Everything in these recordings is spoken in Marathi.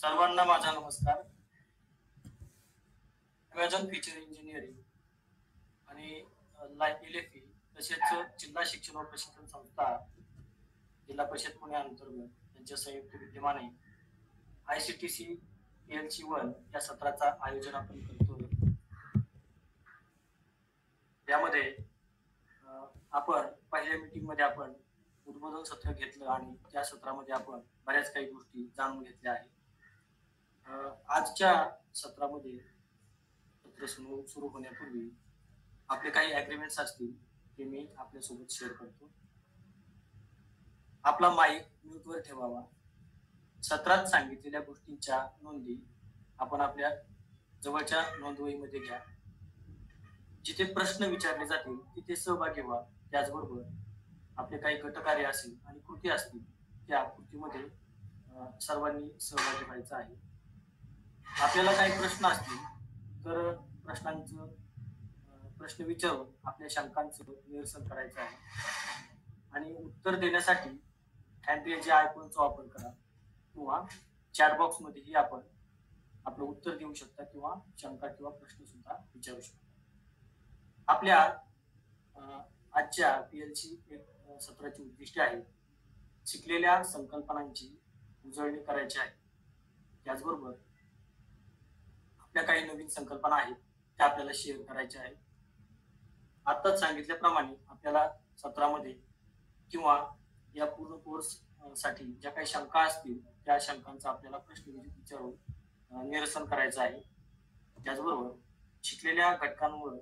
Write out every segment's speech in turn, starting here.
सर्वांना माझा नमस्कार. अमेझॉन फीचर इंजिनिअरिंग आणि LFE तसेच जिल्हा शिक्षण व प्रशिक्षण संस्था जिल्हा परिषद पुणे अंतर्गत यांच्या संयुक्त विद्यमाने ICTC PLC1 या सत्राचा आयोजन आपण करतोय. यामध्ये आपण पहिल्या मीटिंग मध्ये आपण उद्बोधन सत्र घेतलं आणि त्या सत्रामध्ये आपण बऱ्याच काही गोष्टी जाणून घेतल्या आहेत. आजच्या सत्रामध्ये सत्र सुरू होण्यापूर्वी आपले काही ॲग्रीमेंट्स असतील ते मी आपल्यासोबत शेअर करतो. आपला माईक म्यूटवर ठेवावा. सत्रात सांगितलेल्या गोष्टींच्या नोंदी आपण आपल्या जवळच्या नोंदवहीमध्ये घ्या. जिथे प्रश्न विचारले जातील तिथे सहभागी व्हा. त्याचबरोबर आपले काही गटकार्य असतील आणि कृती असतील त्या कृतीमध्ये सर्वांनी सहभागी व्हायचं आहे. आपल्याला काही प्रश्न असतील तर प्रश्न विचारून आपल्या शंकांचं निरसन करायचं आहे आणि उत्तर देण्यासाठी हँड रेज या आयकॉनचा वापर करा किंवा चॅट बॉक्स मध्येही आपण आपलं उत्तर देऊ शकता किंवा शंका किंवा प्रश्न सुद्धा विचारू शकता. आपल्या आजच्या PLC सत्राची उद्दिष्टे आहेत. शिकलेल्या संकल्पनांची उजळणी करायची आहे. त्याचबरोबर आपल्या काही नवीन संकल्पना आहेत त्या आपल्याला शेअर करायच्या आहेत. आताच सांगितल्याप्रमाणे आपल्याला सत्रामध्ये किंवा या पूर्ण कोर्स साठी ज्या काही शंका असतील त्या शंकांचा आपल्याला प्रश्न विचारून निरसन करायचं आहे. त्याचबरोबर शिकलेल्या घटकांवर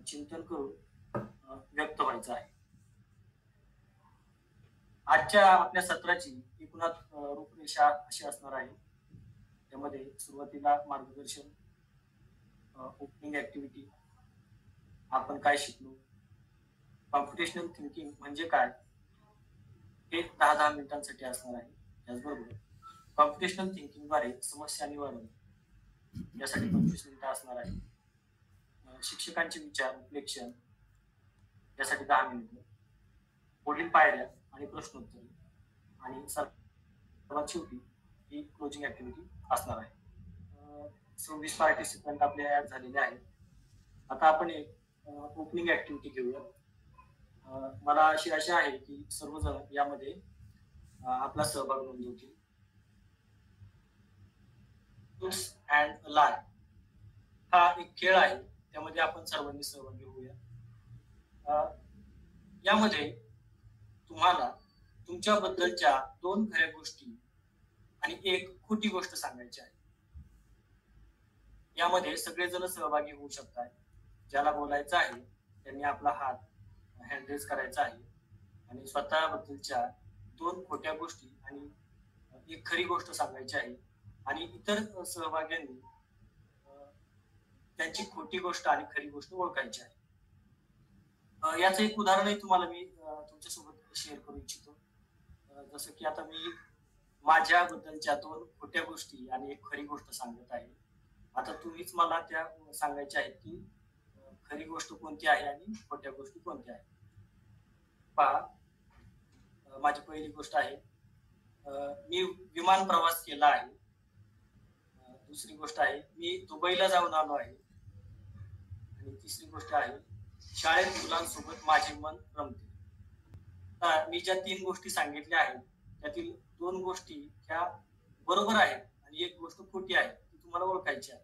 चिंतन करून व्यक्त व्हायचं आहे. आजच्या आपल्या सत्राची एकूणात रूपरेषा अशी असणार आहे. त्यामध्ये सुरुवातीला मार्गदर्शन, ओपनिंग ऍक्टिव्हिटी, आपण काय शिकलो, कॉम्प्युटेशनल थिंकिंग म्हणजे काय हे 10-10 मिनिटांसाठी असणार आहे. त्याचबरोबर कॉम्प्युटेशनल थिंकिंग द्वारे समस्या निवारण यासाठी 25 मिनिटं असणार आहे. शिक्षकांचे विचार रिफ्लेक्शन यासाठी 10 मिनिटं, पुढील पायऱ्या आणि प्रश्नोत्तरे आणि सर्वात शेवटी ही क्लोजिंग ऍक्टिव्हिटी असणार आहे. 26 पार्टिसिपंट आपले ऍड झालेले आहेत. आता आपण एक ओपनिंग ऍक्टिव्हिटी घेऊया. मला अशी आशा आहे की सर्वजण यामध्ये आपला सहभाग नोंदवतील. ट्रूथ अँड लाय हा एक खेळ आहे. त्यामध्ये आपण सर्वांनी सहभागी होऊया. यामध्ये तुम्हाला तुमच्याबद्दलच्या 2 खऱ्या गोष्टी आणि 1 खोटी गोष्ट सांगायची आहे. यामध्ये सगळेजण सहभागी होऊ शकतात. ज्याला बोलायचं आहे त्यांनी आपला हात हँड रेज करायचा आहे आणि स्वतःबद्दलच्या 2 खोट्या गोष्टी आणि 1 खरी गोष्ट सांगायची आहे आणि इतर सहभाग्यांनी त्यांची खोटी गोष्ट आणि खरी गोष्ट ओळखायची आहे. याचं एक उदाहरणही तुम्हाला मी तुमच्यासोबत शेअर करू इच्छितो. जसं की आता मी माझ्याबद्दलच्या 2 खोट्या गोष्टी आणि 1 खरी गोष्ट सांगत आहे. आता तुम्हीच मला त्या सांगायच्या आहेत की खरी गोष्ट कोणती आहे आणि खोट्या गोष्टी कोणत्या आहेत. पहा, माझी पहिली गोष्ट आहे, मी विमान प्रवास केला आहे. दुसरी गोष्ट आहे, मी दुबईला जाऊन आलो आहे. आणि तिसरी गोष्ट आहे, शाळेत मुलांसोबत माझे मन रमते. मी ज्या 3 गोष्टी सांगितल्या आहेत त्यातील 2 गोष्टी ह्या बरोबर आहेत आणि 1 गोष्ट खोटी आहे. ती तुम्हाला ओळखायची आहे.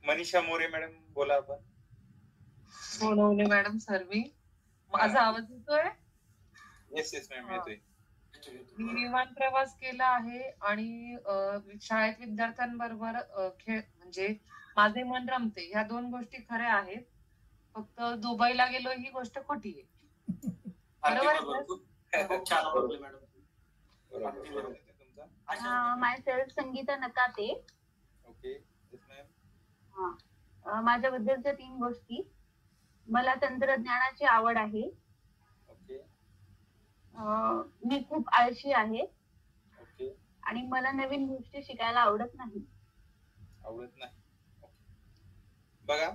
मनीषा मोरे मॅडम बोला आपण. सोनवणे मॅडम सर्वी. माझा आवाज येतोय? येस मॅम येतोय. मी विमान प्रवास केला आहे आणि शाळेत विद्यार्थ्यांबरोबर खेळ म्हणजे माझे मन रमते ह्या 2 गोष्टी खऱ्या आहेत. फक्त दुबईला गेलो ही गोष्ट खोटी आहे. बरोबर. खूप छान ओळखलं madam. Myself Sangeeta Nakate. Okay. Yes ma'am. माझ्याबद्दलच्या 3 गोष्टी. मला तंत्रज्ञानाची आवड आहे. ओके. मी खूप आळशी आहे. ओके. आणि मला नवीन गोष्टी शिकायला आवडत नाही. बघा,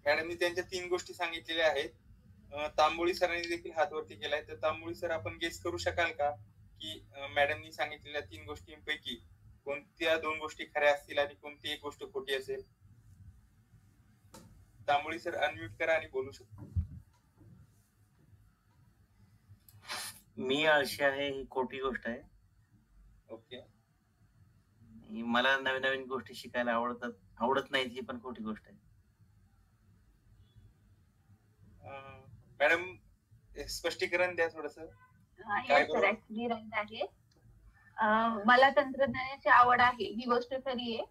मॅडमनी त्यांच्या 3 गोष्टी सांगितलेल्या आहेत. तांबोळी सरांनी देखील हात वरती केलाय. तर तांबोळी सर, आपण गेस करू शकाल का की मॅडमनी सांगितलेल्या 3 गोष्टींपैकी कोणत्या दोन गोष्टी खऱ्या असतील आणि कोणती एक गोष्ट खोटी असेल? तांबोळी सर अनम्यूट करा आणि बोलू शकता. मी आळशी आहे ही खोटी गोष्ट आहे. ओके. मला नवीन नवीन गोष्टी शिकायला आवडत नाहीत ही पण खोटी गोष्ट आहे. मॅडम स्पष्टीकरण द्या थोडस. येस सर, ऍक्च्युली राईट आहे. मला तंत्रज्ञानाची आवड आहे ही गोष्ट खरी आहे,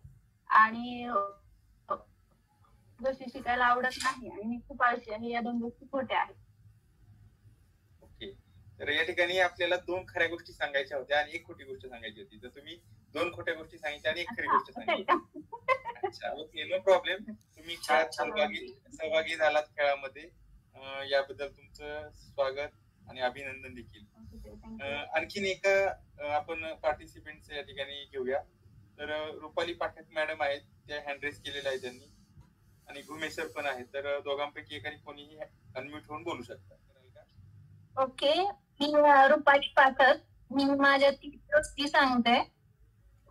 आणि गोष्टी शिकायला आवडत नाही आणि मी खूप आळशी आहे या दोन गोष्टी खोट्या आहेत. ओके. तर या ठिकाणी आपल्याला दोन खऱ्या गोष्टी सांगायच्या होत्या आणि एक खोटी गोष्ट सांगायची होती. तर तुम्ही दोन खोट्या गोष्टी सांगितल्या आणि एक खरी गोष्ट सांगितली. अच्छा, ओके, नो प्रॉब्लेम. तुम्ही खेळात सहभागी झालात खेळामध्ये, याबद्दल तुमचं स्वागत आणि अभिनंदन देखील. आणखीन एका आपण पार्टिसिपेंट या ठिकाणी घेऊया. तर रुपाली पाठक मॅडम आहेत, त्या हँड रेस केलेला आहे त्यांनी, आणि घुमे सर पण आहेत. तर दोघांपैकी एकाने कोणीही अनम्यूट होऊन बोलू शकता. ओके, मी रुपाली पाठक. मी माझ्या 3 गोष्टी सांगते.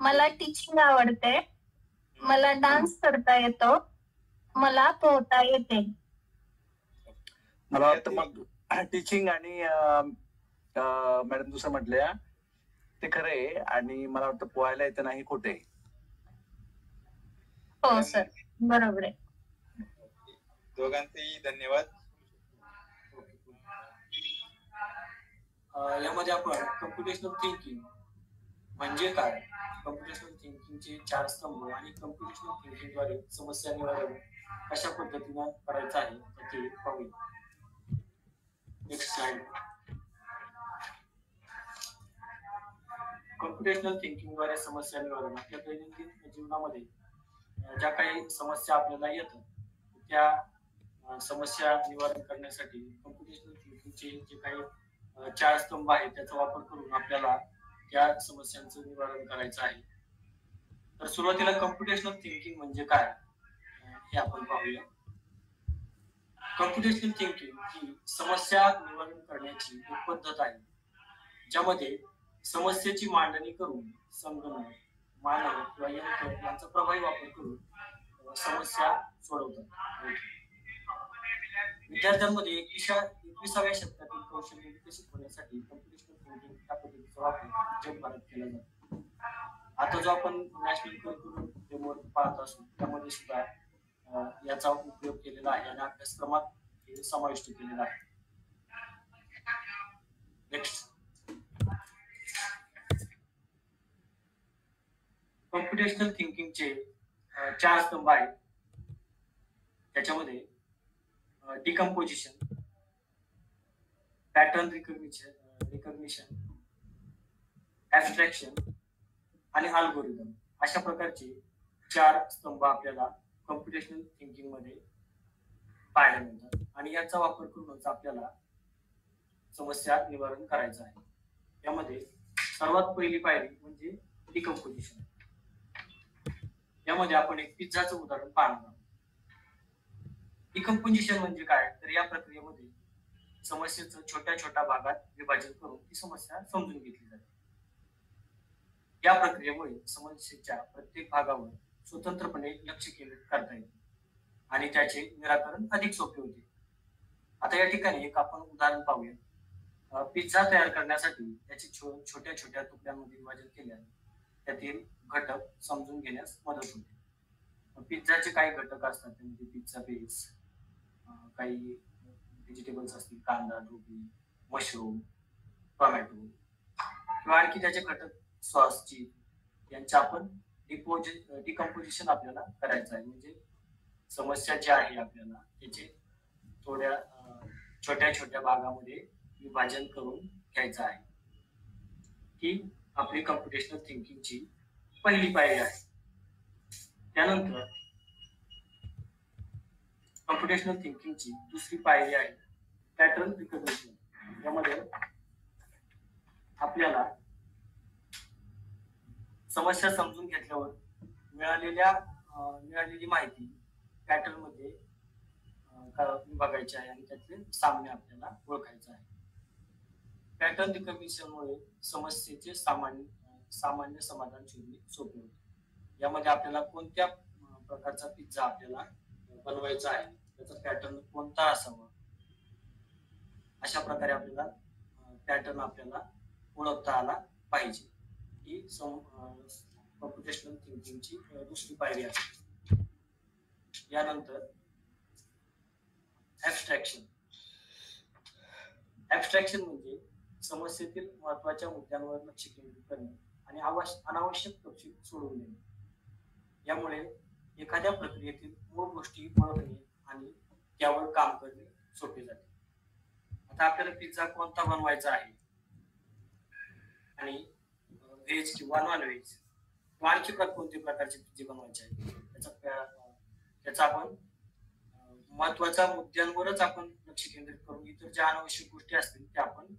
मला टीचिंग आवडते, मला डान्स करता येतो, मला पोहता येते. मला वाटतं मग टीचिंग आणि मॅडम दुसरं म्हटल्या ते खरे, आणि मला वाटतं पोहायला येतं नाही खोटे. हो सर, बरोबर आहे. दोघांचेही धन्यवाद. यामध्ये आपण कम्प्युटेशनल थिंकिंग म्हणजे काय, कम्प्युटेशनल थिंकिंगचे 4 स्तंभ आणि कम्प्युटेशनल थिंकिंगद्वारे समस्या निवारण कशा पद्धतीने करायचं आहे ते पाहूया. Next slide. कम्प्युटेशनल थिंकिंगद्वारे समस्या निवारण. आपल्या दैनंदिन जीवनामध्ये ज्या काही समस्या आपल्याला येतात त्या समस्या निवारण करण्यासाठी कम्प्युटेशनल थिंकिंगचे जे काही 4 स्तंभ आहेत त्याचा वापर करून आपल्याला त्या समस्यांचं निवारण करायचं आहे. तर सुरुवातीला कम्प्युटेशनल थिंकिंग म्हणजे काय हे आपण पाहूया. कम्प्युटेशनल थिंकिंग ही समस्या निवारण करण्याची एक पद्धत आहे ज्यामध्ये समस्येची मांडणी करून संगणक, मानव किंवा यंत्र यांचा प्रभावी वापर करून समस्या सोडवतात. विद्यार्थ्यांमध्ये 21व्या शतकातील कौशल्य विकसित होण्यासाठी कम्प्युटेशनल थिंकिंग या पद्धतीचा वापर जगभरात केला जातो. आता जो आपण नॅशनल करिक्युलम फ्रेमवर्क पाहत असतो त्यामध्ये सुद्धा याचा उपयोग केलेला आहे आणि अभ्यासक्रमात हे समाविष्ट केलेला आहे. नेक्स्ट. कम्प्युटेशनल थिंकिंगचे 4 स्तंभ आहेत. त्याच्यामध्ये डिकम्पोजिशन, पॅटर्न रिकग्निशन, ऍब्स्ट्रॅक्शन आणि अल्गोरिदम अशा प्रकारचे 4 स्तंभ आपल्याला कम्प्युटेशनल थिंकिंग मध्ये पाहायला मिळतात आणि याचा वापर करूनच आपल्याला समस्या निवारण करायचं आहे. यामध्ये सर्वात पहिली पायरी म्हणजे डिकम्पोजिशन. यामध्ये आपण एक पिझ्झाचं उदाहरण पाहणार आहोत. डिकम्पोजिशन म्हणजे काय, तर या प्रक्रियेमध्ये समस्येचं छोट्या छोट्या भागात विभाजन करून ती समस्या समजून घेतली जाते. या प्रक्रियेमुळे समस्येच्या प्रत्येक भागावर स्वतंत्रपणे लक्ष केंद्रित करता येते आणि त्याचे निराकरण अधिक सोपे होते. आता या ठिकाणी एक आपण उदाहरण पाहूया. पिझ्झा तयार करण्यासाठी त्याचे छोट्या छोट्या तुकड्यांमध्ये विभाजन केल्याने त्यातील घटक समजून घेण्यास मदत होते. पिझ्झाचे काही घटक असतात, त्यामध्ये पिझ्झा बेस, काही व्हेजिटेबल्स असतील, कांदा, ढोबळी, मशरूम, टोमॅटो किंवा आणखी त्याचे घटक सॉस, चीज यांचे आपण डिकम्पोजिशन आपल्याला करायचं आहे. म्हणजे समस्या जी आहे आपल्याला त्याचे थोड्या छोट्या छोट्या भागामध्ये विभाजन करून घ्यायचं आहे. ही आपली कम्प्युटेशनल थिंकिंगची पहिली पायरी आहे. त्यानंतर कम्प्युटेशनल थिंकिंगची दुसरी पायरी आहे पॅटर्न रिकग्निशन. यामध्ये आपल्याला समस्या समजून घेतल्यावर मिळालेली माहिती पॅटर्न मध्ये बघायची आहे आणि त्याचे साम्य आपल्याला ओळखायचं आहे. पॅटर्न रिकग्निशन मुळे समस्येचे सामान्य समाधान शोधणे सोपे होते. यामध्ये आपल्याला कोणत्या प्रकारचा पिझ्झा आपल्याला बनवायचा आहे, त्याचा पॅटर्न कोणता असावा, अशा प्रकारे आपल्याला पॅटर्न आपल्याला ओळखता आला पाहिजे. ही कॉम्प्युटेशनल थिंकिंगची दुसरी पायरी आहे. यानंतर ऍब्स्ट्रॅक्शन. ऍब्स्ट्रॅक्शन म्हणजे समस्येतील महत्वाच्या मुद्द्यांवर लक्ष केंद्रित करणे आणि अनावश्यक तपशील सोडून देणे. यामुळे एखाद्या प्रक्रियेतील मूळ गोष्टी ओळखणे आणि त्यावर काम करणे सोपे जाते. आता आपल्याला पिझ्झा कोणता बनवायचा आहे आणि व्हेज किंवा नॉन व्हेज किंवा आणखी कोणत्या प्रकारचे पिझ्झे बनवायचे आहे, त्याचा आपण महत्वाच्या मुद्द्यांवरच आपण लक्ष केंद्रित करून इतर ज्या अनावश्यक गोष्टी असतील त्या आपण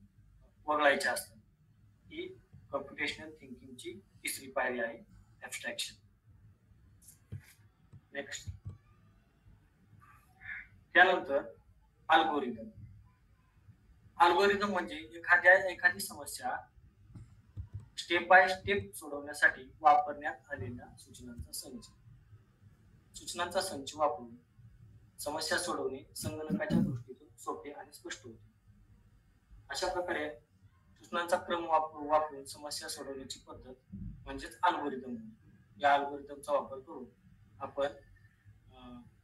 वगळायच्या असतात. ही कॉम्प्युटेशनल थिंकिंगची तिसरी पायरी आहे, ऍब्स्ट्रॅक्शन. नेक्स्ट, त्यानंतर अल्गोरिदम. अल्गोरिदम म्हणजे एखादी समस्या स्टेप बाय स्टेप सोडवण्यासाठी वापरण्यात आलेल्या सूचनांचा संच वापरून समस्या सोडवणे संगणकाच्या दृष्टीतून सोपे आणि स्पष्ट होते. अशा प्रकारे सूचनांचा क्रम वापरून समस्या सोडवण्याची पद्धत म्हणजेच अल्गोरिदम. या अल्गोरिदमचा वापर करून आपण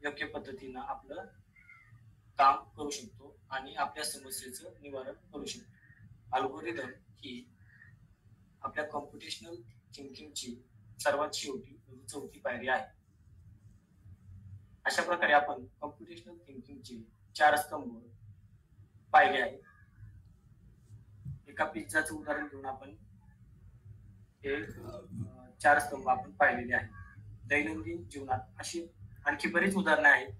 योग्य पद्धतीनं आपलं काम करू शकतो आणि आपल्या समस्येचं निवारण करू शकतो. अल्गोरिदम ही आपल्या कॉम्प्युटेशनल थिंकिंगची सर्वात शेवटी चौथी पायरी आहे. अशा प्रकारे आपण कॉम्प्युटेशनल थिंकिंगचे 4 स्तंभ पाहिले आहेत. एका पिझ्झाचं उदाहरण घेऊन आपण हे 4 स्तंभ आपण पाहिलेले आहेत. दैनंदिन जीवनात अशी आणखी बरीच उदाहरणे आहेत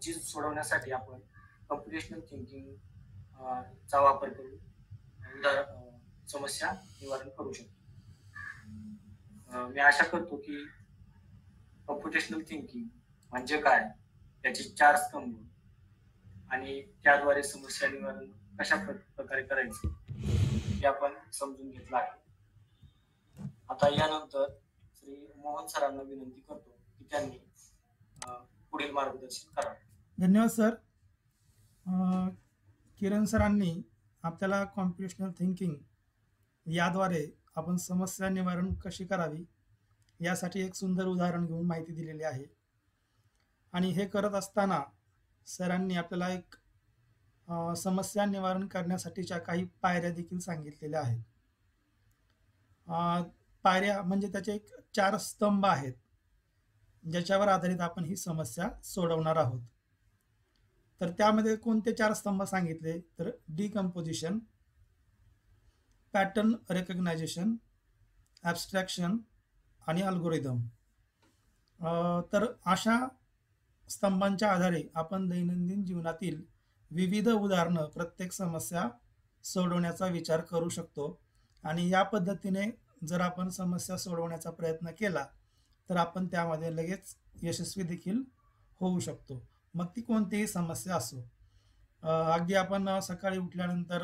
जी सोडवण्यासाठी आपण कॉम्प्युटेशनल थिंकिंग चा वापर करून समस्या निवारण करू शकतो. मी आशा करतो की कॉम्प्युटेशनल थिंकिंग म्हणजे काय, त्याचे 4 स्तंभ आणि त्याद्वारे समस्या निवारण कशा प्रकारे करायचे हे आपण समजून घेतलं आहे. आता यानंतर श्री मोहन सरांना विनंती करतो की त्यांनी पुढील मार्गदर्शन करावे. धन्यवाद सर. किरण सरांनी आपल्याला कॉम्प्युटेशनल थिंकिंग याद्वारे आपण समस्या निवारण कशी करावी यासाठी एक सुंदर उदाहरण घेऊन माहिती दिलेली आहे. आणि हे करत असताना सरांनी आपल्याला एक समस्या निवारण करण्यासाठीच्या काही पायऱ्या देखील सांगितलेल्या आहेत. पायऱ्या म्हणजे त्याचे एक 4 स्तंभ आहेत ज्याच्यावर आधारित आपण ही समस्या सोडवणार आहोत. तर त्यामध्ये कोणते 4 स्तंभ सांगितले तर डिकम्पोजिशन, पॅटर्न रेकग्नायझेशन, ॲब्स्ट्रॅक्शन आणि अल्गोरिदम. तर अशा स्तंभांच्या आधारे आपण दैनंदिन जीवनातील विविध उदाहरणं प्रत्येक समस्या सोडवण्याचा विचार करू शकतो. आणि या पद्धतीने जर आपण समस्या सोडवण्याचा प्रयत्न केला तर आपण त्यामध्ये लगेच यशस्वी देखील होऊ शकतो, मग ती कोणतीही समस्या असो. अगदी आपण सकाळी उठल्यानंतर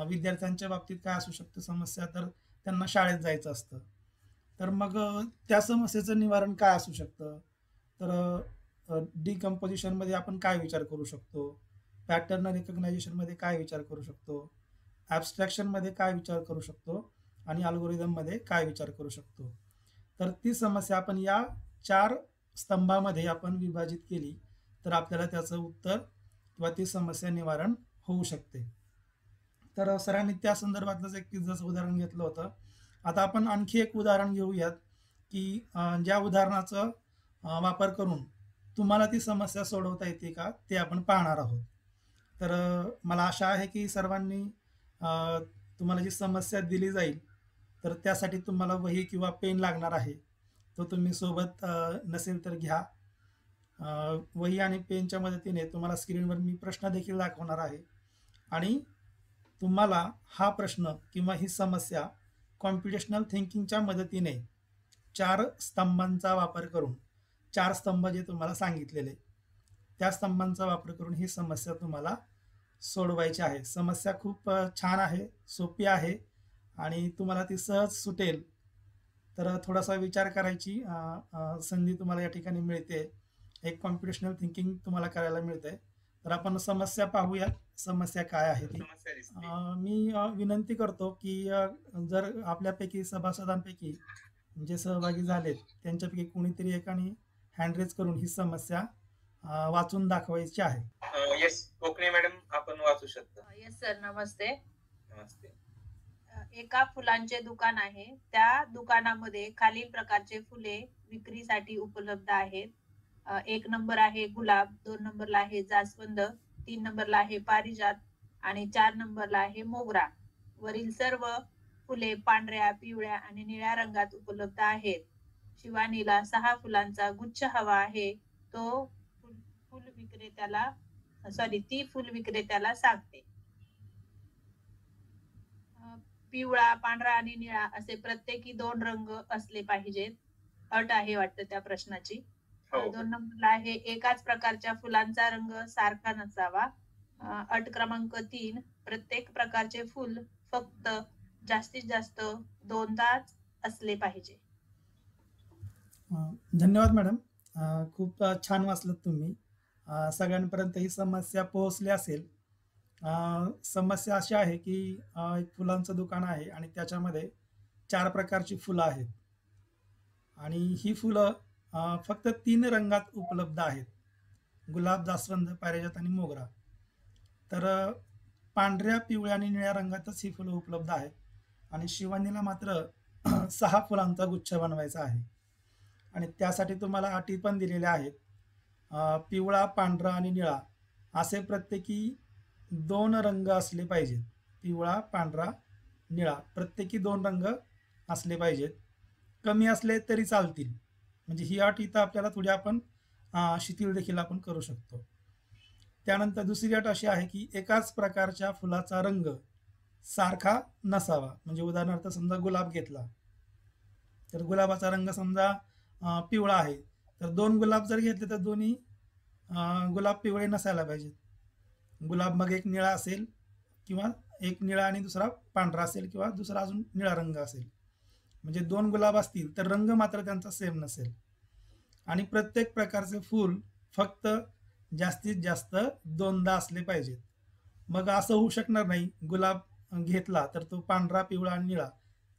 विद्यार्थ्यांच्या बाबतीत काय असू शकतं समस्या, तर त्यांना शाळेत जायचं असतं. तर मग त्या समस्येचं निवारण काय असू शकतं, तर डिकम्पोजिशनमध्ये आपण काय विचार करू शकतो, पॅटर्न रिकग्नायझेशनमध्ये काय विचार करू शकतो, ॲब्स्ट्रॅक्शनमध्ये काय विचार करू शकतो आणि अल्गोरिदममध्ये काय विचार करू शकतो. तर ती समस्या आपण या 4 स्तंभामध्ये आपण विभाजित केली तर आपल्याला त्याचं उत्तर किंवा ती समस्या निवारण होऊ शकते. तर सरांनी त्या संदर्भातलंच एक पिझ्झाचं उदाहरण घेतलं होतं. आता आपण आणखी एक उदाहरण घेऊयात की ज्या उदाहरणाचा वापर करून तुम्हाला ती समस्या सोडवता येते का ते आपण पाहणार आहोत. तर मला आशा आहे की सर्वांनी तुम्हाला जी समस्या दिली जाईल तर त्यासाठी तुम्हाला वही किंवा पेन लागणार आहे, तो तुम्ही सोबत नसेल तर घ्या. वही आणि पेनच्या मदतीने तुम्हाला स्क्रीनवर मी प्रश्न देखील दाखवणार आहे आणि तुम्हाला हा प्रश्न किंवा ही समस्या कॉम्प्युटेशनल थिंकिंगच्या मदतीने 4 स्तंभांचा वापर करून 4 स्तंभ जे तुम्हाला सांगितलेले त्या स्तंभांचा वापर करून ही समस्या तुम्हाला सोडवायची आहे. समस्या खूप छान आहे, सोपी आहे आणि तुम्हाला ती सहज सुटेल तर थोडासा विचार करायची संधी तुम्हाला या ठिकाणी मिळते. एक कॉम्प्युटेशनल थिंकिंग तुम्हाला करायला मिळते. तर आपण समस्या पाहूयात, समस्या काय आहे ती. समस्या दिसते. मी विनंती करतो की जर आपल्यापैकी सभासदांपैकी जे सहभागी झालेत त्यांच्यापैकी कोणीतरी एकाने हँड करून ही समस्या वाचून दाखवायची आहे. येस, कोकणे मॅडम आपण वाचू शकता. येस सर, नमस्ते. नमस्ते. एका फुलांचे दुकान आहे. त्या दुकानामध्ये खालील प्रकारचे फुले विक्रीसाठी उपलब्ध आहेत. 1 नंबर आहे गुलाब, 2 नंबरला आहे जास्वंद, 3 नंबरला आहे पारिजात आणि 4 नंबरला आहे मोगरा. वरील सर्व फुले पांढऱ्या, पिवळ्या आणि निळ्या रंगात उपलब्ध आहेत. शिवानीला 6 फुलांचा गुच्छ हवा आहे. ती फुल विक्रेत्याला सांगते. पिवळा, पांढरा आणि निळा असे प्रत्येकी 2 रंग असले पाहिजेत. अट आहे वाटतं त्या प्रश्नाची. 2 नंबरला आहे एकाच प्रकारच्या फुलांचा रंग सारखा नसावा. अट क्रमांक 3, प्रत्येक प्रकारचे फुल फक्त जास्तीत जास्त 2दाच असले पाहिजे. धन्यवाद मॅडम. खूप छान वाचलं तुम्ही. सगळ्यांपर्यंत ही समस्या पोहोचली असेल. समस्या अशी आहे की एक फुलांचं दुकान आहे आणि त्याच्यामध्ये 4 प्रकारची फुलं आहेत आणि ही फुलं फक्त 3 रंगात उपलब्ध आहेत. गुलाब, जास्वंद, पारिजात आणि मोगरा. तर पांढऱ्या, पिवळ्या आणि निळ्या रंगातच ही फुलं उपलब्ध आहेत आणि शिवानीला मात्र 6 फुलांचा गुच्छ बनवायचा आहे आणि त्यासाठी तुम्हाला अटी पण दिलेल्या आहेत. पिवळा, पांढरा आणि निळा असे प्रत्येकी 2 रंग असले पाहिजेत. पिवळा, पांढरा, निळा प्रत्येकी 2 रंग असले पाहिजेत. कमी असले तरी चालतील. म्हणजे ही अट इथं आपल्याला थोडी आपण शिथिल देखील आपण करू शकतो. त्यानंतर दुसरी अट अशी आहे की एकाच प्रकारच्या फुलाचा रंग सारखा नसावा. म्हणजे उदाहरणार्थ समजा गुलाब घेतला तर गुलाबाचा रंग समजा पिवळा आहे, तर 2 गुलाब जर घेतले तर दोन्ही गुलाब पिवळे नसायला पाहिजेत. गुलाब मग एक निळा असेल किंवा एक निळा आणि दुसरा पांढरा असेल किंवा दुसरा अजून निळा रंग असेल. म्हणजे 2 गुलाब असतील तर रंग मात्र त्यांचा सेम नसेल आणि प्रत्येक प्रकारचे फूल फक्त जास्तीत जास्त 2दा असले पाहिजेत. मग असं होऊ शकणार नाही गुलाब घेतला तर तो पांढरा, पिवळा आणि निळा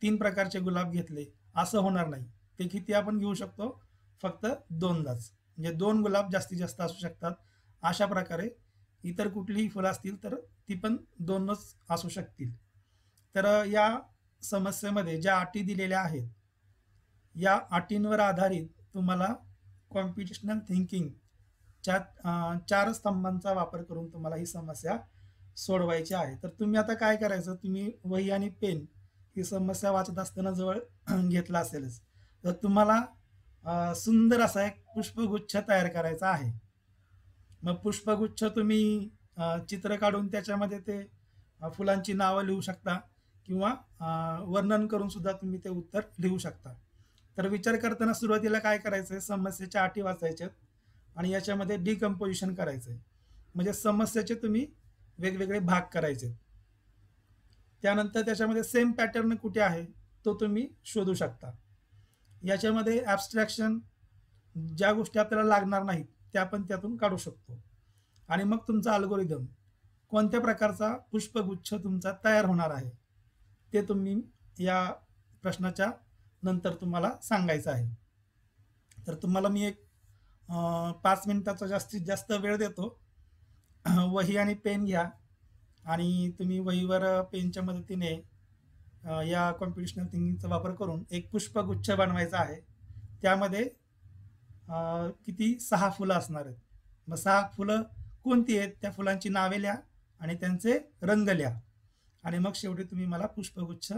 3 प्रकारचे गुलाब घेतले असं होणार नाही. ते किती आपण घेऊ शकतो? फक्त 2दाच. म्हणजे 2 गुलाब जास्तीत जास्त असू शकतात. अशा प्रकारे इतर कुठलीही फुलं असतील तर ती पण 2च असू शकतील. तर या समस्येमध्ये ज्या अटी दिलेल्या आहेत या अटींवर आधारित तुम्हाला कॉम्प्युटेशनल थिंकिंगच्या 4 स्तंभांचा वापर करून तुम्हाला ही समस्या सोडवायची आहे. तर तुम्ही आता काय करायचं, तुम्ही वही आणि पेन ही समस्या वाचत असताना जवळ घेतला असेलच. तर तुम्हाला सुंदर असा एक पुष्पगुच्छ तयार करायचा आहे. मग पुष्पगुच्छ तुम्ही चित्र काढून त्याच्यामध्ये ते फुलांची नावं लिहू शकता किंवा वर्णन करून सुद्धा तुम्ही ते उत्तर लिहू शकता. तर विचार करताना सुरुवातीला काय करायचं आहे, समस्येच्या अटी वाचायच्यात आणि याच्यामध्ये डिकम्पोजिशन करायचं आहे. म्हणजे समस्येचे तुम्ही वेगवेगळे भाग करायचे. त्यानंतर त्याच्यामध्ये सेम पॅटर्न कुठे आहे तो तुम्ही शोधू शकता. याच्यामध्ये ॲब्स्ट्रॅक्शन, ज्या गोष्टी आपल्याला लागणार नाहीत त्या आपण त्यातून काढू शकतो आणि मग तुमचा अल्गोरिदम कोणत्या प्रकारचा पुष्पगुच्छ तुमचा तयार होणार आहे ते तुम्ही या प्रश्नाच्या नंतर तुम्हाला सांगायचं आहे. तर तुम्हाला मी एक 5 मिनिटाचा जास्तीत जास्त वेळ देतो. वही आणि पेन घ्या आणि तुम्ही वहीवर पेनच्या मदतीने या कॉम्प्युटेशनल थिंकिंगचा वापर करून एक पुष्पगुच्छ बनवायचा आहे. त्यामध्ये किती 6 फुलं असणार आहेत. मग 6 फुलं कोणती आहेत त्या फुलांची नावे लिहा आणि त्यांचे रंग लिहा आणि मग शेवटी तुम्ही मला पुष्पगुच्छ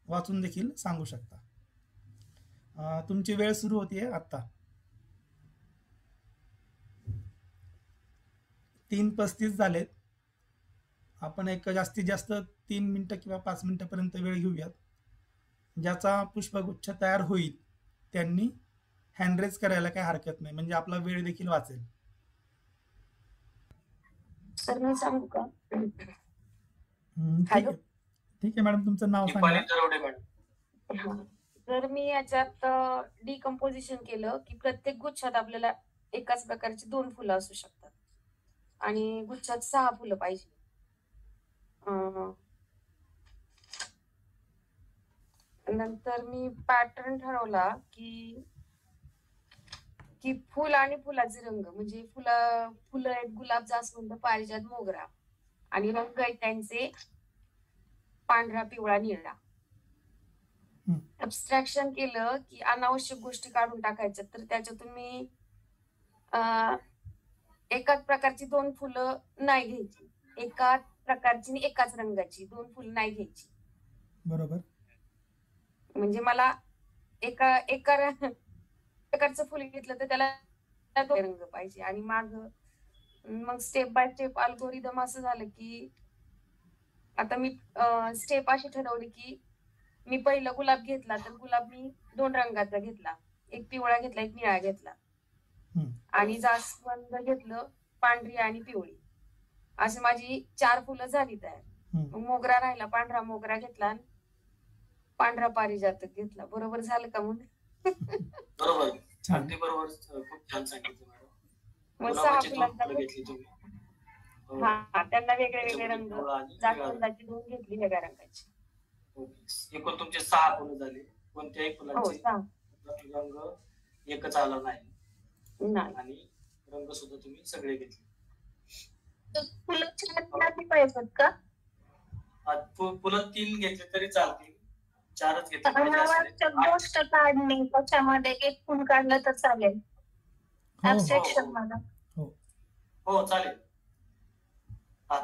वाचून देखील सांगू शकता. तुमची वेळ सुरू होतीये आता. 3:35 झालेत. आपण एक जास्तीत जास्त 3 मिनिटं किंवा 5 मिनिटापर्यंत वेळ घेऊयात. ज्याचा पुष्पगुच्छ तयार होईल त्यांनी हँडरेज करायला काही हरकत नाही, म्हणजे आपला वेळ देखील वाचेल. सर मी सांगू का? ठीक आहे मॅडम, तुमचं नाव सांगा. दरोडे मॅडम. जर मी याच्यात डिकम्पोजिशन केलं की प्रत्येक गुच्छात आपल्याला एकाच प्रकारची 2 फुलं असू शकतात आणि गुच्छात 6 फुलं पाहिजे. अं, नंतर मी पॅटर्न ठरवला की की फुल आणि फुलाचे रंग म्हणजे फुलं आहेत गुलाब, जास्वंद, पारिजात, मोगरा आणि रंग आहेत त्यांचे पांढरा, पिवळा, निळा. हं. ऍब्स्ट्रॅक्शन केलं की अनावश्यक गोष्टी काढून टाकायच्या, तर त्याच्यातून मी अं, एकाच प्रकारची 2 फुलं नाही घ्यायची, एकाच प्रकारची आणि एकाच रंगाची 2 फुलं नाही घ्यायची. बरोबर. म्हणजे मला एका एका प्रकारचं फुल घेतलं तर त्याला 2 रंग पाहिजे आणि मग स्टेप बाय स्टेप अल्गोरिदम असं झालं की आता मी स्टेप अशी ठरवली की मी पहिला गुलाब घेतला तर गुलाब मी 2 रंगाचा घेतला, एक पिवळा घेतला, एक निळा घेतला हं. आणि जास्वंद घेतलं पांढरी आणि पिवळी. अशी माझी 4 फुलं झाली तयार. हं. मग मोगरा राहिला, पांढरा मोगरा घेतला आणि पांढरा पारिजातक घेतला. बरोबर झालं का मग? बरोबर, छान. अगदी बरोबर. खूप छान सांगितलं मॅडम. मग 6 गुलाबाची 2 फुलांचा फुलं घेतली तुम्ही. हो. हा त्यांना वेगळे वेगळे त्याच्यामध्ये रंग, पिवळा आणि निळा. जास्वंदाची 2 घेतली वेगळ्या रंगाची. ओके. एकूण तुमचे 6 फुलं झाले. कोणत्याही हो फुलांचे 6 रंग एकच आला नाही नाही. आणि रंग सुद्धा तुम्ही सगळे घेतले. फुलं 4 गुलाबी पाहिजेत का? फुलं 3 घेतले तरी चालतील, 4च घेतले पाहिजे असं नाही. अनावश्यक गोष्ट काढणे त्याच्यामध्ये एक फुल काढलं तर चालेल हो हो ऍब्स्ट्रॅक्शन मध्ये. हो चालेल.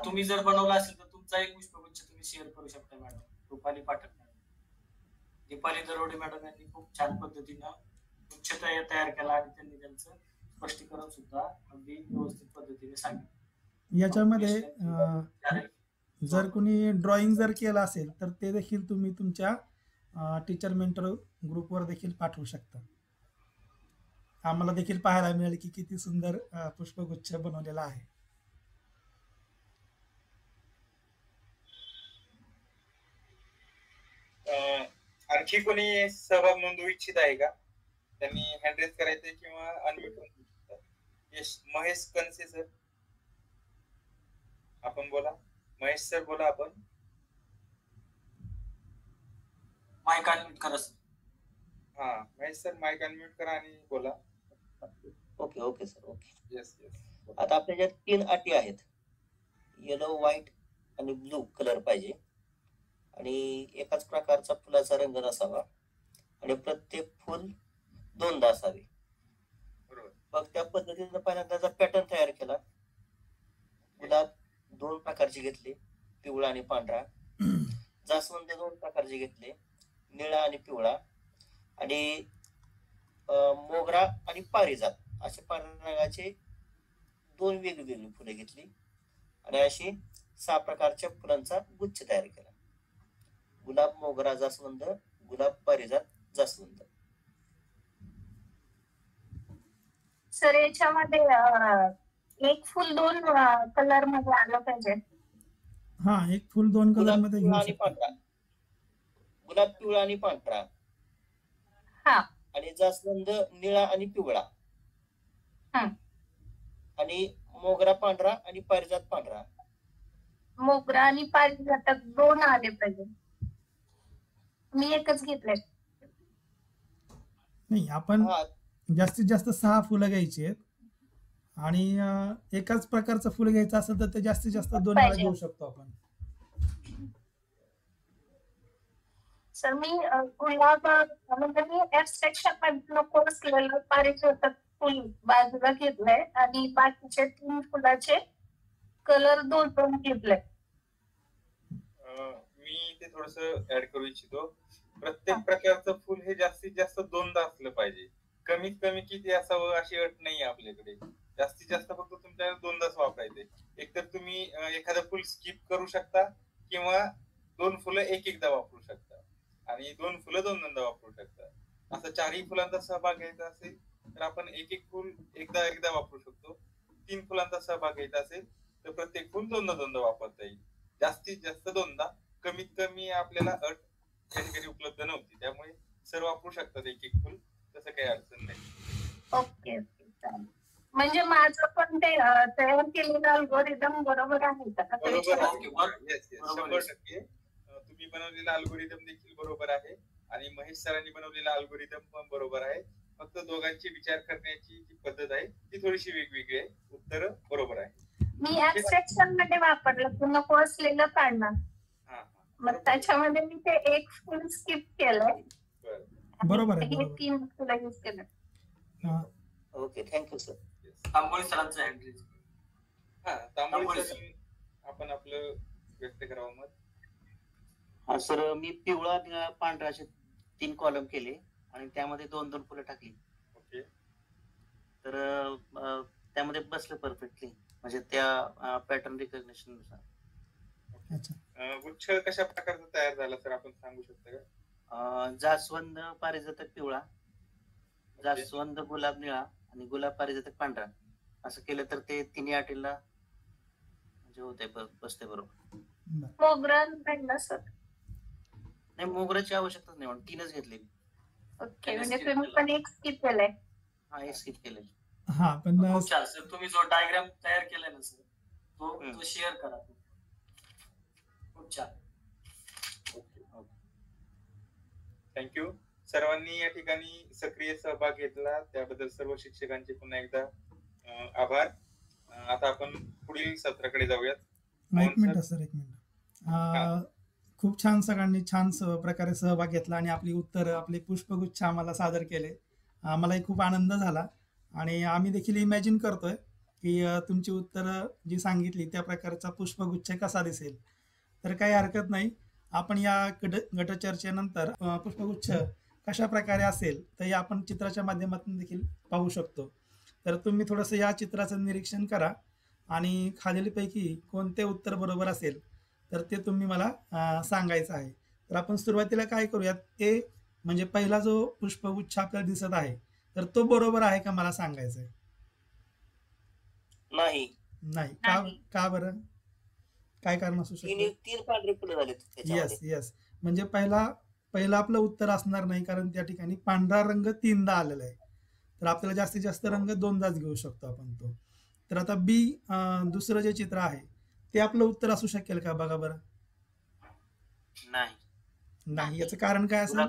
तुम्ही जर बनवला असेल तर तुमचा एक पुष्पगुच्छ तुम्ही शेअर करू शकता मॅडम, रुपाली पाठक मॅडम. दीपाली दरोडे मॅडम यांनी खूप छान पद्धतीनं गुच्छ तयार केला आणि त्यांनी त्यांचं स्पष्टीकरण सुद्धा अगदी व्यवस्थित पद्धतीने सांगितलं. याच्यामध्ये चालेल. जर कोणी ड्रॉइंग जर केलं असेल तर ते देखील तुम्ही तुमच्या टीचर मेंटर ग्रुपवर देखील पाठवू शकता. आम्हाला देखील पाहायला मिळेल की किती सुंदर पुष्पगुच्छ बनवलेला आहे. आणखी कोणी सहभाग नोंदवू इच्छित आहे का? त्यांनी हँड रेज करायचे किंवा अनम्यूट करू शकतात. यस, महेश कनसे सर, आपण बोला. महेश सर बोला आपण. माईक अनम्यूट करा सर. हा महेश सर, माईक अनम्यूट करा आणि बोला. Okay okay sir, okay. Yes yes. आता आपल्याच्यात 3 अटी आहेत. येलो, व्हाईट आणि ब्लू कलर पाहिजे आणि एकाच प्रकारचा फुलाचा रंग नसावा आणि प्रत्येक फुल 2दा असावे. बरोबर. मग त्या पद्धतीने पहिल्यांदा त्याचा पॅटर्न तयार केला. गुलाब 2 प्रकारचे घेतले, पिवळा आणि पांढरा. जास्वंद 2 प्रकारचे घेतले, निळा आणि पिवळा. आणि मोगरा आणि पारिजात असे पांढऱ्या रंगाचे 2 वेगवेगळी फुले घेतली आणि अशी 6 प्रकारच्या फुलांचा गुच्छ तयार केला. गुलाब, मोगरा, जास्वंद, गुलाब, पारिजात, जास्वंद. सर याच्यामध्ये एक फुल 2 कलर मध्ये आलं पाहिजे. हा, एक फुल 2 कलर गुलाब मध्ये पिवळा घेऊ आणि शकता. पांढरा. गुलाब पिवळा आणि पांढरा. हा. आणि जास्वंद निळा आणि पिवळा. हा. आणि मोगरा पांढरा आणि पारिजात पांढरा. मोगरा आणि पारिजातक 2 आले पाहिजे. मी एकच घेतलंय. नाही, आपण हा, जास्तीत जास्त 6 फुलं घ्यायची आहेत आणि एकाच प्रकारचं फुल घ्यायचं असेल तर ते जास्तीत जास्त 2 वेळा पाहिजे. घेऊ शकतो आपण. सर मी गुलाब म्हणजे मी ऍब्स्ट्रॅक्शन मध्ये कोर्स केलेलं पारिजातक फुल बाजूला घेतलंय आणि बाकीचे 3 फुलाचे कलर 2 घेतले. मी ते थोडस ऍड करू इच्छितो. प्रत्येक प्रकारचं फुल हे जास्तीत जास्त 2दा असलं पाहिजे. कमीत कमी किती असावं अशी अट नाही आपल्याकडे. जास्तीत जास्त फक्त तुमच्या 2दाच वापरायचे. एकतर तुम्ही एखादं फुल स्किप करू शकता किंवा 2 फुलं एकदा वापरू शकता आणि 2 फुलं 2दा वापरू शकता. असं 4ही फुलांचा सहभाग घ्यायचा असेल तर आपण एक फुल एकदा वापरू शकतो. 3 फुलांचा सहभाग घ्यायचा असेल तर प्रत्येक फुल 2दा वापरता येईल. जास्तीत जास्त 2दा. कमीत कमी आपल्याला अट या ठिकाणी उपलब्ध नव्हती, त्यामुळे सर वापरू शकतात एक एक फुल, तसं काही अडचण नाही. ओके चालेल. म्हणजे माझं पण ते तयार केलेलं अल्गोरिदम बरोबर आहे का? असं बरोबर विचारायचं. आहे. Yes yes, 100%. तुम्ही बनवलेला अल्गोरिदम देखील बरोबर आहे आणि महेश सरांनी बनवलेला अल्गोरिदम पण बरोबर आहे. फक्त दोघांची विचार करण्याची जी पद्धत आहे ती थोडीशी वेगवेगळी आहे. उत्तर बरोबर आहे. मी ऍबस्ट्रॅक्शन मध्ये वापरलं, तू नको असलेलं काढणार. हा मग त्याच्यामध्ये मी ते एक फुल स्किप केलंय. बरं. बरोबर आहे, हे बरोबर. 3 तुला यूज केलं. हा. Okay, thank you sir. तांबोळी सरांचं हँड रेज. हा, तांबोळी तांबोळी सर. सर आपण आपलं व्यक्त करावं मत. हा सर, मी पिवळा निळा पांढरा असे 3 कॉलम केले आणि त्यामध्ये 2-2 फुलं टाकली. ओके. तर त्यामध्ये बसलं परफेक्टली, म्हणजे त्या पॅटर्न रिकग्निशन नुसार. अच्छा. गुच्छ कशा प्रकारचा तयार झाला सर, आपण सांगू शकता का? जास्वंद पारिजातक पिवळा, जास्वंद गुलाब निळा आणि गुलाब पारिजातक पांढरा असं केलं तर ते तिन्ही अटीला म्हणजे होते, बसते बरोबर. बरं. मोगरा काढला सर. नाही, मोगऱ्याची आवश्यकताच नाही म्हणून 3च घेतले. ओके, म्हणजे तुम्ही पण एक स्किप केलंय. हा, हे स्किप केले. हा पण खूप छान सर. तुम्ही जो डायग्राम तयार केलाय ना सर, तो शेअर करा. खूप छान. थँक्यू. सर्वांनी या ठिकाणी सक्रिय सहभाग घेतला त्याबद्दल सर्व शिक्षकांचे पुन्हा एकदा आभार. आता आपण पुढील सत्राकडे जाऊयात. एक मिनिट सर, एक मिनिट. खूप छान, सगळ्यांनी छान प्रकारे सहभाग घेतला आणि आपली उत्तर, आपले पुष्पगुच्छ आम्हाला सादर केले. आम्हालाही खूप आनंद झाला आणि आम्ही देखील इमॅजिन करतोय की तुमची उत्तरं जी सांगितली त्या प्रकारचा पुष्पगुच्छ कसा दिसेल. तर काही हरकत नाही, आपण या गटचर्चेनंतर पुष्पगुच्छ कशा प्रकारे असेल तर हे आपण चित्राच्या माध्यमातून देखील पाहू शकतो. तर तुम्ही थोडंसं या चित्राचं निरीक्षण करा आणि खालीलपैकी कोणते उत्तर बरोबर असेल तर ते तुम्ही मला सांगायचं आहे. तर आपण सुरुवातीला काय करूयात, ए म्हणजे पहिला जो पुष्पगुच्छ आपल्याला दिसत आहे तर तो बरोबर आहे का मला सांगायचं आहे. नाही, नाही का बरं, काय कारण असू शकतं? 3 पांढरे फुलं झाले येस येस, म्हणजे पहिलं आपलं उत्तर असणार नाही, कारण त्या ठिकाणी पांढरा रंग 3दा आलेला आहे. तर आपल्याला जास्तीत जास्त रंग 2दाच घेऊ शकतो आपण तो. तर आता बी, दुसरं जे चित्र आहे ते आपलं उत्तर असू शकेल का, बघा बरं. नाही, याचं कारण काय असेल?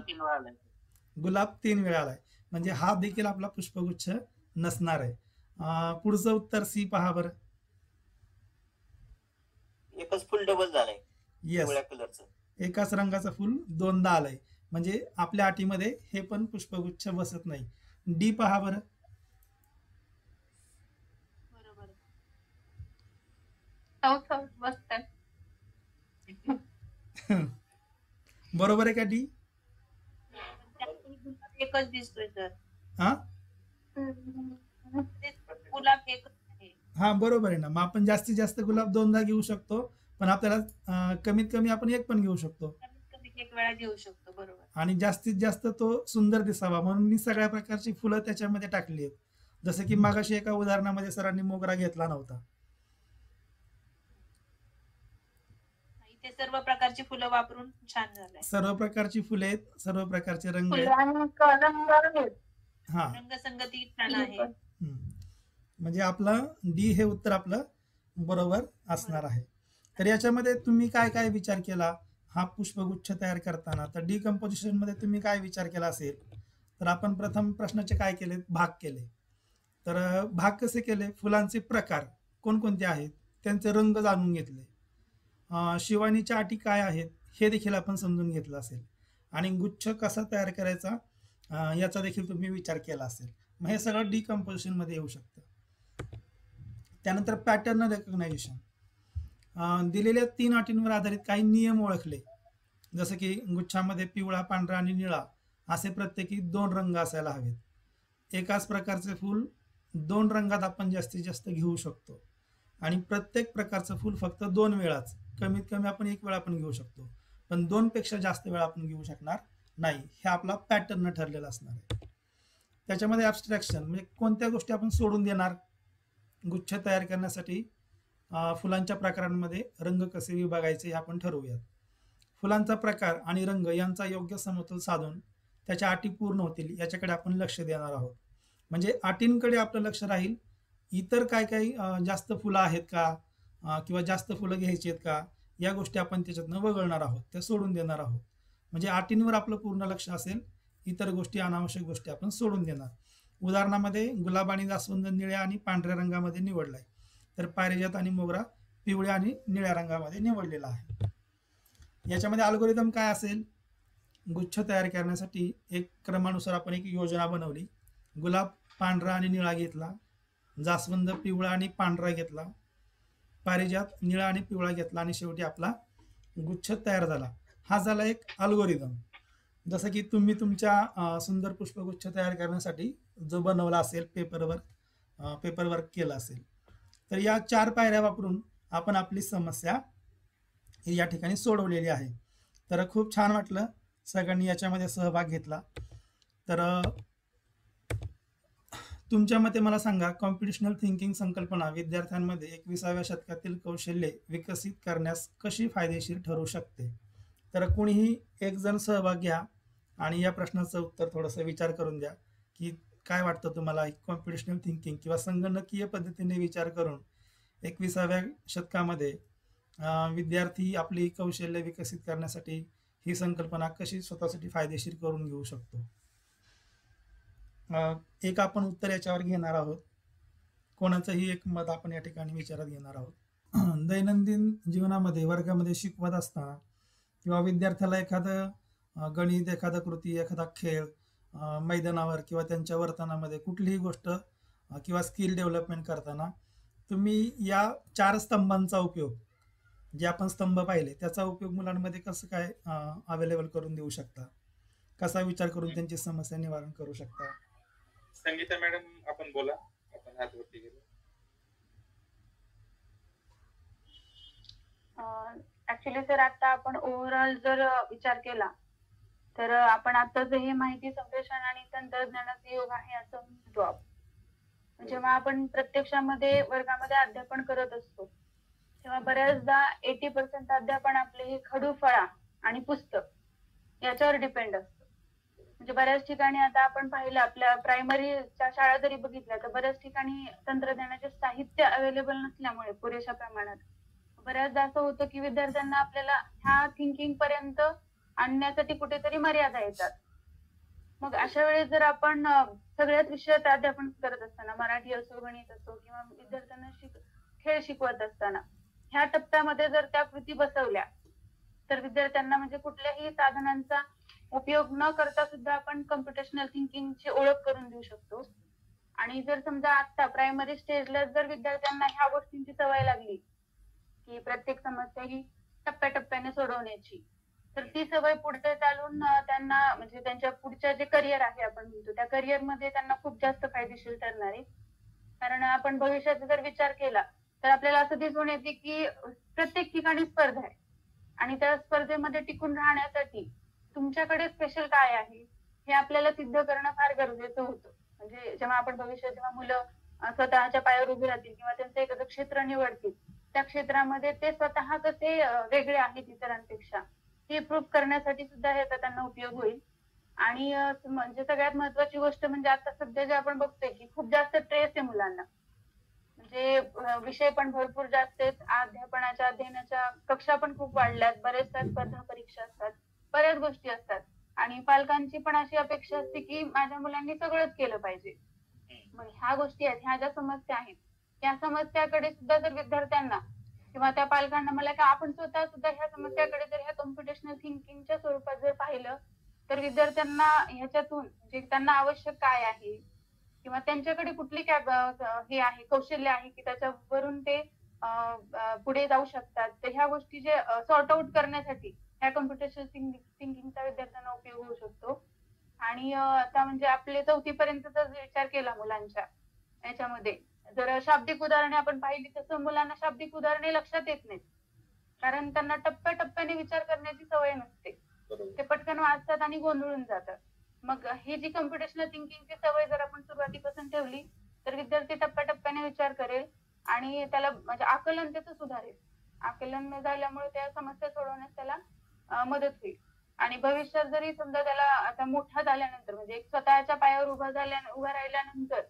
गुलाब 3 वेळा आलाय, म्हणजे हा देखील आपला पुष्पगुच्छ नसणार आहे. पुढचं उत्तर सी पहा बरं. एकच फुल डबल झालंय. येस, पिवळ्या कलरचं. एकाच रंगाचं फुल 2दा आलंय, म्हणजे आपल्या अटीमध्ये हे पण पुष्पगुच्छ बसत नाही. डी पहा बरं. बरोबर. बसतात. बरोबर आहे का डी? एकच दिसतोय सर. हा गुलाब एकच आहे. हा, बरोबर आहे ना. मग आपण जास्तीत जास्त गुलाब 2दा घेऊ शकतो, पण आपल्याला कमीत कमी आपण एक पण घेऊ शकतो कमीत एक वेळा घेऊ शकतो. बरोबर. आणि जास्तीत जास्त तो सुंदर दिसावा म्हणून मी सगळ्या प्रकारची फुलं त्याच्यामध्ये टाकली आहेत. जसं की मागाशी एका उदाहरणामध्ये सरांनी मोगरा घेतला नव्हता. इथे सर्व प्रकारची फुलं वापरून छान झालंय. सर्व प्रकारची फुले आहेत, सर्व प्रकारचे रंग आहेत. हा, रंगसंगती छान आहे. म्हणजे आपलं डी हे उत्तर आपलं बरोबर असणार आहे. तर याच्यामध्ये तुम्ही काय काय विचार केला हा पुष्पगुच्छ तयार करताना? तर डिकम्पोजिशन मध्ये तुम्ही काय विचार केला असेल तर आपण प्रथम प्रश्नाचे काय केले, भाग केले. तर भाग कसे केले? फुलांचे प्रकार कोणकोणते आहेत त्यांचे रंग जाणून घेतले. शिवानीच्या अटी काय आहेत हे देखील आपण समजून घेतलं असेल आणि गुच्छ कसा तयार करायचा याचा देखील तुम्ही विचार केला असेल. मग हे सगळं डिकम्पोजिशन मध्ये येऊ शकतं. त्यानंतर पॅटर्न रेकग्नायझेशन, दिलेल्या 3 अटींवर आधारित काही नियम ओळखले. जसं की गुच्छामध्ये पिवळा, पांढरा आणि निळा असे प्रत्येकी 2 रंग असायला हवेत. एकाच प्रकारचे फूल 2 रंगात आपण जास्तीत जास्त घेऊ शकतो आणि प्रत्येक प्रकारचं फूल फक्त 2 वेळाच, कमीत कमी आपण 1 वेळा पण घेऊ शकतो, पण 2 पेक्षा जास्त वेळा आपण घेऊ शकणार नाही. हे आपला पॅटर्न ठरलेला असणार आहे. त्याच्यामध्ये ॲब्स्ट्रॅक्शन म्हणजे कोणत्या गोष्टी आपण सोडून देणार गुच्छ तयार करण्यासाठी. फुलांच्या प्रकारांमध्ये रंग कसे विभागायचे हे आपण ठरवूयात. फुलांचा प्रकार आणि रंग यांचा योग्य समतोल साधून त्याच्या अटी पूर्ण होतील याच्याकडे आपण लक्ष देणार आहोत. म्हणजे अटींकडे आपलं लक्ष राहील. इतर काय काही जास्त फुलं आहेत का किंवा जास्त फुलं घ्यायची आहेत का या गोष्टी आपण त्याच्यातनं वगळणार आहोत, त्या सोडून देणार आहोत. म्हणजे अटींवर आपलं पूर्ण लक्ष असेल, इतर गोष्टी अनावश्यक गोष्टी आपण सोडून देणार. उदाहरणामध्ये गुलाब आणि जास्वंद निळ्या आणि पांढऱ्या रंगामध्ये निवडलाय, तर पारिजात आणि मोगरा पिवळ्या आणि निळ्या रंगामध्ये निवडलेला आहे. याच्यामध्ये अल्गोरिदम काय असेल, गुच्छ तयार करण्यासाठी एक क्रमानुसार आपण एक योजना बनवली. गुलाब पांढरा आणि निळा घेतला, जास्वंद पिवळा आणि पांढरा घेतला, पारिजात निळा आणि पिवळा घेतला आणि शेवटी आपला गुच्छ तयार झाला. हा झाला एक अल्गोरिदम. जसं की तुम्ही तुमच्या सुंदर पुष्पगुच्छ तयार करण्यासाठी जो बनवला असेल पेपरवर्क केलं असेल, तर या 4 पायऱ्या वापरून आपण आपली समस्या या ठिकाणी सोडवलेली आहे. तर खूप छान वाटलं सगळ्यांनी याच्यामध्ये सहभाग घेतला. तर तुमच्या मते मला सांगा, कॉम्पिटिशनल थिंकिंग संकल्पना विद्यार्थ्यांमध्ये 21व्या शतकातील कौशल्ये विकसित करण्यास कशी फायदेशीर ठरू शकते? तर कोणीही एक जण सहभाग घ्या आणि या प्रश्नाचं उत्तर थोडंसं विचार करून द्या की काय वाटतं तुम्हाला. कॉम्पिटिशनल थिंकिंग किंवा संगणकीय पद्धतीने विचार करून 21व्या शतकामध्ये विद्यार्थी आपली कौशल्य विकसित करण्यासाठी ही संकल्पना कशी स्वतःसाठी फायदेशीर करून घेऊ शकतो. एक आपण उत्तर याच्यावर घेणार आहोत. कोणाचंही एक मत आपण या ठिकाणी विचारात घेणार आहोत. दैनंदिन जीवनामध्ये वर्गामध्ये शिकवत असताना किंवा विद्यार्थ्याला एखादं गणित, एखादा कृती, एखादा खेळ मैदानावर किंवा त्यांच्या वर्तनामध्ये कुठलीही गोष्ट किंवा स्किल डेव्हलपमेंट करताना तुम्ही या 4 स्तंभांचा उपयोग, जे आपण स्तंभ पाहिले त्याचा उपयोग मुलांमध्ये कसं काय अवेलेबल करून देऊ शकता, कसा विचार करून त्यांची समस्या निवारण करू शकता. संगीता मॅडम आपण बोला, आपण हात वरती गेलो. ऍक्च्युली सर आता आपण ओव्हरऑल जर विचार केला तर आपण आता जे हे माहिती संप्रेषण आणि तंत्रज्ञानाचा योग आहे असं म्हणतो आपण. जेव्हा आपण प्रत्यक्षामध्ये वर्गामध्ये अध्यापन करत असतो तेव्हा बऱ्याचदा 80% अध्यापन आपले हे खडू फळा आणि पुस्तक याच्यावर डिपेंड असतं. म्हणजे बऱ्याच ठिकाणी आता आपण पाहिलं आपल्या प्रायमरीच्या शाळा जरी बघितल्या तर बऱ्याच ठिकाणी तंत्रज्ञानाचे साहित्य अवेलेबल नसल्यामुळे पुरेशा प्रमाणात बऱ्याचदा असं होतं की विद्यार्थ्यांना आपल्याला ह्या थिंकिंग पर्यंत आणण्यासाठी कुठेतरी मर्यादा येतात. मग अशा वेळेस जर आपण सगळ्याच विषयात अध्यापन करत असताना, मराठी असो, गणित असो किंवा विद्यार्थ्यांना खेळ शिकवत असताना ह्या टप्प्यामध्ये जर त्या कृती बसवल्या तर विद्यार्थ्यांना म्हणजे कुठल्याही साधनांचा उपयोग न करता सुद्धा आपण कम्प्युटेशनल थिंकिंगची ओळख करून देऊ शकतो. आणि जर समजा आता प्रायमरी स्टेजला जर विद्यार्थ्यांना ह्या गोष्टींची सवय लागली की प्रत्येक समस्या ही टप्प्याटप्प्याने सोडवण्याची, तर ती सवय पुढे चालून त्यांना म्हणजे त्यांच्या पुढच्या जे करिअर आहे आपण म्हणतो त्या करिअरमध्ये त्यांना खूप जास्त फायदेशीर ठरणार आहे. कारण आपण भविष्याचा जर विचार केला तर आपल्याला असं दिसून येते की प्रत्येक ठिकाणी स्पर्धा आहे आणि त्या स्पर्धेमध्ये टिकून राहण्यासाठी तुमच्याकडे स्पेशल काय आहे हे आपल्याला सिद्ध करणं फार गरजेचं होतं. म्हणजे जेव्हा आपण भविष्यात जेव्हा मुलं स्वतःच्या पायावर उभी राहतील किंवा त्यांचं एखादं क्षेत्र निवडतील त्या क्षेत्रामध्ये ते स्वतः कसे वेगळे आहेत इतरांपेक्षा हे प्रूव्ह करण्यासाठी सुद्धा ह्याचा त्यांना उपयोग होईल. आणि म्हणजे सगळ्यात महत्वाची गोष्ट म्हणजे आता सध्या जे आपण बघतोय की खूप जास्त स्ट्रेस आहे मुलांना, म्हणजे विषय पण भरपूर जास्त आहेत, अध्यापनाच्या अध्ययनाच्या कक्षा पण खूप वाढल्यात, बरेचशा स्पर्धा परीक्षा असतात, बऱ्याच गोष्टी असतात आणि पालकांची पण अशी अपेक्षा असते की माझ्या मुलांनी सगळंच केलं पाहिजे. मग ह्या गोष्टी आहेत, ह्या ज्या समस्या आहेत त्या समस्याकडे सुद्धा जर विद्यार्थ्यांना किंवा त्या पालकांना मला का आपण स्वतः सुद्धा ह्या समस्याकडे जर ह्या कॉम्प्युटेशनल थिंकिंगच्या स्वरूपात जर पाहिलं तर विद्यार्थ्यांना ह्याच्यातून जे त्यांना आवश्यक काय आहे किंवा त्यांच्याकडे कुठली हे आहे कौशल्य आहे की त्याच्यावरून ते पुढे जाऊ शकतात, तर ह्या गोष्टी जे सॉर्ट आउट करण्यासाठी ह्या कॉम्प्युटेशनल थिंकिंगचा विद्यार्थ्यांना उपयोग होऊ शकतो. आणि आता म्हणजे आपले 4थी पर्यंतचा विचार केला मुलांच्या याच्यामध्ये जर शाब्दिक उदाहरणे आपण पाहिली तसं मुलांना शाब्दिक उदाहरणे लक्षात येत नाहीत कारण त्यांना टप्प्याटप्प्याने विचार करण्याची सवय नसते, ते पटकन वाचतात आणि गोंधळून जातात. मग ही जी कम्प्युटेशनल थिंकिंगची सवय जर आपण सुरुवातीपासून ठेवली तर विद्यार्थी टप्प्याटप्प्याने विचार करेल आणि त्याला म्हणजे आकलन त्याचं सुधारेल. आकलन झाल्यामुळे त्या समस्या सोडवण्यास त्याला मदत होईल. आणि भविष्यात जरी समजा त्याला आता मोठा झाल्यानंतर म्हणजे एक स्वतःच्या पायावर उभा राहिल्यानंतर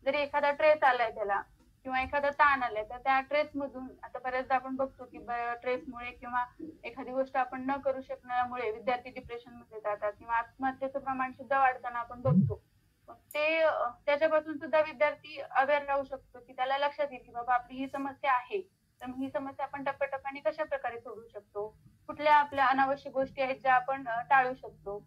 जरी एखादा ट्रेस आलाय त्याला किंवा एखादा ताण आलाय तर त्या ट्रेस मधून आता बऱ्याचदा आपण बघतो की ट्रेसमुळे किंवा एखादी गोष्ट आपण न करू शकण्यामुळे विद्यार्थी डिप्रेशन मध्ये जातात किंवा आत्महत्येचं प्रमाण सुद्धा वाढताना आपण बघतो. ते त्याच्यापासून सुद्धा विद्यार्थी अवेअर राहू शकतो की त्याला लक्षात येईल की बाबा आपली ही समस्या आहे, तर ही समस्या आपण टप्प्याटप्प्याने कशा प्रकारे सोडवू शकतो, कुठल्या आपल्या अनावश्यक गोष्टी आहेत ज्या आपण टाळू शकतो.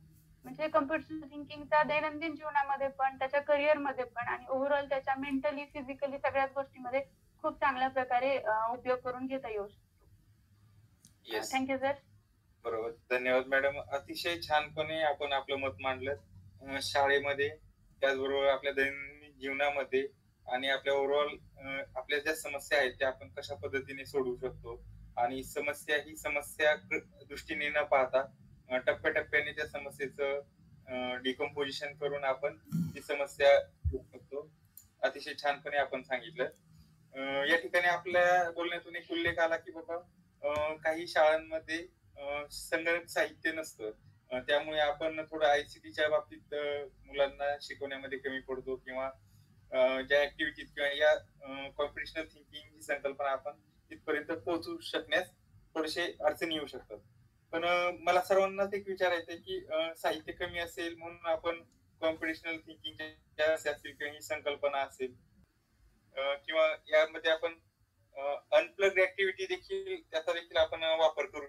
म्हणजे कम्प्युटर थिंकिंगचा दैनंदिन जीवनामध्ये पण त्याच्या करिअर मध्ये पण आणि ओव्हरऑल त्याच्या मेंटली फिजिकली सगळ्याच गोष्टीमध्ये खूप चांगल्या प्रकारे उपयोग करून घेता येऊ शकतो. Yes, thank you sir. बरोबर. धन्यवाद मॅडम. अतिशय छानपणे आपण आपलं मत मांडलं. शाळेमध्ये त्याचबरोबर आपल्या दैनंदिन जीवनामध्ये आणि आपल्या ओव्हरऑल आपल्या ज्या समस्या आहेत त्या आपण कशा पद्धतीने सोडवू शकतो आणि ही समस्या दृष्टीने न पाहता टप्प्याटप्प्याने त्या समस्येचं डिकम्पोजिशन करून आपण ती समस्या सोडवू शकतो. अतिशय छानपणे आपण सांगितलं. या ठिकाणी आपल्या बोलण्यातून एक उल्लेख आला की बाबा काही शाळांमध्ये संगणक साहित्य नसतं, त्यामुळे आपण थोडं ICTच्या बाबतीत मुलांना शिकवण्यामध्ये कमी पडतो किंवा ज्या ऍक्टिव्हिटीज किंवा या कॉम्पिटिशनल थिंकिंग ही संकल्पना आपण तिथपर्यंत पोहोचू शकण्यास थोडेसे अडचणी येऊ शकतात. पण मला सर्वांनाच एक विचारायचं की साहित्य कमी असेल म्हणून आपण कॉम्पिटिशनल थिंकिंगच्या असतील किंवा ही संकल्पना असेल किंवा यामध्ये आपण अनप्लग्ड ऍक्टिव्हिटी देखील त्याचा देखील आपण वापर करू.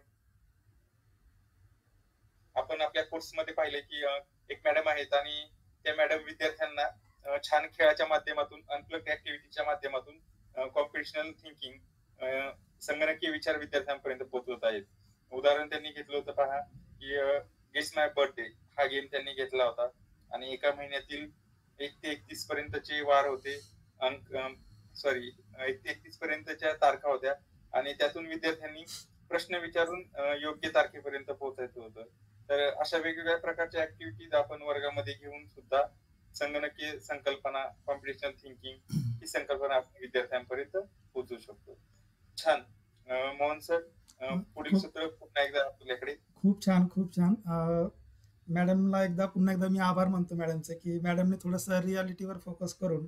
आपण आपल्या कोर्समध्ये पाहिले की एक मॅडम आहेत आणि त्या मॅडम विद्यार्थ्यांना छान खेळाच्या माध्यमातून अनप्लग्ड ऍक्टिव्हिटीच्या माध्यमातून कॉम्पिटिशनल थिंकिंग संगणकीय विचार विद्यार्थ्यांपर्यंत पोहोचवत आहेत. उदाहरण त्यांनी घेतलं होतं पहा की गेस माय बर्थडे हा गेम त्यांनी घेतला होता आणि एका महिन्यातील 1 ते 31 पर्यंतचे वार होते, 1 ते 31 पर्यंतच्या तारखा होत्या आणि त्यातून विद्यार्थ्यांनी प्रश्न विचारून योग्य तारखेपर्यंत पोहोचायचं होतं. तर अशा वेगवेगळ्या प्रकारच्या ऍक्टिव्हिटीज आपण वर्गामध्ये घेऊन सुद्धा संगणकीय संकल्पना, कॉम्पिटिशनल थिंकिंग ही संकल्पना आपण विद्यार्थ्यांपर्यंत पोहोचवू शकतो. छान. मोहन सर, पुढील सूत्र पुन्हा एकदा आपल्याकडे. खूप छान. मॅडमला पुन्हा एकदा मी आभार मानतो मॅडमचे की मॅडमने थोडंसं रियालिटीवर फोकस करून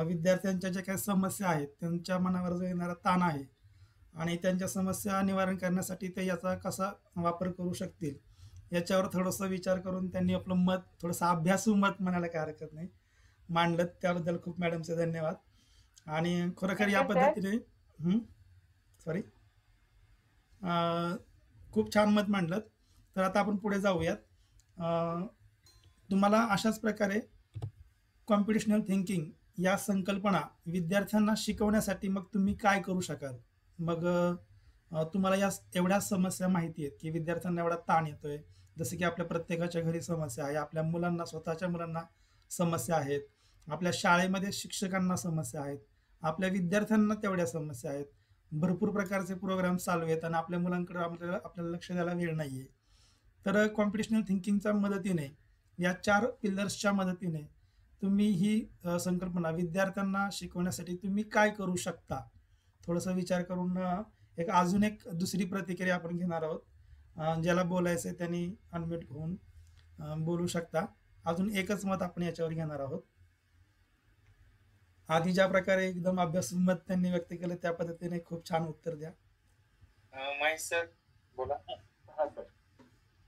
विद्यार्थ्यांच्या ज्या काही समस्या आहेत त्यांच्या मनावर जो येणारा ताण आहे आणि त्यांच्या समस्या निवारण करण्यासाठी ते याचा कसा वापर करू शकतील याच्यावर थोडासा विचार करून त्यांनी आपलं मत थोडंसं अभ्यासू मत म्हणायला काय हरकत नाही मांडलं. त्याबद्दल खूप मॅडमचे धन्यवाद. आणि खरोखर या पद्धतीने खूप छान मत मांडलं. तर आता आपण पुढे जाऊयात. तुम्हाला अशाच प्रकारे कॉम्पिटिशनल थिंकिंग या संकल्पना विद्यार्थ्यांना शिकवण्यासाठी मग तुम्ही काय करू शकाल? मग तुम्हाला या एवढ्या समस्या माहिती आहेत की विद्यार्थ्यांना एवढा ताण येतोय, जसं की आपल्या प्रत्येकाच्या घरी समस्या आहे, आपल्या मुलांना स्वतःच्या मुलांना समस्या आहेत, आपल्या शाळेमध्ये शिक्षकांना समस्या आहेत, आपल्या विद्यार्थ्यांना तेवढ्या समस्या आहेत, भरपूर प्रकारचे प्रोग्राम चालू आहेत आणि आपल्या मुलांकडे आपल्याला लक्ष द्यायला वेळ नाहीये. तर कॉम्पिटिशनल थिंकिंगच्या मदतीने या 4 पिलर्सच्या मदतीने तुम्ही ही संकल्पना विद्यार्थ्यांना शिकवण्यासाठी तुम्ही काय करू शकता थोडासा विचार करून अजून एक दुसरी प्रतिक्रिया आपण घेणार आहोत. ज्याला बोलायचंय त्यांनी अनम्यूट होऊन बोलू शकता. अजून एकच मत आपण याच्यावर घेणार आहोत. आधी ज्या प्रकारे एकदम अभ्यासू मत त्यांनी व्यक्त केलं त्या पद्धतीने खूप छान उत्तर द्या. महेश सर बोला. हा सर,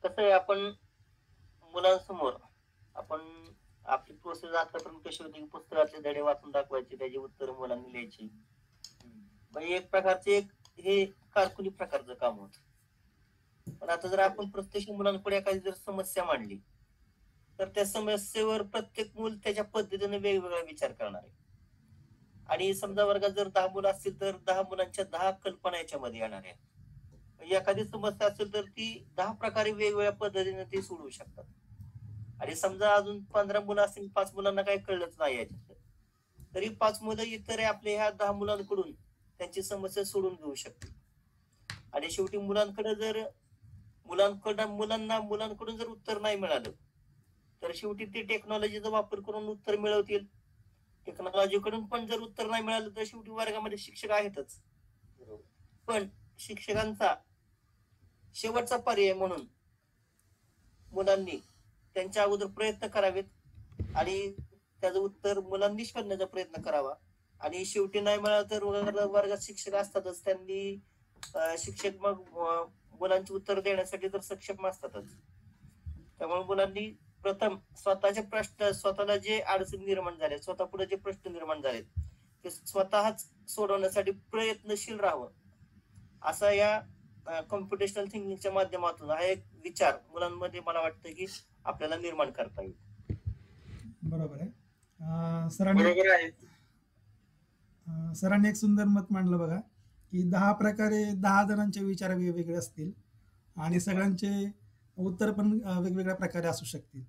कसं आहे, आपण मुलांसमोर आपण आपली प्रोसेस आतापर्यंत कशी होती की पुस्तकातले धडे वाचून दाखवायचे, त्याची उत्तर मुलांनी लिहायची. म्हणजे एक प्रकारचे हे कारकुनी प्रकारचं काम होत. पण आता जर आपण प्रत्यक्ष मुलांपुढे एखादी जर समस्या मांडली तर त्या समस्येवर प्रत्येक मूल त्याच्या पद्धतीने वेगवेगळा विचार करणार आहे. आणि समजा वर्गात जर 10 मुलं असतील तर 10 मुलांच्या 10 कल्पना याच्यामध्ये येणार आहेत. म्हणजे एखादी समस्या असेल तर ती 10 प्रकारे वेगवेगळ्या पद्धतीने ती सोडवू शकतात. आणि समजा अजून 15 मुलं असतील, 5 मुलांना काही कळलंच नाही याच्यात, तरी 5 मुलं इतर आपल्या ह्या 10 मुलांकडून त्यांची समस्या सोडून घेऊ शकतील. आणि शेवटी मुलांकडून जर उत्तर नाही मिळालं तर शेवटी ते टेक्नॉलॉजीचा वापर करून उत्तर मिळवतील. टेक्नॉलॉजीकडून पण जर उत्तर नाही मिळालं तर शेवटी वर्गामध्ये शिक्षक आहेतच. पण शिक्षकांचा शेवटचा पर्याय म्हणून मुलांनी त्यांच्या अगोदर प्रयत्न करावेत आणि त्याचं उत्तर मुलांनी शोधण्याचा प्रयत्न करावा. आणि शेवटी नाही मिळालं तर वर्गात शिक्षक असतातच, त्यांनी शिक्षक मग मुलांची उत्तर देण्यासाठी तर सक्षम असतातच. त्यामुळे मुलांनी प्रथम स्वतःचे प्रश्न, स्वतःला जे अडचणी निर्माण झाले, स्वतः पुढे जे प्रश्न निर्माण झालेत ते स्वतःच सोडवण्यासाठी प्रयत्नशील राहावं. असा या कॉम्प्युटेशनल थिंकिंगच्या माध्यमातून हा एक विचार मुलांमध्ये मला वाटतं की आपल्याला निर्माण करता येईल. बरोबर आहे. सरांनी बरोबर आहे. सरांनी एक सुंदर मत मांडलं बघा, की 10 प्रकारे 10 जणांचे विचार वेगवेगळे असतील आणि सगळ्यांचे उत्तर पण वेगवेगळ्या प्रकारे असू शकतील,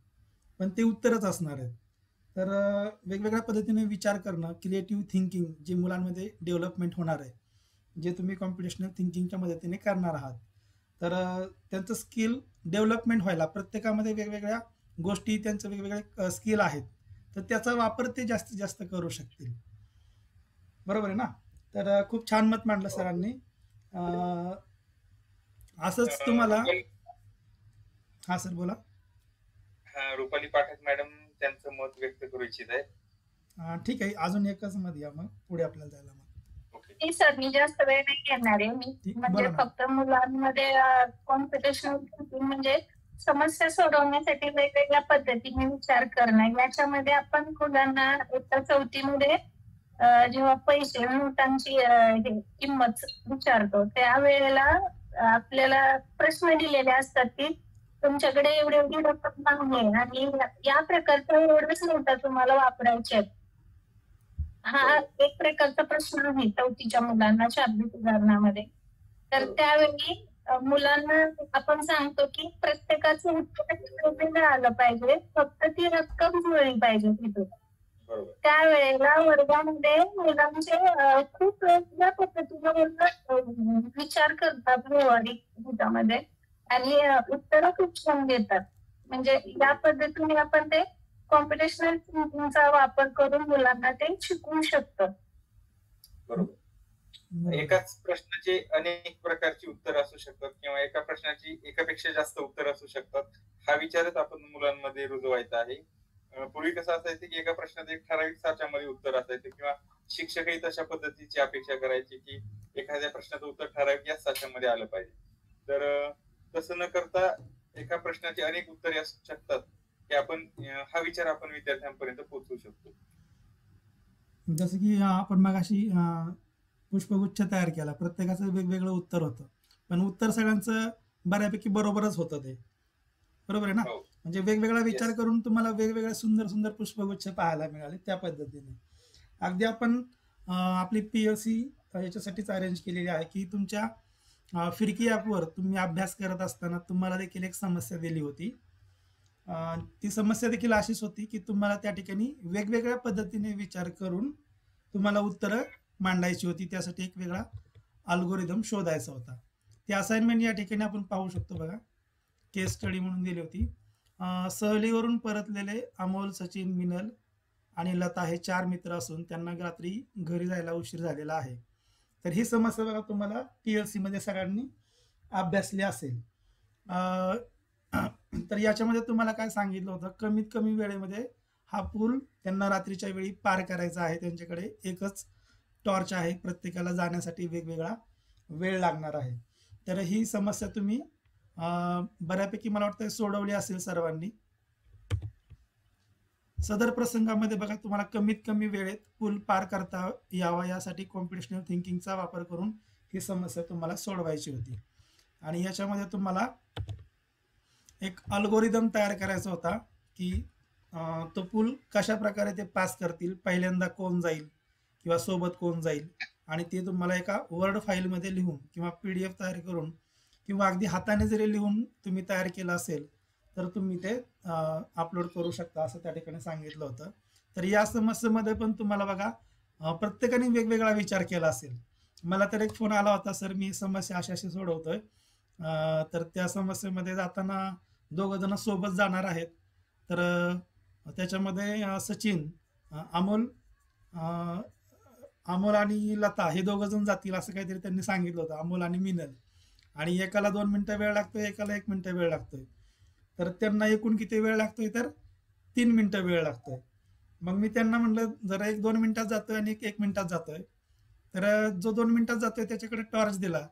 पण ते उत्तरच असणार आहेत. तर वेगवेगळ्या पद्धतीने विचार करणं, क्रिएटिव्ह थिंकिंग जे मुलांमध्ये डेव्हलपमेंट होणार आहे, जे तुम्ही कॉम्प्युटेशनल थिंकिंगच्या मदतीने करणार आहात, तर त्यांचं स्किल डेव्हलपमेंट व्हायला प्रत्येकामध्ये वेगवेगळ्या गोष्टी, त्यांचं वेगवेगळे स्किल आहेत, तर त्याचा वापर ते जास्तीत जास्त करू शकतील. बरोबर आहे ना? तर खूप छान मत मांडलं सरांनी. असंच तुम्हाला हा सर बोला. रुपाली पाठक मॅडम त्यांचं मत व्यक्त करू इच्छित आहे. ठीक आहे, अजून एकच मत या, मग पुढे आपल्याला जायला. मग सर मी जास्त वेळ नाही घेणार आहे. मी म्हणजे फक्त मुलांमध्ये कॉम्प्युटेशनल थिंकिंग म्हणजे समस्या सोडवण्यासाठी वेगवेगळ्या पद्धतीने विचार करणं. याच्यामध्ये आपण मुलांना एका चौथीमध्ये जेव्हा पैसे नोटांची किंमत विचारतो त्यावेळेला आपल्याला प्रश्न दिलेले असतात की तुमच्याकडे एवढी एवढी रक्कम आहे आणि या प्रकारच्या एवढ्याच नोटा तुम्हाला वापरायच्या आहेत. हा एक प्रकारचा प्रश्न आहे चौथीच्या मुलांना शाब्दिक उदाहरणामध्ये. तर त्यावेळी मुलांना आपण सांगतो की प्रत्येकाचं उत्तर आलं पाहिजे, फक्त ती रक्कम जुळली पाहिजे तिथून. त्यावेळेला वर्गामध्ये मुलांचे खूप वेगळ्या पद्धतीने विचार करतात व्यवहारिक हितामध्ये आणि उत्तर खूप छान देतात. म्हणजे या पद्धतीने आपण ते कॉम्प्युटेशनल थिंकिंगचा वापर करून मुलांना ते शिकवू शकतो. बरोबर. एकाच प्रश्नाचे अनेक प्रकारची उत्तर असू शकतात किंवा एका प्रश्नाची एकापेक्षा जास्त उत्तर असू शकतात. हा विचारच आपण मुलांमध्ये रुजवायचा आहे. पूर्वी कसं असायचं की एका प्रश्नात एक ठराविक साच्यामध्ये उत्तर असायचं किंवा शिक्षकही तशा पद्धतीची अपेक्षा करायची की एखाद्या प्रश्नाचं उत्तर ठराविक या साच्यामध्ये आलं पाहिजे. तर तसं न करता एका प्रश्नाची अनेक उत्तरे असू शकतात की आपण हा विचार आपण विद्यार्थ्यांपर्यंत पोहोचवू शकतो. जसं की आपण मगाशी पुष्पगुच्छ तयार केला, प्रत्येकाचं वेगवेगळं उत्तर होतं, पण उत्तर सगळ्यांचं बऱ्यापैकी बरोबरच होतं ते. बरोबर आहे ना? म्हणजे वेगवेगळा विचार करून तुम्हाला वेगवेगळे सुंदर सुंदर पुष्पगुच्छ पाहायला मिळाले त्या पद्धतीने. अगदी आपण आपली PLC याच्यासाठीच अरेंज केलेली आहे की तुमच्या फिरकी ॲपवर तुम्ही अभ्यास करत असताना तुम्हाला देखील एक समस्या दिली होती. ती समस्या देखील अशीच होती की तुम्हाला त्या ठिकाणी वेगवेगळ्या पद्धतीने विचार करून तुम्हाला उत्तरं मांडायची होती. त्यासाठी एक वेगळा अल्गोरिदम शोधायचा होता. ती असाइनमेंट या ठिकाणी आपण पाहू शकतो बघा, केस स्टडी म्हणून दिली होती. सहलीवरून परतलेले अमोल, सचिन, मिनल आणि लता हे 4 मित्र असून त्यांना रात्री घरी जायला उशीर झालेला आहे. तर ही समस्या बघा तुम्हाला PLC मध्ये सगळ्यांनी अभ्यासली असेल. तर याच्यामध्ये तुम्हाला काय सांगितलं होतं, कमीत कमी वेळेमध्ये हा पूल त्यांना रात्रीच्या वेळी पार करायचा आहे. त्यांच्याकडे एकच टॉर्च आहे, प्रत्येकाला जाण्यासाठी वेगवेगळा वेळ लागणार आहे. तर ही समस्या तुम्ही बऱ्यापैकी मला वाटतं सोडवली असेल सर्वांनी. सदर प्रसंगामध्ये बघा तुम्हाला कमीत कमी वेळेत पूल पार करता यावा यासाठी कॉम्प्युटेशनल थिंकिंगचा वापर करून ही समस्या तुम्हाला सोडवायची होती. आणि याच्यामध्ये तुम्हाला एक अल्गोरिदम तयार करायचा होता की तो पूल कशा प्रकारे ते पास करतील, पहिल्यांदा कोण जाईल किंवा सोबत कोण जाईल, आणि ते तुम्हाला एका वर्ड फाईलमध्ये लिहून किंवा PDF तयार करून किंवा अगदी हाताने जरी लिहून तुम्ही तयार केलं असेल तर तुम्ही ते अपलोड करू शकता असं त्या ठिकाणी सांगितलं होतं. तर या समस्येमध्ये पण तुम्हाला बघा प्रत्येकाने वेगवेगळा विचार केला असेल. मला तर एक फोन आला होता, सर मी समस्या अशी सोडवतोय, तर त्या समस्येमध्ये जाताना 2 जण सोबत जाणार आहेत. तर त्याच्यामध्ये सचिन, अमोल आणि लता हे 2 जण जातील असं काहीतरी त्यांनी सांगितलं होतं, अमोल आणि मिनल. आणि एकाला 2 मिनिटं वेळ लागतोय, एकाला 1 मिनिटं वेळ लागतोय. तर त्यांना एकूण किती वेळ लागतोय, तर 3 मिनिटं वेळ लागतोय. मग मी त्यांना म्हणलं जरा 1-2 मिनिटात जातोय आणि 1 मिनिटात जातोय. तर जो 2 मिनिटात जातोय त्याच्याकडे टॉर्च दिला,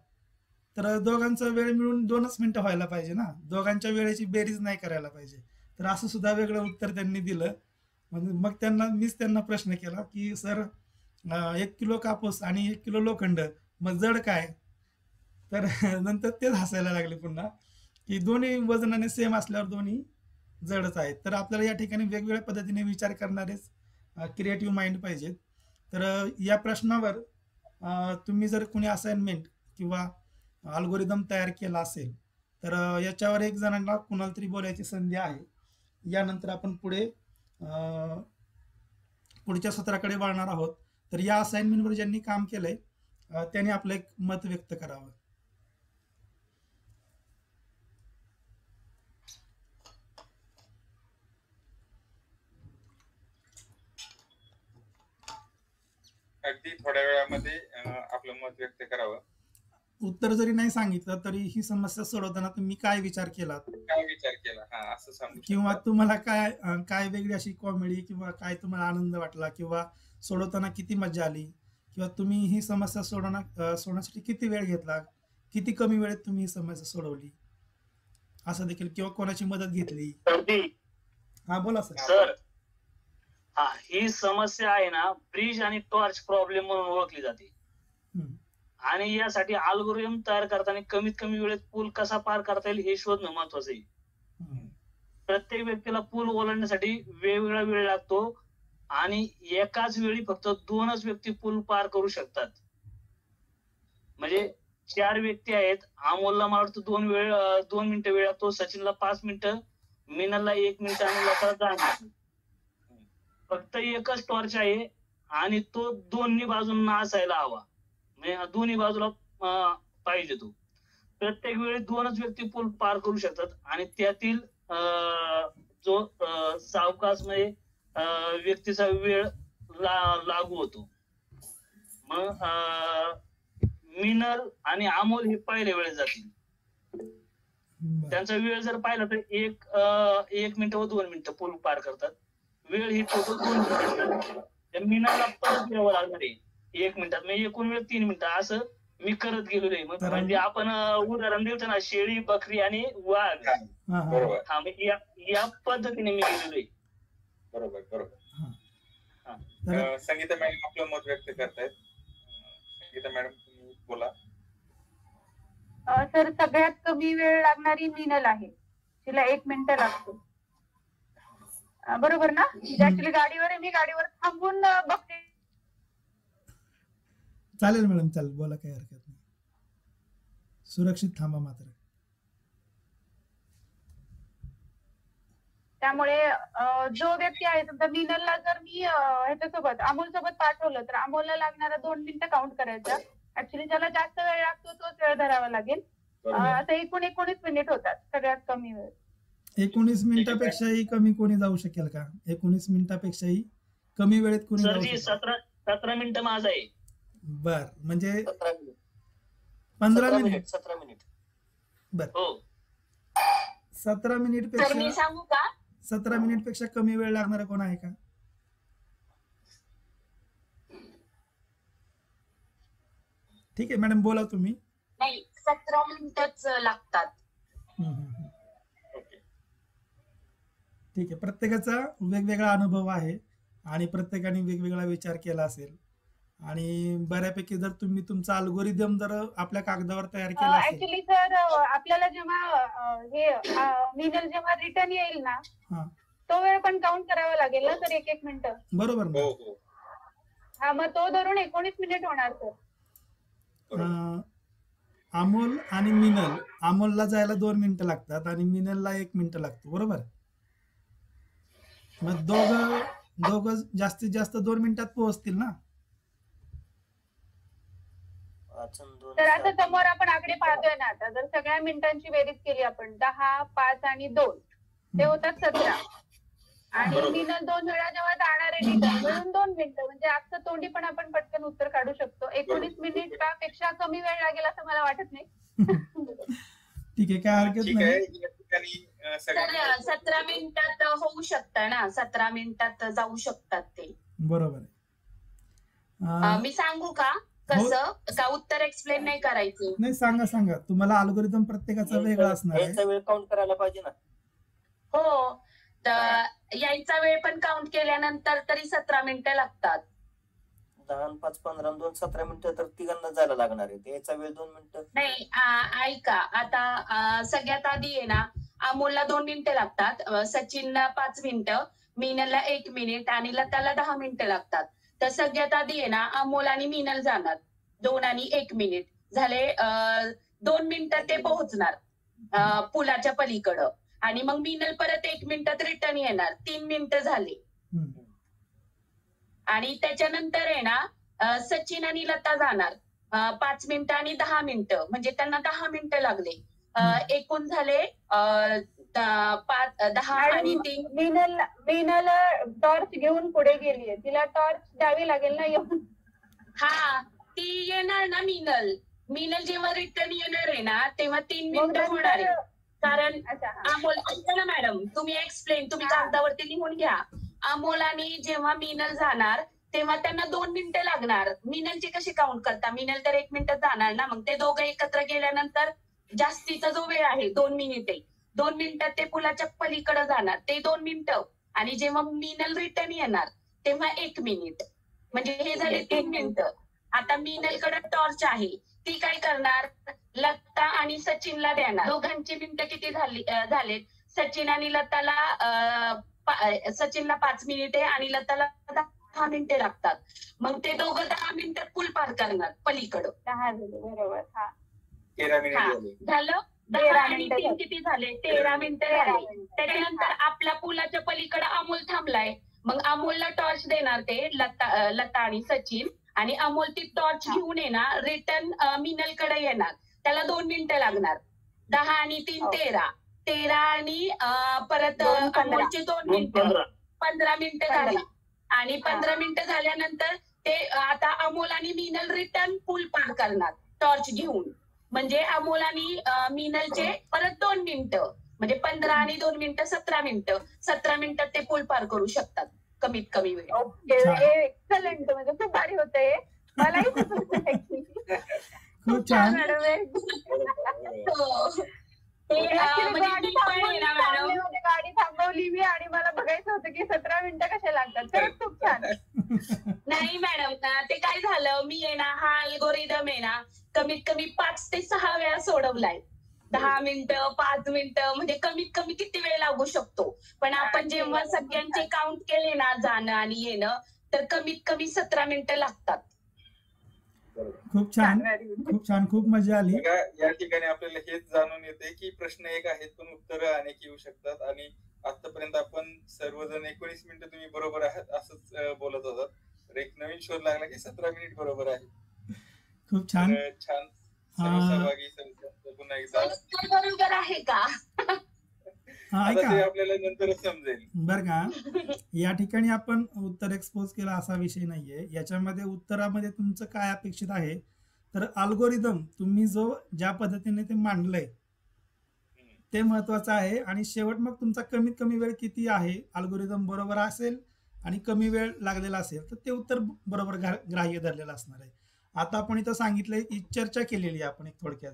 तर दोघांचा वेळ मिळून 2च मिनिटं व्हायला पाहिजे ना, दोघांच्या वेळेची बेरीज नाही करायला पाहिजे. तर असं सुद्धा वेगळं उत्तर त्यांनी दिलं. मग मीच त्यांना प्रश्न केला की सर 1 किलो कापूस आणि 1 किलो लोखंड, मग जड काय? तर नंतर तेच हसायला लागले पुन्हा की दोन्ही वजनाने सेम असल्यावर दोन्ही जडच आहेत. तर आपल्याला या ठिकाणी वेगवेगळ्या पद्धतीने विचार करणारेच क्रिएटिव्ह माइंड पाहिजेत. तर या प्रश्नावर तुम्ही जर कोणी असाइनमेंट किंवा अल्गोरिदम तयार केला असेल तर याच्यावर एक जणांना कुणाला तरी बोलायची संधी आहे. यानंतर आपण पुढच्या सत्राकडे वळणार आहोत. तर या असाइनमेंटवर ज्यांनी काम केलंय त्यांनी आपलं एक मत व्यक्त करावं. अगदी थोड्या वेळामध्ये आपलं मत व्यक्त करावं. उत्तर जरी नाही सांगितलं तरी ही समस्या सोडवताना तुम्ही काय विचार केला हा असं सांगू किंवा तुम्हाला काय वेगळी अशी कॉमेडी किंवा काय तुम्हाला आनंद वाटला किंवा सोडवताना किती मजा आली किंवा तुम्ही ही समस्या सोडवण्यासाठी किती वेळ घेतला, किती कमी वेळेत तुम्ही ही समस्या सोडवली असं देखील, किंवा कोणाची मदत घेतली. हा बोला सर. हा, ही समस्या आहे ना ब्रिज आणि टॉर्च प्रॉब्लेम म्हणून ओळखली जाते. आणि यासाठी अल्गोरिदम तयार करताना कमीत कमी वेळेत पूल कसा पार करता येईल हे शोधणं महत्वाचं आहे. प्रत्येक व्यक्तीला पूल ओलांडण्यासाठी वेगवेगळा वेळ लागतो आणि एकाच वेळी फक्त 2च व्यक्ती पूल पार करू शकतात. म्हणजे 4 व्यक्ती आहेत. अमोलला मला वाटतं 2 मिनिटं वेळ लागतो, सचिनला 5 मिनिटं, मिनलला 1 मिनिट आणि लताला 10 मिनिटं. फक्त एकच टॉर्च आहे आणि तो दोन्ही बाजूंना असायला हवा, म्हणजे दोन्ही बाजूला पाहिजे तो. प्रत्येक वेळी 2च व्यक्ती पूल पार करू शकतात आणि त्यातील जो सावकाश म्हणजे व्यक्तीचा वेळ लागू होतो. मग मिनल आणि अमोल हे पहिल्या वेळेस जातील. त्यांचा वेळ जर पाहिला तर 1 मिनिट व 2 मिनिटं पूल पार करतात. वेळ ही टोटल 2 मिनिटं. मिनलला परत यावं लागणार आहे 1 मिनिटात, म्हणजे एकूण वेळ 3 मिनिटं. असं मी करत गेलेलो आहे. म्हणजे आपण उदाहरण देतो ना, शेळी, बकरी आणि वाघ. बरोबर. हा, या पद्धतीने मी गेलेलो आहे. बरोबर. संगीता मॅडम आपलं मत व्यक्त करतायत. संगीता मॅडम तुम्ही बोला. सर, सगळ्यात कमी वेळ लागणारी मिनल आहे, तिला 1 मिनिट लागतो. बरोबर ना? ऍक्च्युली गाडीवर आहे, मी गाडीवर थांबून बघते. चालेल मॅडम, चालेल, बोला, काही हरकत नाही. सुरक्षित थांबा मात्र. त्यामुळे जो व्यक्ती आहे समजा मिनलला जर मी ह्याच्यासोबत अमोल सोबत पाठवलं तर अमोलला लागणारा 2 मिनिटं काउंट करायचा. ऍक्च्युली ज्याला जास्त वेळ लागतो तोच वेळ धरावा लागेल. आता एकूण 19 मिनिट होतात सगळ्यात कमी वेळ. 19 मिनिटापेक्षाही कमी कोणी जाऊ शकेल का? 19 मिनिटापेक्षाही कमी वेळेत कोणी जाऊ शकेल? 17 मिनिटं माझं आहे. बर, म्हणजे 15 मिनिट. 17 मिनिट. बर, हो. 17 मिनिट तर मी सांगू का? 17 मिनिट पेक्षा कमी वेळ लागणारा कोण आहे का? ठीक आहे मॅडम, बोला तुम्ही. नाही, 17 मिनिटच लागतात. ठीक आहे, प्रत्येकाचा वेगवेगळा अनुभव आहे आणि प्रत्येकाने वेगवेगळा विचार केला असेल आणि बऱ्यापैकी जर तुम्ही तुमचा अल्गोरिदम जर आपल्या कागदावर तयार केला असेल. ऍक्च्युली सर, आपल्याला जेव्हा मिनल जेव्हा रिटर्न येईल ना, तो वेळ पण काउंट करावा लागेल ना सर, 1 मिनिटं. बरोबर ना? हा, मग तो धरून 19 मिनिट होणार सर. अमोल आणि मिनल, अमोलला जायला 2 मिनिटं लागतात आणि मिनलला 1 मिनिट लागतो, बरोबर? मग दोघं जास्तीत जास्त 2 मिनिटात पोहोचतील ना? तर आता समोर आपण आकडे पाहतोय ना, आता जर सगळ्या मिनिटांची बेरीज केली आपण 10, 5 आणि 2, ते होतात 17. आणि मिनल 2 वेळा जेव्हा जाणार आहे रिटर्न, मिळून 2 मिनिटं, म्हणजे आजचं तोंडी पण आपण पटकन उत्तर काढू शकतो. 19 मिनिटापेक्षा कमी वेळ लागेल असं मला वाटत नाही. ठीक आहे, काय हरकत नाही. या ठिकाणी तर तर 17 मिनिटात होऊ शकतं ना, 17 मिनिटात जाऊ शकतात ते. बरोबर आहे. मी सांगू का कसं का उत्तर एक्सप्लेन नाही करायचं? नाही, सांगा सांगा. तुम्हाला अल्गोरिदम प्रत्येकाचा वेगळा असणार आहे. यायचा वेळ काउंट करायला पाहिजे ना. हो, तर यायचा वेळ पण काउंट केल्यानंतर तरी 17 मिनिटं लागतात. 10 आणि 5 15 आणि 2 17 मिनिटं तर तिघांना जायला लागणार आहे. यायचा वेळ 2 मिनिटं. नाही, ऐका आता सगळ्यात आधी आहे ना, अमोलला 2 मिनिटं लागतात, सचिनला 5 मिनिटं, मीनलला 1 मिनिट आणि लताला 10 मिनिटं लागतात. तर सगळ्यात आधी आहे ना, अमोल आणि मीनल जाणार 2 आणि 1 मिनिट झाले. 2 मिनिटात ते पोहोचणार पुलाच्या पलीकडं आणि मग मीनल परत 1 मिनिटात रिटर्न येणार. 3 मिनिटं झाली. आणि त्याच्यानंतर आहे ना सचिन आणि लता जाणार 5 मिनिटं आणि 10 मिनिटं, म्हणजे त्यांना 10 मिनिटं लागले. एकूण झाले 10 आणि 3. मीनल टॉर्च घेऊन पुढे गेलीये, तिला टॉर्च द्यावी लागेल ना येऊन. हा, ती येणार ना मीनल जेव्हा रिटर्न येणार आहे ना तेव्हा 3 मिनिटं होणार आहे. कारण अमोल, ऐका ना मॅडम, तुम्ही एक्सप्लेन, तुम्ही कागदावरती लिहून घ्या. अमोलानी जेव्हा मीनल जाणार तेव्हा त्यांना 2 मिनिटं लागणार. मीनलचे कसे काउंट करता? मीनल तर 1 मिनिटात जाणार ना, मग ते दोघं एकत्र गेल्यानंतर जास्तीचा जो वेळ आहे 2 मिनिटे, 2 मिनिटात ते पुलाच्या पलीकडे जाणार, ते 2 मिनिटं. आणि जेव्हा मीनल रिटर्न येणार तेव्हा 1 मिनिट, म्हणजे हे झाले 3 मिनिटं. आता मीनलकडे टॉर्च आहे, ती काय करणार? लता आणि सचिनला देणार. दोघांची मिनिटं किती झालेत? सचिन आणि लताला सचिनला 5 मिनिटे आणि लताला 10 मिनिटे लागतात. मग ते दोघं 10 मिनिटात पूल पार करणार पलीकडं. 10 झाले, बरोबर. 13 मिनिट झालं. 10 आणि 3 किती झाले? 13 मिनिटं झाली. त्याच्यानंतर आपल्या पुलाच्या पलीकडे अमोल थांबलाय, मग अमोलला टॉर्च देणार ते लता आणि सचिन, आणि अमोल ती टॉर्च घेऊन येणार, रिटर्न मीनलकडे येणार. त्याला 2 मिनिटं लागणार. 10 आणि 3 13 आणि परत अमोलचे 2 मिनिटं, 15 मिनिटं झाली. आणि 15 मिनिटं झाल्यानंतर ते आता अमोल आणि मीनल रिटर्न पूल पार करणार टॉर्च घेऊन. म्हणजे अमोल आणि मीनलचे परत 2 मिनिटं, म्हणजे 15 आणि 2 मिनिटं 17 मिनिटं. 17 मिनिटात ते पूल पार करू शकतात कमीत कमी वेळ. ओके, एक्सलंट, म्हणजे खूप भारी होतंय. मलाही खूप छान. गाडी थांबवली मी आणि मला बघायचं होतं की 17 मिनिटं कशा लागतात. खरंच खूप छान. नाही मॅडम, ते काय झालं, मी आहे ना हा अल्गोरिदम आहे ना कमीत कमी 5 ते 6 वेळा सोडवलाय. 10 मिनिटं, 5 मिनिटं, म्हणजे कमीत कमी किती वेळ लागू शकतो. पण आपण जेव्हा सगळ्यांचे काउंट केले ना, जाणं आणि येणं, तर कमीत कमी 17 मिनिटं लागतात. खूप छान, खूप छान, खूप मजा आली. या ठिकाणी आपल्याला हेच जाणून येते की प्रश्न एक आहेत पण उत्तरं अनेक येऊ शकतात. आणि आतापर्यंत आपण सर्वजण 19 मिनिटं तुम्ही बरोबर आहात असंच बोलत होतात. तर एक नवीन शोध लागला की 17 मिनिट बरोबर आहे. खूप छान. छान. सहभागी पुन्हा एकदा बरोबर आहे का? ऐका, आपल्याला नंतरच समजेल बरं का. या ठिकाणी आपण उत्तर एक्सपोज केला असा विषय नाहीये. याच्यामध्ये उत्तरामध्ये तुमचं काय अपेक्षित आहे, तर अल्गोरिदम तुम्ही जो ज्या पद्धतीने ते मांडलंय ते महत्वाचं आहे. आणि शेवट मग तुमचा कमीत कमी वेळ किती आहे, अल्गोरिदम बरोबर असेल आणि कमी वेळ लागलेला असेल तर ते उत्तर बरोबर ग्राह्य धरलेलं असणार आहे. आता आपण इथं सांगितलंय की चर्चा केलेली आहे आपण एक थोडक्यात,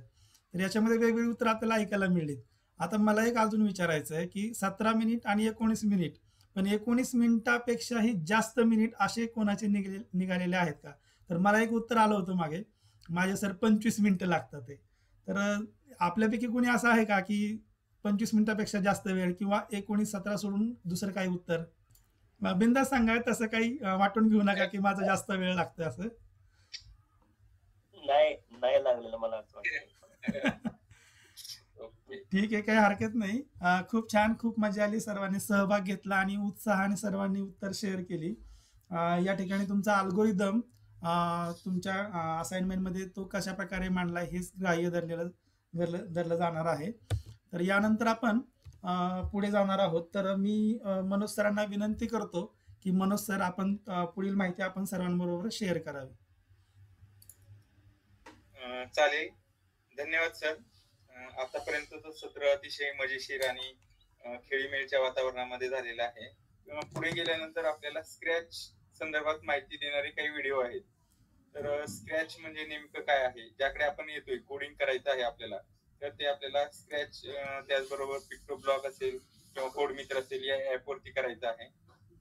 तर याच्यामध्ये वेगवेगळी उत्तर आपल्याला ऐकायला मिळली. आता मला एक अजून विचारायचं आहे की 17 मिनिट आणि 19 मिनिट, पण 19 मिनिटापेक्षाही जास्त मिनिट असे कोणाचे निघालेले आहेत का? तर मला एक उत्तर आलं होतं मागे, माझे सर 25 मिनिटं लागतात ते. तर आपल्यापैकी कोणी असं आहे का की 25 मिनिटापेक्षा जास्त वेळ किंवा 19 17 सोडून दुसरं काही उत्तर? बिंदास सांगा, तसं काही वाटून घेऊ नका की माझा जास्त वेळ लागतोय असं. नाही लागलेलं मला. ठीक आहे, काही हरकत नाही. खूप छान, खूप मजा आली. सर्वांनी सहभाग घेतला आणि उत्साहाने सर्वांनी उत्तर शेअर केली. या ठिकाणी तुमचा अल्गोरिदम तुमच्या असाइनमेंट मध्ये तो कशा प्रकारे मांडला हेच ग्राह्य धरलं जाणार आहे. तर यानंतर आपण पुढे जाणार आहोत. तर मी मनोज सरांना विनंती करतो की मनोज सर, आपण पुढील माहिती आपण सर्वांबरोबर शेअर करावी. चालेल, धन्यवाद सर. आतापर्यंतचं सत्र अतिशय मजेशीर आणि खेळीमेळीच्या वातावरणामध्ये झालेला आहे. पुढे गेल्यानंतर आपल्याला स्क्रॅच संदर्भात माहिती देणारे काही व्हिडिओ आहेत. तर स्क्रॅच म्हणजे नेमकं काय आहे, ज्याकडे आपण येतोय, कोडिंग करायचं आहे आपल्याला, तर ते आपल्याला स्क्रॅच त्याचबरोबर पिक्टो ब्लॉक असेल किंवा कोड मित्र असेल या ऍप वरती करायचं आहे.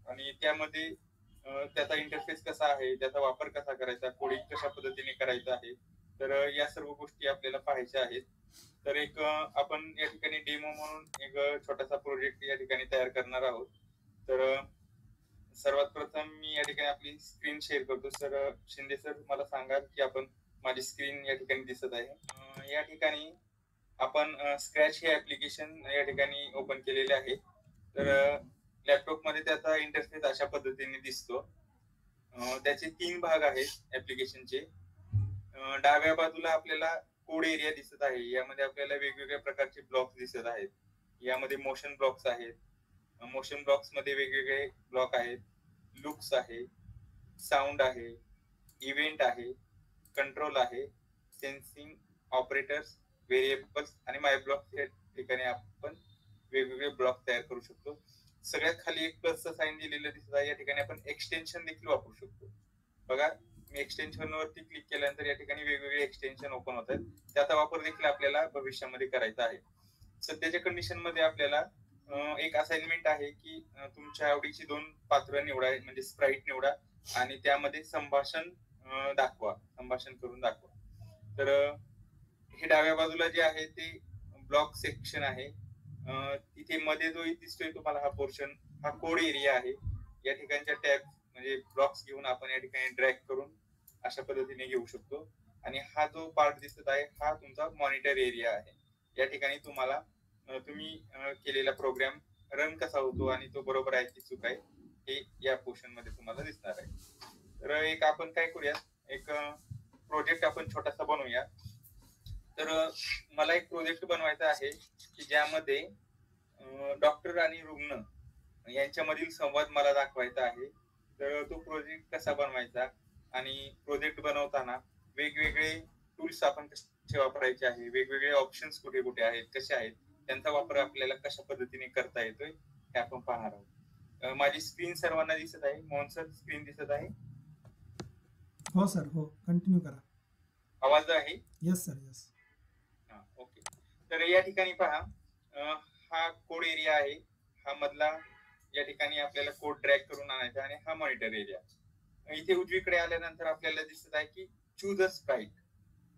आणि त्यामध्ये त्याचा इंटरफेस कसा आहे, त्याचा वापर कसा करायचा, कोडिंग कशा पद्धतीने करायचं आहे, तर या सर्व गोष्टी आपल्याला पाहायच्या आहेत. तर एक आपण या ठिकाणी डेमो म्हणून एक छोटासा प्रोजेक्ट या ठिकाणी तयार करणार आहोत. तर सर्वात प्रथम मी या ठिकाणी आपली स्क्रीन शेअर करतो. सर शिंदे सर, मला सांगा की आपण माझी स्क्रीन या ठिकाणी दिसत आहे. या ठिकाणी आपण स्क्रॅच हे ऍप्लिकेशन या ठिकाणी ओपन केलेले आहे. तर लॅपटॉप मध्ये त्याचा इंटरफेस अशा पद्धतीने दिसतो. त्याचे 3 भाग आहेत ऍप्लिकेशनचे. डाव्या बाजूला आपल्याला कोड एरिया दिसत आहे. यामध्ये आपल्याला वेगवेगळ्या प्रकारचे ब्लॉक्स दिसत आहेत. यामध्ये मोशन ब्लॉक्स आहेत. मोशन ब्लॉक्स मध्ये वेगवेगळे ब्लॉक आहेत. लुक्स आहे, साऊंड आहे, इव्हेंट आहे, कंट्रोल आहे, सेन्सिंग, ऑपरेटर्स, व्हेरिएबल्स आणि माय ब्लॉक या ठिकाणी आपण वेगवेगळे ब्लॉक तयार करू शकतो. सगळ्यात खाली एक प्लसचं साइन दिलेलं दिसत आहे. या ठिकाणी आपण एक्सटेन्शन देखील वापरू शकतो. बघा, मी एक्सटेन्शन वरती क्लिक केल्यानंतर या ठिकाणी वेगवेगळे एक्सटेन्शन ओपन होत आहेत. त्याचा वापर देखील आपल्याला भविष्यामध्ये करायचा आहे. सध्याच्या कंडिशन मध्ये आपल्याला एक असाइनमेंट आहे की तुमच्या आवडीची 2 पात्र निवडा, म्हणजे स्प्राईट निवडा आणि त्यामध्ये संभाषण दाखवा, संभाषण करून दाखवा. तर हे डाव्या बाजूला जे आहे ते ब्लॉक सेक्शन आहे. तिथे मध्ये जो दिसतोय तुम्हाला हा पोर्शन, हा कोड एरिया आहे. या ठिकाणच्या टॅब म्हणजे ब्लॉक्स घेऊन आपण या ठिकाणी ड्रॅग करून अशा पद्धतीने घेऊ शकतो. आणि हा जो पार्ट दिसत आहे हा तुमचा मॉनिटर एरिया आहे. या ठिकाणी तुम्हाला तुम्ही केलेला प्रोग्राम रन कसा होतो आणि तो बरोबर आहे की चूक आहे हे या पोर्शन मध्ये तुम्हाला दिसणार आहे. तर एक आपण काय करूया, एक प्रोजेक्ट आपण छोटासा बनवूया. तर मला एक प्रोजेक्ट बनवायचा आहे की ज्यामध्ये डॉक्टर आणि रुग्ण यांच्यामधील संवाद मला दाखवायचा आहे. तर तो प्रोजेक्ट कसा बनवायचा आणि प्रोजेक्ट बनवताना वेगवेगळे टूल्स आपण कसे वापरायचे आहे, वेगवेगळे ऑप्शन्स कुठे कुठे आहेत, कसे आहेत, त्यांचा वापर आपल्याला कशा पद्धतीने करता येतोय हे आपण पाहणार आहोत. माझी स्क्रीन सर्वांना दिसत आहे? मोहन सर, स्क्रीन दिसत आहे? हो सर, हो, कंटिन्यू करा. आवाज आहे? Yes sir, yes. ओके. तर या ठिकाणी पहा, हा कोड एरिया आहे. हा मधला या ठिकाणी आपल्याला कोड ड्रॅग करून आणायचा आणि हा मॉनिटर एरिया. इथे उजवीकडे आल्यानंतर आपल्याला दिसत आहे की चूज अ स्प्राईट.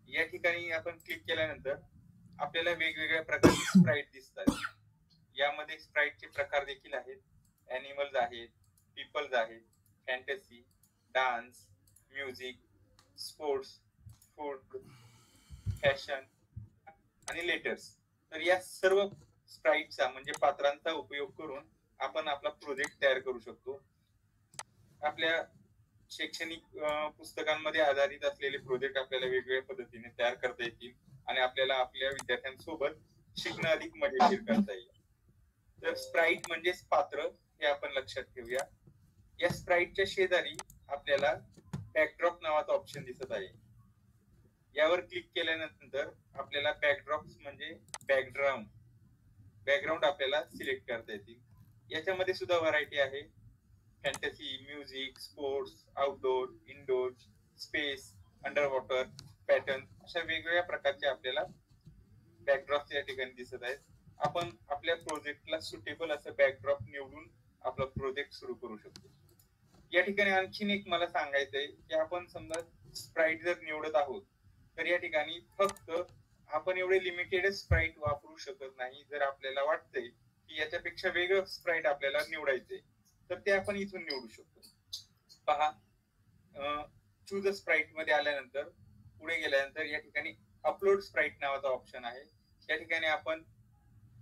या ठिकाणी आपण क्लिक केल्यानंतर आपल्याला वेगवेगळ्या प्रकारचे स्प्राईट दिसतात. यामध्ये स्प्राईटचे प्रकार देखील आहेत. ॲनिमल्स आहेत, पीपल्स आहेत, fantasy, dance, music, sports, food, fashion आणि लेटर्स. तर या सर्व स्प्राईटचा म्हणजे पात्रांचा उपयोग करून आपण आपला प्रोजेक्ट तयार करू शकतो. आपल्या शैक्षणिक पुस्तकांमध्ये आधारित असलेले प्रोजेक्ट आपल्याला वेगवेगळ्या पद्धतीने तयार करता येतील आणि आपल्याला आपल्या विद्यार्थ्यांसोबत शिकणं अधिक मजेशीर करता येईल. तर स्प्राईट म्हणजेच पात्र हे आपण लक्षात ठेवूया. या स्प्राईटच्या शेजारी आपल्याला बॅकड्रॉप नावाचा ऑप्शन दिसत आहे. यावर क्लिक केल्यानंतर आपल्याला बॅकड्रॉप्स म्हणजे बॅकग्राऊंड आपल्याला सिलेक्ट करता येतील. याच्यामध्ये सुद्धा व्हरायटी आहे. Fantasy, music, sports, outdoor, indoor, space, under water, pattern अशा वेगवेगळ्या प्रकारचे आपल्याला बॅकड्रॉप या ठिकाणी दिसत आहेत. आपण आपल्या प्रोजेक्टला सुटेबल असं बॅकड्रॉप निवडून आपला प्रोजेक्ट सुरू करू शकतो. या ठिकाणी आणखीन एक मला सांगायचंय की आपण समजा स्प्राईट जर निवडत आहोत तर या ठिकाणी फक्त आपण एवढे लिमिटेड स्प्राईट वापरू शकत नाही. जर आपल्याला वाटतंय की याच्यापेक्षा वेगळं स्प्राईट आपल्याला निवडायचंय तर ते आपण इथून निवडू शकतो. पहा, चूज अ स्प्राईट मध्ये आल्यानंतर पुढे गेल्यानंतर या ठिकाणी अपलोड स्प्राईट नावाचा ऑप्शन आहे. या ठिकाणी आपण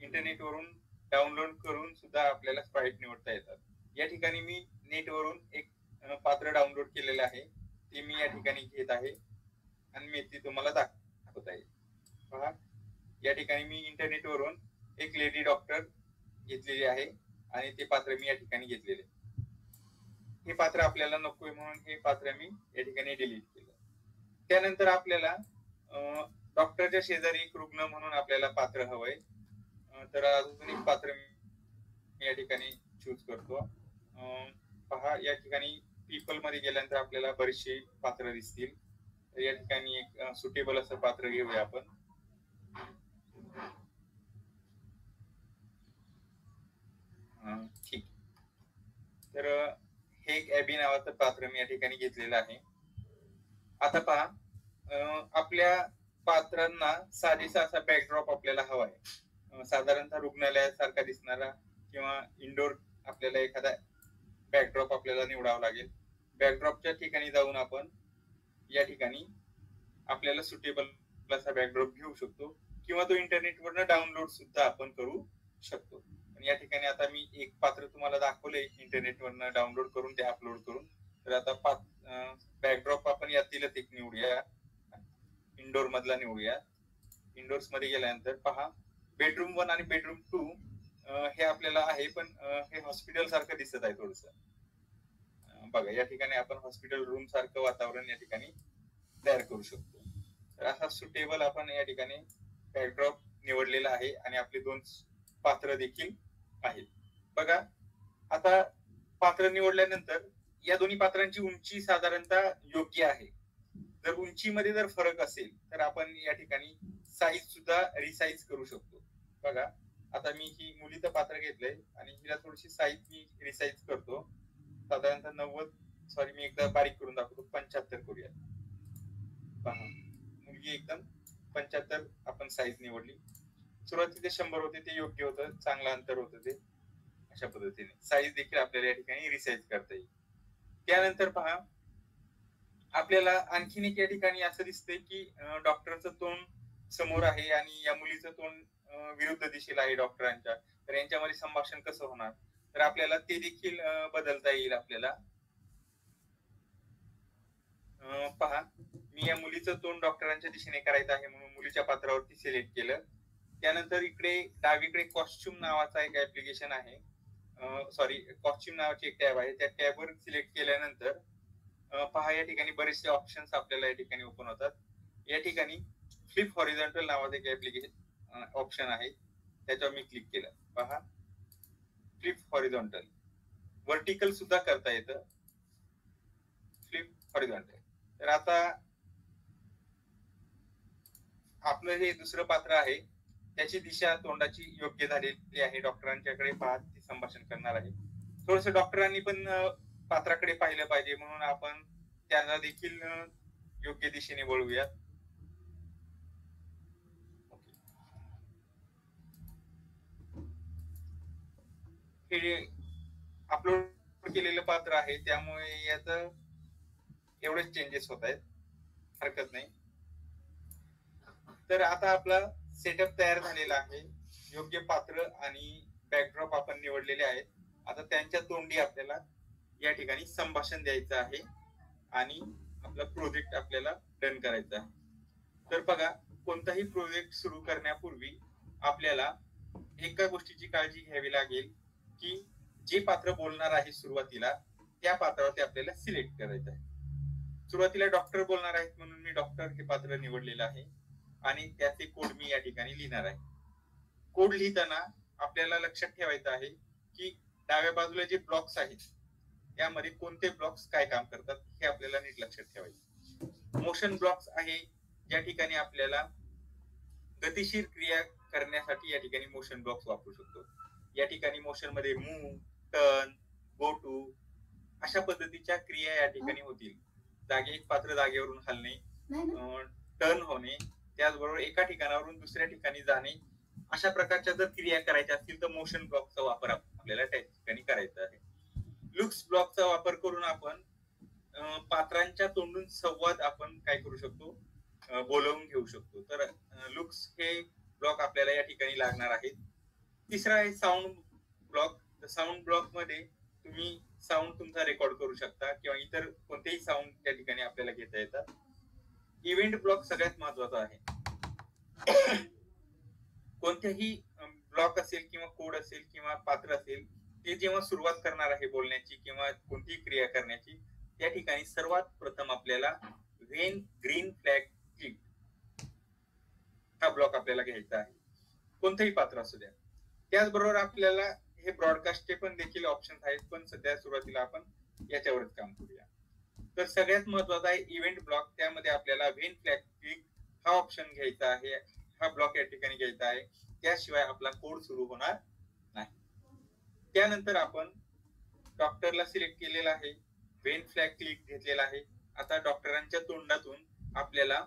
इंटरनेटवरून डाउनलोड करून सुद्धा आपल्याला स्प्राईट निवडता येतात. या ठिकाणी मी नेटवरून एक पात्र डाउनलोड केलेलं आहे, ते मी या ठिकाणी घेत आहे आणि मी ती तुम्हाला दाखवत आहे. पहा, या ठिकाणी मी इंटरनेटवरून एक लेडी डॉक्टर घेतलेली आहे आणि ते पात्र मी या ठिकाणी घेतलेले. हे पात्र आपल्याला नकोय म्हणून हे पात्र मी या ठिकाणी डिलीट केलं. त्यानंतर आपल्याला डॉक्टरच्या शेजारी एक रुग्ण म्हणून आपल्याला पात्र हवंय. तर अजून एक पात्र मी या ठिकाणी चूज करतो. पहा या ठिकाणी पीपल मध्ये गेल्यानंतर आपल्याला बरेचसे पात्र दिसतील. तर या ठिकाणी एक सुटेबल असं पात्र घेऊया आपण. ठीक. तर हे एक ॲबी नावाचं पात्र मी या ठिकाणी घेतलेलं आहे. आता पहा आपल्या पात्रांना साजेसा असा बॅकड्रॉप आपल्याला हवा आहे. साधारणतः रुग्णालयासारखा दिसणारा किंवा इंडोर आपल्याला एखादा बॅकड्रॉप आपल्याला निवडावा लागेल. बॅकड्रॉपच्या ठिकाणी जाऊन आपण या ठिकाणी आपल्याला सुटेबल असा बॅकड्रॉप घेऊ शकतो किंवा तो इंटरनेटवरनं डाउनलोड सुद्धा आपण करू शकतो. पण या ठिकाणी आता मी एक पात्र तुम्हाला दाखवलंय इंटरनेटवरनं डाउनलोड करून ते अपलोड करून. तर आता बॅकड्रॉप आपण यातीलच एक निवडूया, इंडोर मधला निवडूया. इंडोर्स मध्ये गेल्यानंतर पहा बेडरूम 1 आणि बेडरूम 2 हे आपल्याला आहे, पण हे हॉस्पिटल सारखं दिसत आहे थोडस. बघा या ठिकाणी आपण हॉस्पिटल रूम सारखं वातावरण या ठिकाणी तयार करू शकतो. तर असा सुटेबल आपण या ठिकाणी बॅकड्रॉप निवडलेला आहे आणि आपले 2 पात्र देखील आहेत. बघा आता पात्र निवडल्यानंतर या दोन्ही पात्रांची उंची साधारणतः योग्य आहे. जर उंचीमध्ये जर फरक असेल तर आपण या ठिकाणी साईज सुद्धा रिसाईज करू शकतो. बघा आता मी ही मुलीचं पात्र घेतलंय आणि हिला थोडीशी साईज मी रिसाईज करतो. साधारणतः 90, सॉरी मी एकदा बारीक करून दाखवतो, 75 करूया. पहा मुलगी एकदम 75 आपण साईज निवडली. सुरुवातीला 100 होते, ते योग्य होतं, चांगलं अंतर होतं ते. अशा पद्धतीने साईज देखील आपल्याला या ठिकाणी रिसाईज करता येईल. त्यानंतर पहा आपल्याला आणखीन एक या ठिकाणी असं दिसतंय की डॉक्टरचं तोंड समोर आहे आणि या मुलीचं तोंड विरुद्ध दिशेला आहे डॉक्टरांच्या. तर यांच्यामध्ये संभाषण कसं होणार, तर आपल्याला ते देखील बदलता येईल आपल्याला. पहा मी या मुलीचं तोंड डॉक्टरांच्या दिशेने करायचं आहे म्हणून मुलीच्या पात्रावरती सिलेक्ट केलं. त्यानंतर इकडे डावीकडे कॉस्ट्युम नावाचा एक ऍप्लिकेशन आहे, सॉरी कॉस्ट्युम नावाची एक टॅब आहे. त्या टॅबवर सिलेक्ट केल्यानंतर पहा या ठिकाणी बरेचसे ऑप्शन्स आपल्याला या ठिकाणी ओपन होतात. या ठिकाणी फ्लिप हॉरिझॉन्टल नावाचं एक ऍप्लिकेशन ऑप्शन आहे, त्याच्यावर मी क्लिक केलं. पहा फ्लिप हॉरिझॉन्टल, व्हर्टिकल सुद्धा करता येतं फ्लिप हॉरिझॉन्टल. तर आता आपलं हे दुसरं पात्र आहे, त्याची दिशा तोंडाची योग्य झालेली आहे. डॉक्टरांच्याकडे पाहत ती संभाषण करणार आहे. थोडस डॉक्टरांनी पण पात्राकडे पाहिलं पाहिजे म्हणून आपण त्यांना देखील योग्य दिशेने वळवूयात. हे अपलोड केलेलं पात्र आहे त्यामुळे याच एवढेच चेंजेस होत आहेत, हरकत नाही. तर आता आपला सेटअप तयार झालेला आहे. योग्य पात्र आणि बॅकड्रॉप आपण निवडलेले आहेत. आता त्यांच्या तोंडी आपल्याला या ठिकाणी संभाषण द्यायचं आहे आणि आपला प्रोजेक्ट आपल्याला डन करायचा आहे. तर बघा कोणताही प्रोजेक्ट सुरू करण्यापूर्वी आपल्याला एका गोष्टीची काळजी घ्यावी लागेल की जे पात्र बोलणार आहे सुरुवातीला त्या पात्रावरती आपल्याला सिलेक्ट करायचं आहे. सुरुवातीला डॉक्टर बोलणार आहेत म्हणून मी डॉक्टर हे पात्र निवडलेलं आहे आणि त्याचे कोड मी या ठिकाणी लिहिणार आहे. कोड लिहिताना आपल्याला लक्षात ठेवायचं आहे की डाव्या बाजूला जे ब्लॉक्स आहेत त्यामध्ये कोणते ब्लॉक्स काय काम करतात हे आपल्याला नीट लक्षात ठेवायचं. मोशन ब्लॉक्स आहे ज्या ठिकाणी आपल्याला गतिशील क्रिया करण्यासाठी या ठिकाणी मोशन ब्लॉक्स वापरू शकतो. या ठिकाणी मोशन मध्ये मूव, टर्न, गो टू अशा पद्धतीच्या क्रिया या ठिकाणी होतील. एक पात्र जागेवरून हलणे, टर्न होणे, त्याचबरोबर एका ठिकाणावरून दुसऱ्या ठिकाणी जाणे, अशा प्रकारच्या जर क्रिया करायच्या असतील तर मोशन ब्लॉकचा वापर आपल्याला त्या ठिकाणी करायचा आहे. लुक्स ब्लॉकचा वापर करून आपण पात्रांच्या तोंडून संवाद आपण काय करू शकतो, बोलवून घेऊ शकतो. तर लुक्स हे ब्लॉक आपल्याला या ठिकाणी लागणार आहेत. तिसरा आहे साऊंड ब्लॉक. साऊंड ब्लॉक मध्ये तुम्ही साऊंड तुमचा रेकॉर्ड करू शकता किंवा इतर कोणतेही साऊंड त्या ठिकाणी आपल्याला घेता येतात. इव्हेंट ब्लॉक सगळ्यात महत्वाचा आहे. कोणतेही ब्लॉक असेल किंवा कोड असेल किंवा पात्र असेल ते जेव्हा सुरुवात करणार आहे बोलण्याची किंवा कोणतीही क्रिया करण्याची त्या ठिकाणी सर्वात प्रथम आपल्याला व्हेन ग्रीन फ्लॅग क्लिक हा ब्लॉक आपल्याला घ्यायचा आहे, कोणतेही पात्र असू द्या. त्याचबरोबर आपल्याला हे ब्रॉडकास्टचे पण देखील ऑप्शन आहेत, पण सध्या सुरुवातीला आपण याच्यावरच काम करूया. तर सगळ्यात महत्वाचा आहे इव्हेंट ब्लॉक. त्यामध्ये आपल्याला व्हेन फ्लॅग क्लिक हा ऑप्शन घ्यायचा आहे, हा ब्लॉक या ठिकाणी घ्यायचा आहे, त्याशिवाय आपला कोड सुरू होणार नाही. त्यानंतर आपण डॉक्टरला सिलेक्ट केलेला आहे, व्हेन फ्लॅग क्लिक घेतलेला आहे. आता डॉक्टरांच्या तोंडातून आपल्याला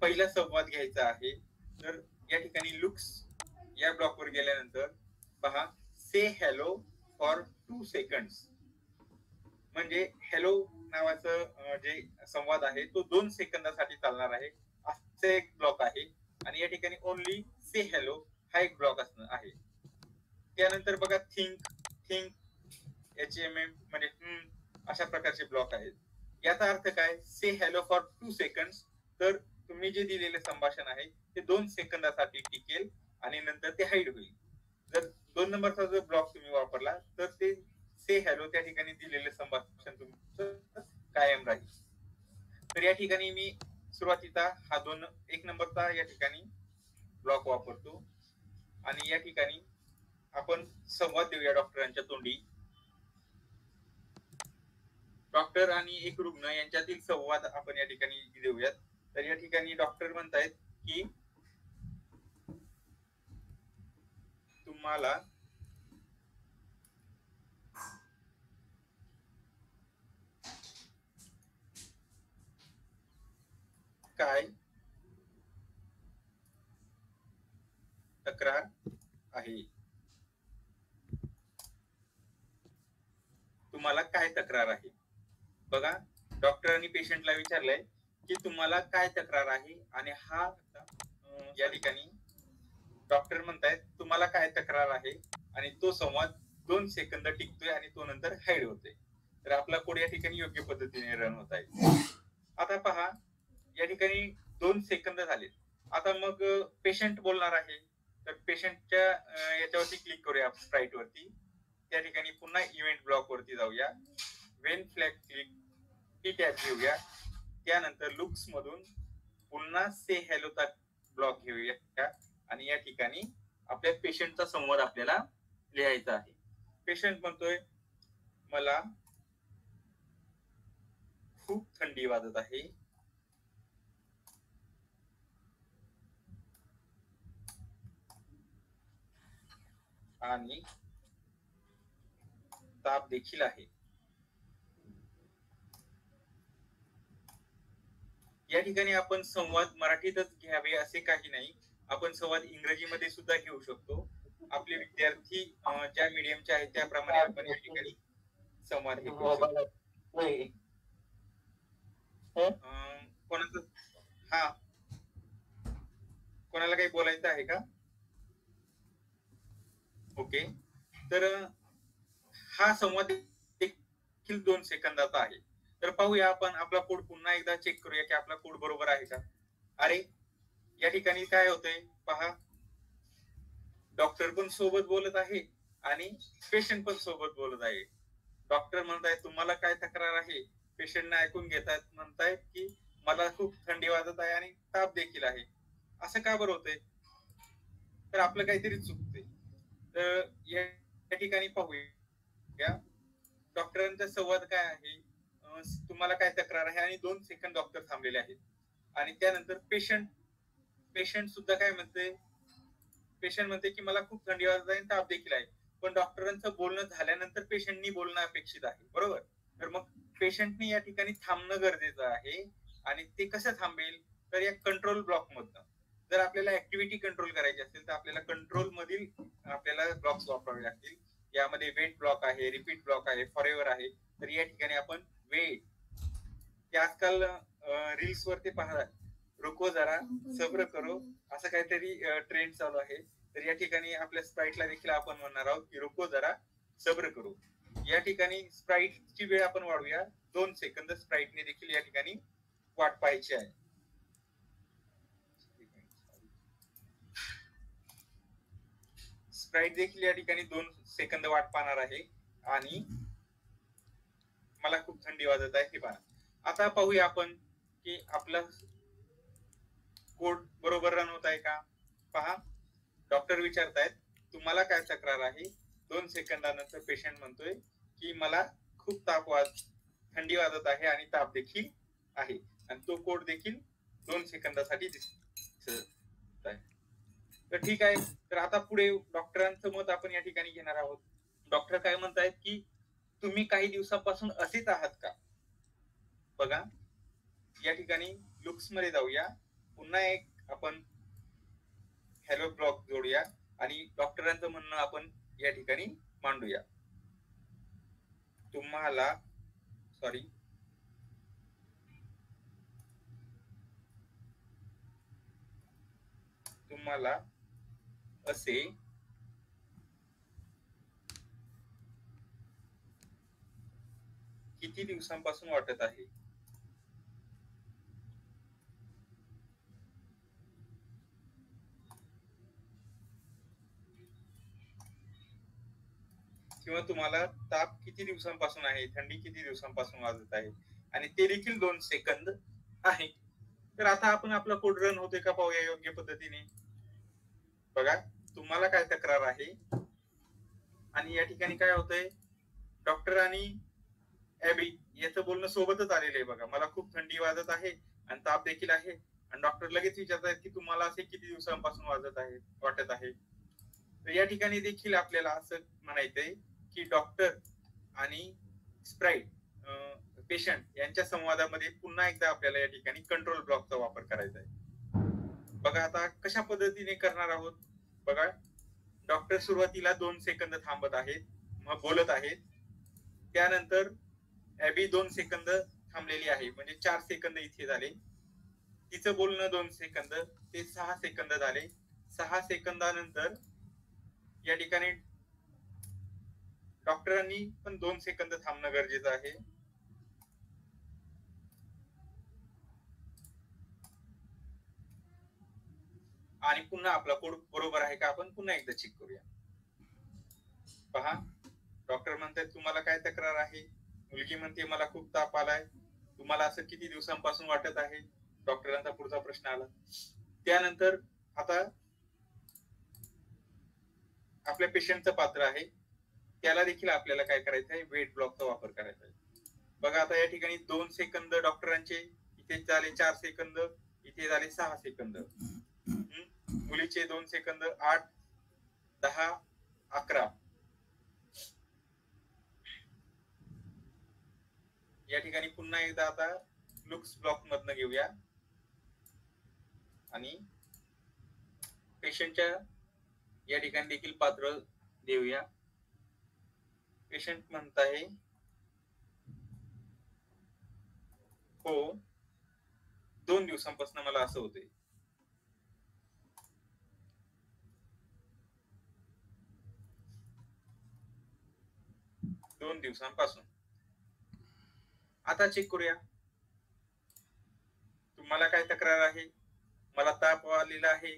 पहिला संवाद घ्यायचा आहे. तर या ठिकाणी लुक्स या ब्लॉकवर गेल्यानंतर पहा, से हॅलो फॉर 2 सेकंड्स, म्हणजे हॅलो नावाचं जे संवाद आहे तो 2 सेकंदासाठी चालणार आहे, असं एक ब्लॉक आहे. आणि या ठिकाणी ओनली से हॅलो हा एक ब्लॉक असणार आहे. त्यानंतर बघा थिंक HMM म्हणजे अशा प्रकारचे ब्लॉक आहेत. याचा अर्थ काय, से हॅलो फॉर 2 सेकंड्स, तर तुम्ही जे दिलेले संभाषण आहे ते 2 सेकंदासाठी टिकेल आणि नंतर ते हाईड होईल. जर 2 नंबरचा जो ब्लॉक तुम्ही वापरला तर ते से हॅलो त्या ठिकाणी दिलेले संभाषण तुमचं कायम राहील. तर या ठिकाणी मी सुरुवातीचा हा 1 नंबरचा या ठिकाणी ब्लॉक वापरतो आणि या ठिकाणी आपण संवाद देऊया डॉक्टरांच्या तोंडी. डॉक्टर आणि एक रुग्ण यांच्यातील संवाद आपण या ठिकाणी देऊयात. तर या ठिकाणी डॉक्टर म्हणतायत की तुम्हाला काय तक्रार आहे, तुम्हाला काय तक्रार आहे. बघा, डॉक्टरांनी पेशंटला विचारलंय की तुम्हाला काय तक्रार आहे आणि हा या ठिकाणी डॉक्टर म्हणतायत तुम्हाला काय तक्रार आहे आणि तो संवाद 2 सेकंद टिकतोय आणि तो नंतर हाईड होतोय. तर आपला कोड या ठिकाणी योग्य पद्धतीने रन होत आहे. आता पहा, या ठिकाणी 2 सेकंद झाले. आता मग पेशंट बोलणार आहे, तर पेशंटच्या याच्यावरती क्लिक करूया स्प्राईट वरती. त्या ठिकाणी पुन्हा इव्हेंट ब्लॉक वरती जाऊया, when flag click he tab घेऊया. त्यानंतर लुक्स मधून पुन्हा से हॅलोचा ब्लॉक घेऊया आणि या ठिकाणी आपल्या पेशंटचा संवाद आपल्याला लिहायचा आहे. पेशंट म्हणतोय मला खूप थंडी वाजत आहे, आणि ताप देखील आहे. या ठिकाणी आपण संवाद मराठीतच घ्यावे असे काही नाही, आपण संवाद इंग्रजीमध्ये सुद्धा घेऊ शकतो. आपले विद्यार्थी ज्या मीडियमचे आहेत त्याप्रमाणे आपण या ठिकाणी संवाद हे करू शकतो. कोणाचं हा कोणाला काही बोलायचं आहे का? ओके, तर हा संवाद देखील 2 सेकंदाचा आहे. तर पाहूया आपण आपला कोड पुन्हा एकदा चेक करूया की आपला कोड बरोबर आहे का. अरे, या ठिकाणी काय होतंय पहा, डॉक्टर पण सोबत बोलत आहे आणि पेशंट पण सोबत बोलत आहे. डॉक्टर म्हणताय तुम्हाला काय तक्रार आहे, पेशंटने ऐकून घेतात, म्हणतायत की मला खूप थंडी वाजत आहे आणि ताप देखील आहे. असं का बरं होतंय, तर आपलं काहीतरी चुकतंय. तर या ठिकाणी पाहूया डॉक्टरांचा संवाद काय आहे, तुम्हाला काय तक्रार आहे, आणि 2 सेकंद डॉक्टर थांबलेले आहेत. आणि त्यानंतर पेशंट सुद्धा काय म्हणते, पेशंट म्हणते की मला खूप थंडी वाजत आहे आणि ताप देखील आहे. पण डॉक्टरांचं बोलणं झाल्यानंतर पेशंटनी बोलणं अपेक्षित आहे, बरोबर. तर मग पेशंटनी या ठिकाणी थांबणं गरजेचं आहे. आणि ते कसं थांबेल, तर या कंट्रोल ब्लॉक मधनं. जर आपल्याला ऍक्टिव्हिटी कंट्रोल करायची असेल तर आपल्याला कंट्रोल मधील आपल्याला ब्लॉक्स वापरावे लागतील. यामध्ये वेट ब्लॉक आहे, रिपीट ब्लॉक आहे, फॉरएव्हर आहे. तर या ठिकाणी आपण वेट, ते आजकाल रील्स वरती पाहता, रुको जरा सब्र करो, असं काहीतरी ट्रेंड चालू आहे. तर या ठिकाणी आपल्या स्प्राईटला देखील आपण म्हणणार आहोत की रुको जरा सब्र करो. या ठिकाणी स्प्राईटची वेळ आपण वाढवूया, 2 सेकंद स्प्राईटने देखील या ठिकाणी वाट पाहायची आहे. स्प्राईट देखील या ठिकाणी 2 सेकंद वाट पाहणार आहे आणि मला खूप थंडी वाजत आहे हे पहा. आता पाहूया आपण की आपला कोड बरोबर रन होत आहे का. पहा, डॉक्टर विचारतायत तुम्हाला काय तक्रार आहे, 2 सेकंदानंतर पेशंट म्हणतोय की मला खूप थंडी वाजत आहे आणि ताप देखील आहे, आणि तो कोड देखील 2 सेकंदासाठी दिसत आहे. तर ठीक आहे. तर आता पुढे डॉक्टरांचं मत आपण या ठिकाणी घेणार आहोत. डॉक्टर काय म्हणतायत की तुम्ही काही दिवसापासून असेच आहात का? बघा या ठिकाणी लुक्स मध्ये जाऊया, पुन्हा एक आपण हॅलो ब्लॉक जोडूया आणि डॉक्टरांचं म्हणणं आपण या ठिकाणी मांडूया. तुम्हाला असे किती दिवसांपासून वाटत आहे? किंवा तुम्हाला ताप किती दिवसांपासून आहे, थंडी किती दिवसांपासून वाजत आहे, आणि ते देखील 2 सेकंद आहे. तर आता आपण आपला कोड रन होतोय का पाहूया योग्य पद्धतीने. बघा तुम्हाला काय तक्रार आहे, आणि या ठिकाणी काय होतंय, डॉक्टर आणि ॲबी याचं बोलणं सोबतच आलेलं आहे. बघा मला खूप थंडी वाजत आहे आणि ताप देखील आहे, आणि डॉक्टर लगेच विचारतायत की तुम्हाला असे किती दिवसांपासून वाटत आहे. तर या ठिकाणी देखील आपल्याला असं म्हणायचंय की डॉक्टर आणि स्प्राईट पेशंट यांच्या संवादामध्ये पुन्हा एकदा आपल्याला या ठिकाणी कंट्रोल ब्लॉकचा वापर करायचा आहे. बघा आता कशा पद्धतीने करणार आहोत. बघा डॉक्टर सुरुवातीला 2 सेकंद थांबत आहेत, मग बोलत आहेत. त्यानंतर ॲबी 2 सेकंद थांबलेली आहे, म्हणजे 4 सेकंद इथे झाले. तिचं बोलणं 2 सेकंद, ते 6 सेकंद झाले. 6 सेकंदानंतर या ठिकाणी डॉक्टरांनी पण 2 सेकंद थांबणं गरजेचं आहे. आणि पुन्हा आपला कोड बरोबर आहे का आपण पुन्हा एकदा चेक करूया. पहा डॉक्टर म्हणतात तुम्हाला काय तक्रार आहे. मुलगी म्हणते मला खूप ताप आलाय. तुम्हाला असं किती दिवसांपासून वाटत आहे. डॉक्टरांचा पुढचा प्रश्न आला. त्यानंतर आता आपल्या पेशंटचं पात्र आहे, त्याला देखील आपल्याला काय करायचं आहे, वेट ब्लॉकचा वापर करायचा आहे. बघा आता या ठिकाणी 2 सेकंद डॉक्टरांचे, इथे झाले 4 सेकंद, इथे झाले 6 सेकंद. मुलीचे 2 सेकंद, 8, 10, 11. या ठिकाणी पुन्हा एकदा आता लुक्स ब्लॉक मधनं घेऊया आणि पेशंटच्या या ठिकाणी देखील पात्र देऊया. पेशंट म्हणत आहे हो 2 दिवसांपासून मला असं होतंय. दोन दिवसांपासून. आता चेक करूया तुम्हाला काय तक्रार आहे. मला ताप आलेला आहे.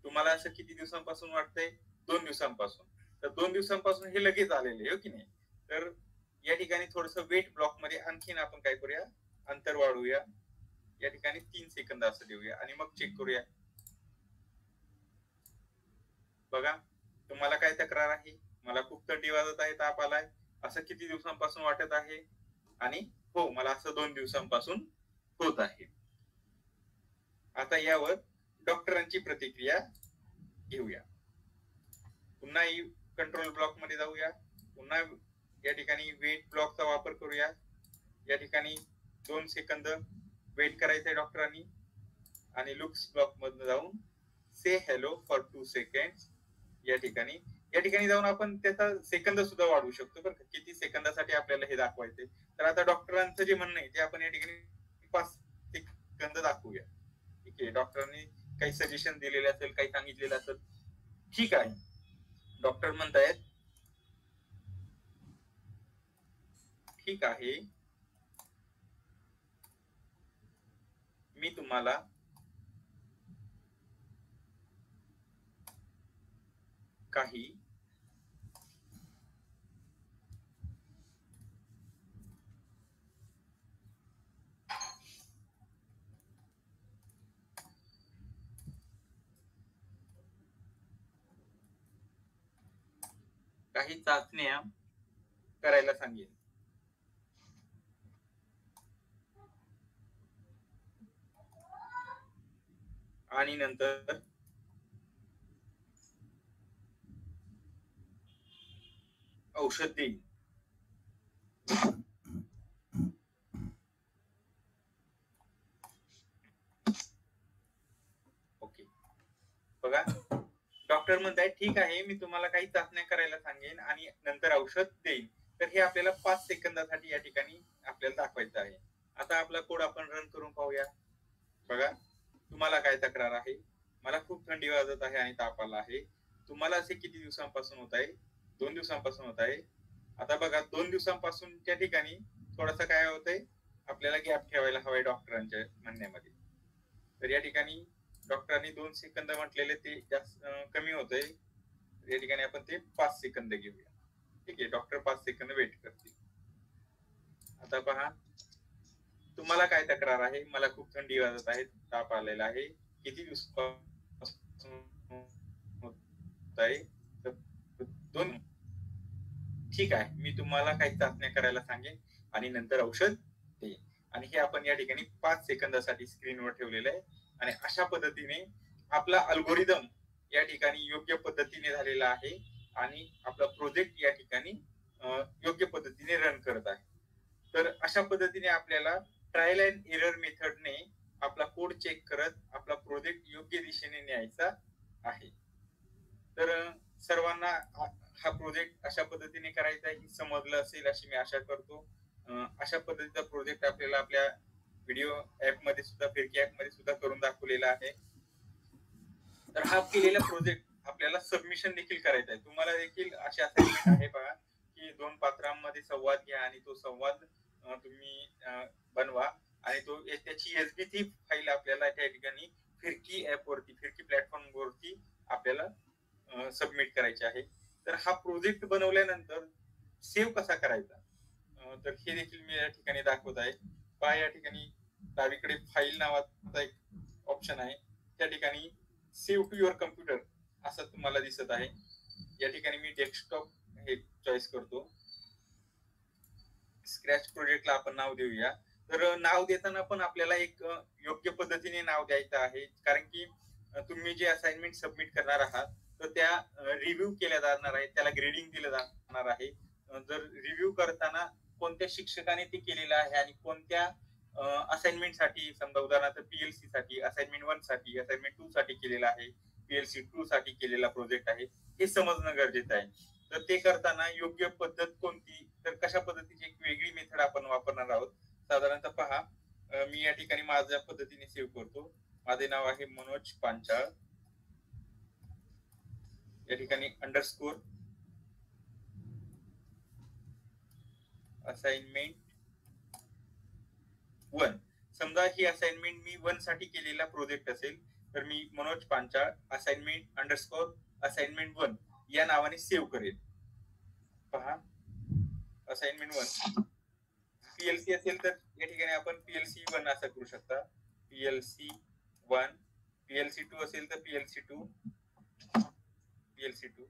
तुम्हाला असं किती दिवसांपासून वाटतंय. 2 दिवसांपासून. तर 2 दिवसांपासून हे लगेच आलेले आहे हो की नाही. तर या ठिकाणी थोडस वेट ब्लॉक मध्ये आणखीन आपण काय करूया, अंतर वाढवूया. या ठिकाणी 3 सेकंद असं देऊया आणि मग चेक करूया. बघा तुम्हाला काय तक्रार आहे. मला खूप थंडी वाजत आहे, ताप आलाय. असं किती दिवसांपासून वाटत आहे. आणि हो मला असं 2 दिवसांपासून होत आहे. आता यावर डॉक्टरांची प्रतिक्रिया घेऊया. पुन्हा कंट्रोल ब्लॉक मध्ये जाऊया. पुन्हा या ठिकाणी वेट ब्लॉकचा वापर करूया. या ठिकाणी 2 सेकंद वेट करायचंय डॉक्टरांनी आणि लुक्स ब्लॉक मधून जाऊन से हॅलो फॉर 2 सेकंड या ठिकाणी जाऊन आपण त्याचा सेकंद सुद्धा वाढवू शकतो बरं. किती सेकंदासाठी आपल्याला हे दाखवायचे. तर आता डॉक्टरांचं जे म्हणणं आहे ते आपण या ठिकाणी 5 सेकंद दाखवूया. ठीक आहे. डॉक्टरांनी काही सजेशन दिलेले असेल, काही सांगितलेलं असेल. ठीक आहे. डॉक्टर म्हणतायत ठीक आहे, मी तुम्हाला काही काही चाचण्या करायला सांगेन. आणि नंतर औषध देईल. ओके, बघा डॉक्टर म्हणताय ठीक आहे, मी तुम्हाला काही चाचण्या करायला सांगेन आणि नंतर औषध देईन. तर हे आपल्याला 5 सेकंदासाठी या ठिकाणी आपल्याला दाखवायचं आहे. आता आपला कोड आपण रन करून पाहूया. बघा, तुम्हाला काय तक्रार आहे? मला खूप थंडी वाजत आहे आणि ताप आला आहे. तुम्हाला असे किती दिवसांपासून होत आहे? 2 दिवसांपासून होत आहे. आता बघा 2 दिवसांपासून त्या ठिकाणी थोडासा काय होतंय, आपल्याला गॅप ठेवायला हवाय डॉक्टरांच्या म्हणण्यामध्ये. तर या ठिकाणी डॉक्टरांनी 2 सेकंद म्हटलेले ते जास्त कमी होतंय. या ठिकाणी आपण ते 5 सेकंद घेऊया. ठीक आहे, डॉक्टर 5 सेकंद वेट करतील. आता पहा, तुम्हाला काय तक्रार आहे? मला खूप थंडी वाजत आहे, ताप आलेला आहे. किती दिवसांपासून होत आहे? 2. ठीक आहे, मी तुम्हाला काही चाचण्या करायला सांगेन आणि नंतर औषध देईन. आणि हे आपण या ठिकाणी 5 सेकंदासाठी स्क्रीनवर ठेवलेलं आहे. आणि अशा पद्धतीने आपला अल्गोरिदम या ठिकाणी योग्य पद्धतीने झालेला आहे आणि आपला प्रोजेक्ट या ठिकाणी योग्य पद्धतीने रन करत आहे. तर अशा पद्धतीने आपल्याला ट्रायल अँड एरर मेथडने आपला कोड चेक करत आपला प्रोजेक्ट योग्य दिशेने न्यायचा आहे. तर सर्वांना हा प्रोजेक्ट अशा पद्धतीने करायचा आहे, समजलं असेल अशी मी आशा करतो. अशा पद्धतीचा प्रोजेक्ट आपल्याला आपल्या व्हिडिओ ऍप मध्ये सुद्धा, फिरकी ऍप मध्ये सुद्धा करून दाखवलेला आहे. तर हा केलेला प्रोजेक्ट आपल्याला सबमिशन देखील करायचा आहे. तुम्हाला देखील अशी असाइनमेंट आहे बघा, की 2 पात्रांमध्ये संवाद घ्या आणि तो संवाद तुम्ही बनवा आणि तो त्याची एसबी फाईल आपल्याला त्या ठिकाणी फिरकी ऍप वरती, फिरकी प्लॅटफॉर्म वरती आपल्याला सबमिट करायचे आहे. तर हा प्रोजेक्ट बनवल्यानंतर सेव्ह कसा करायचा, तर हे देखील मी या ठिकाणी दाखवत आहे. पहा, या ठिकाणी डावीकडे फाईल नावाचा एक ऑप्शन आहे. त्या ठिकाणी सेव्ह टू युअर कम्प्युटर असं तुम्हाला दिसत आहे. या ठिकाणी मी डेस्कटॉप हे चॉईस करतो. स्क्रॅच प्रोजेक्टला आपण नाव देऊया. तर नाव देताना पण आपल्याला एक योग्य पद्धतीने नाव द्यायचं आहे, कारण की तुम्ही जे असाइनमेंट सबमिट करणार आहात तर त्या रिव्ह्यू केल्या जाणार आहेत, त्याला ग्रेडिंग दिलं जाणार आहे. जर रिव्ह्यू करताना कोणत्या शिक्षकाने ते केलेलं आहे आणि कोणत्या असाइनमेंट साठी, समजा उदाहरणार्थ पीएलसी साठी, असाइनमेंट 1 साठी, असाइनमेंट 2 साठी केलेला आहे, पीएलसी 2 साठी केलेला प्रोजेक्ट आहे, हे समजणं गरजेचं आहे. तर ते करताना योग्य पद्धत कोणती, तर कशा पद्धतीची एक वेगळी मेथड आपण वापरणार आहोत. साधारणतः पहा, मी या ठिकाणी माझ्या पद्धतीने सेव्ह करतो. माझे नाव आहे मनोज पांचाळ. या ठिकाणी अंडरस्कोर असाइनमेंट 1. समजा ही असाइनमेंट मी 1 साठी केलेला प्रोजेक्ट असेल तर मी Manoj Panchal assignment underscore assignment 1 या नावाने सेव्ह करेल. पहा, असाइनमेंट 1. पीएलसी असेल तर या ठिकाणी आपण पीएलसी 1 असं करू शकता. पीएलसी 1. पीएलसी 2 असेल तर पीएलसी 2. पीएलसी 2.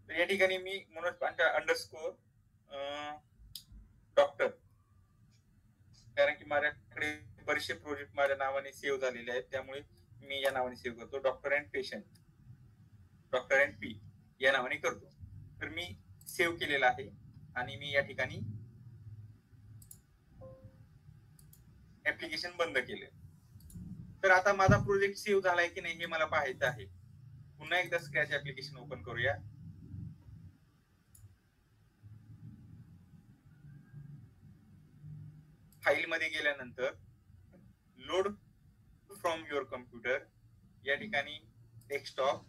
तर या ठिकाणी मी मनोज पांचाळ अंडरस्कोर डॉक्टर, कारण की माझ्याकडे बरेचसे प्रोजेक्ट माझ्या नावाने सेव्ह झालेले आहेत, त्यामुळे मी या नावाने सेव्ह करतो. Doctor and patient, doctor and P या नावाने करतो. तर मी सेव्ह केलेला आहे आणि मी या ठिकाणी ऍप्लिकेशन बंद केले. तर आता माझा प्रोजेक्ट सेव्ह झालाय की नाही हे मला पाहायचं आहे. पुन्हा एकदा स्क्रॅच ऍप्लिकेशन ओपन करूया. फाईल मध्ये गेल्यानंतर लोड फ्रॉम युअर कम्प्युटर या ठिकाणी डेस्कटॉप,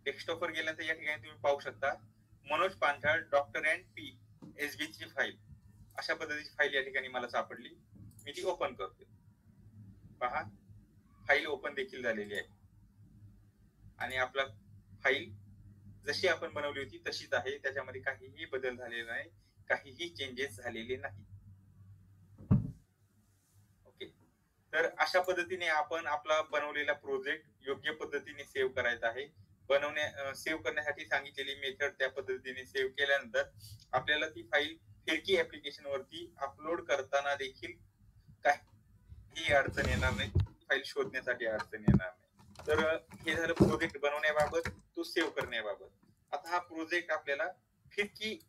डेस्कटॉपवर गेल्यानंतर या ठिकाणी तुम्ही पाहू शकता Manoj Panchal doctor and P SB ची फाईल, अशा पद्धतीची फाईल या ठिकाणी मला सापडली. मी ती ओपन करते. पहा, फाईल ओपन देखील झालेली आहे आणि आपला फाईल जशी आपण बनवली होती तशीच आहे. त्याच्यामध्ये काहीही बदल झालेला नाही, काहीही चेंजेस झालेले नाही. ओके, तर अशा पद्धतीने आपण आपला बनवलेला प्रोजेक्ट योग्य पद्धतीने सेव्ह करायचा आहे. सेव्ह करण्यासाठी सांगितलेली मेथड त्या पद्धतीने सेव्ह केल्यानंतर आपल्याला ती फाईल फिरकी ऍप्लिकेशन वरती अपलोड करताना देखील काही अडचण येणार नाही, फाईल शोधण्यासाठी अडचण येणार नाही. तर हे झालं प्रोजेक्ट बनवण्याबाबत, तो सेव्ह करण्याबाबत. आता हा प्रोजेक्ट आपल्याला फिरकी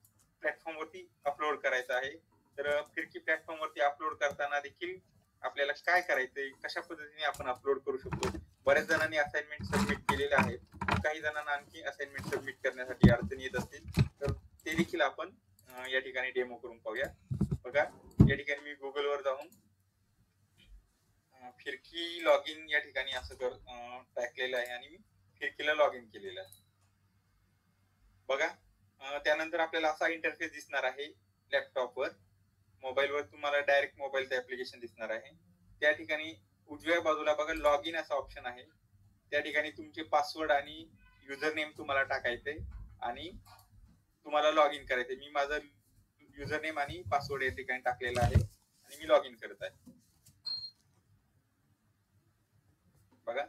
प्लॅटफॉर्म वरती अपलोड करायचा आहे. तर फिरकी प्लॅटफॉर्म वरती अपलोड करताना देखील आपल्याला काय करायचंय, कशा पद्धतीने आपण अपलोड करू शकतो. बऱ्याच जणांनी असाइनमेंट सबमिट केलेले आहेत, काही जणांना आणखी असाइनमेंट सबमिट करण्यासाठी अडचण येत असतील, तर ते देखील आपण या ठिकाणी डेमो करून पाहूया. बघा, या ठिकाणी मी गुगल वर जाऊन फिरकी लॉग इन या ठिकाणी असं टाकलेलं आहे आणि मी फिरकीला लॉग इन केलेलं आहे. बघा, त्यानंतर आपल्याला असा इंटरफेस दिसणार आहे लॅपटॉपवर. मोबाईलवर तुम्हाला डायरेक्ट मोबाईलचं ऍप्लिकेशन दिसणार आहे. त्या ठिकाणी उजव्या बाजूला बघा लॉग इन असा ऑप्शन आहे. त्या ठिकाणी तुमचे पासवर्ड आणि युजर नेम तुम्हाला टाकायचंय आणि तुम्हाला लॉग इन करायचंय. मी माझं युजर नेम आणि पासवर्ड या ठिकाणी टाकलेला आहे आणि मी लॉग इन करत आहे. बघा,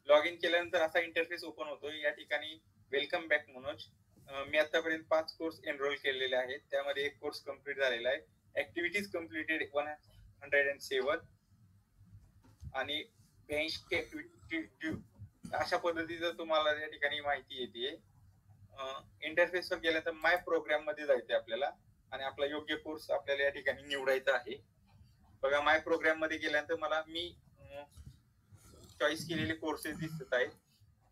लॉग इन केल्यानंतर असा इंटरफेस ओपन होतो. या ठिकाणी वेलकम बॅक मनोज, मी आतापर्यंत 5 कोर्स एनरोल केलेले आहेत, त्यामध्ये एक कोर्स कम्प्लीट झालेला आहे. ऍक्टिव्हिटीज कम्प्लिटेड 107 आणि 82 ऍक्टिव्हिटी ड्यू, अशा पद्धतीचं तुम्हाला या ठिकाणी माहिती येते. इंटरफेस वर गेल्यानंतर माय प्रोग्राम मध्ये जायचंय आपल्याला आणि आपला योग्य कोर्स आपल्याला या ठिकाणी निवडायचा आहे. बघा, माय प्रोग्राम मध्ये गेल्यानंतर मी चॉईस केलेले कोर्सेस दिसत आहेत.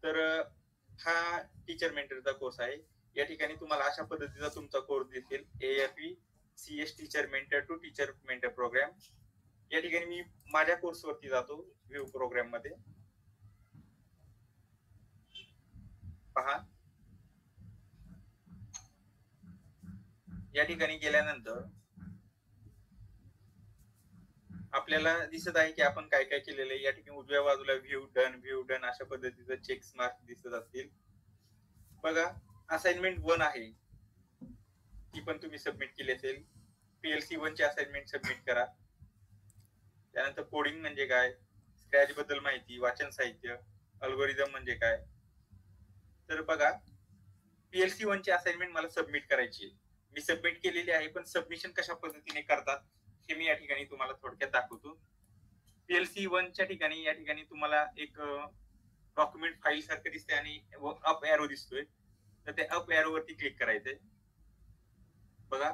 तर हा टीचर मेंटरचा कोर्स आहे. या ठिकाणी तुम्हाला अशा पद्धतीचा तुमचा कोर्स दिसेल, AFE CS teacher mentor to teacher mentor programme. या ठिकाणी मी माझ्या कोर्स वरती जातो, व्ह्यू प्रोग्राम मध्ये. पहा, या ठिकाणी गेल्यानंतर आपल्याला दिसत आहे की आपण काय काय केलेलं आहे. या ठिकाणी उजव्या बाजूला व्ह्यू डन अशा पद्धतीचं चेक्स मार्क दिसत असतील. बघा, असाइनमेंट 1 आहे, ती पण तुम्ही सबमिट केली असेल. PLC 1 ची असाइनमेंट सबमिट करा. त्यानंतर कोडिंग म्हणजे काय, स्क्रॅच बद्दल माहिती, वाचन साहित्य, अल्गोरिदम म्हणजे काय. तर बघा, PLC 1 ची असाइनमेंट मला सबमिट करायची आहे. मी सबमिट केलेली आहे, पण सबमिशन कशा पद्धतीने करतात हे मी या ठिकाणी तुम्हाला थोडक्यात दाखवतो. PLC 1 च्या ठिकाणी या ठिकाणी तुम्हाला एक डॉक्युमेंट फाईल सारखं दिसतंय आणि अप एरो दिसतोय. तर त्या अप एरो वरती क्लिक करायचंय. बघा,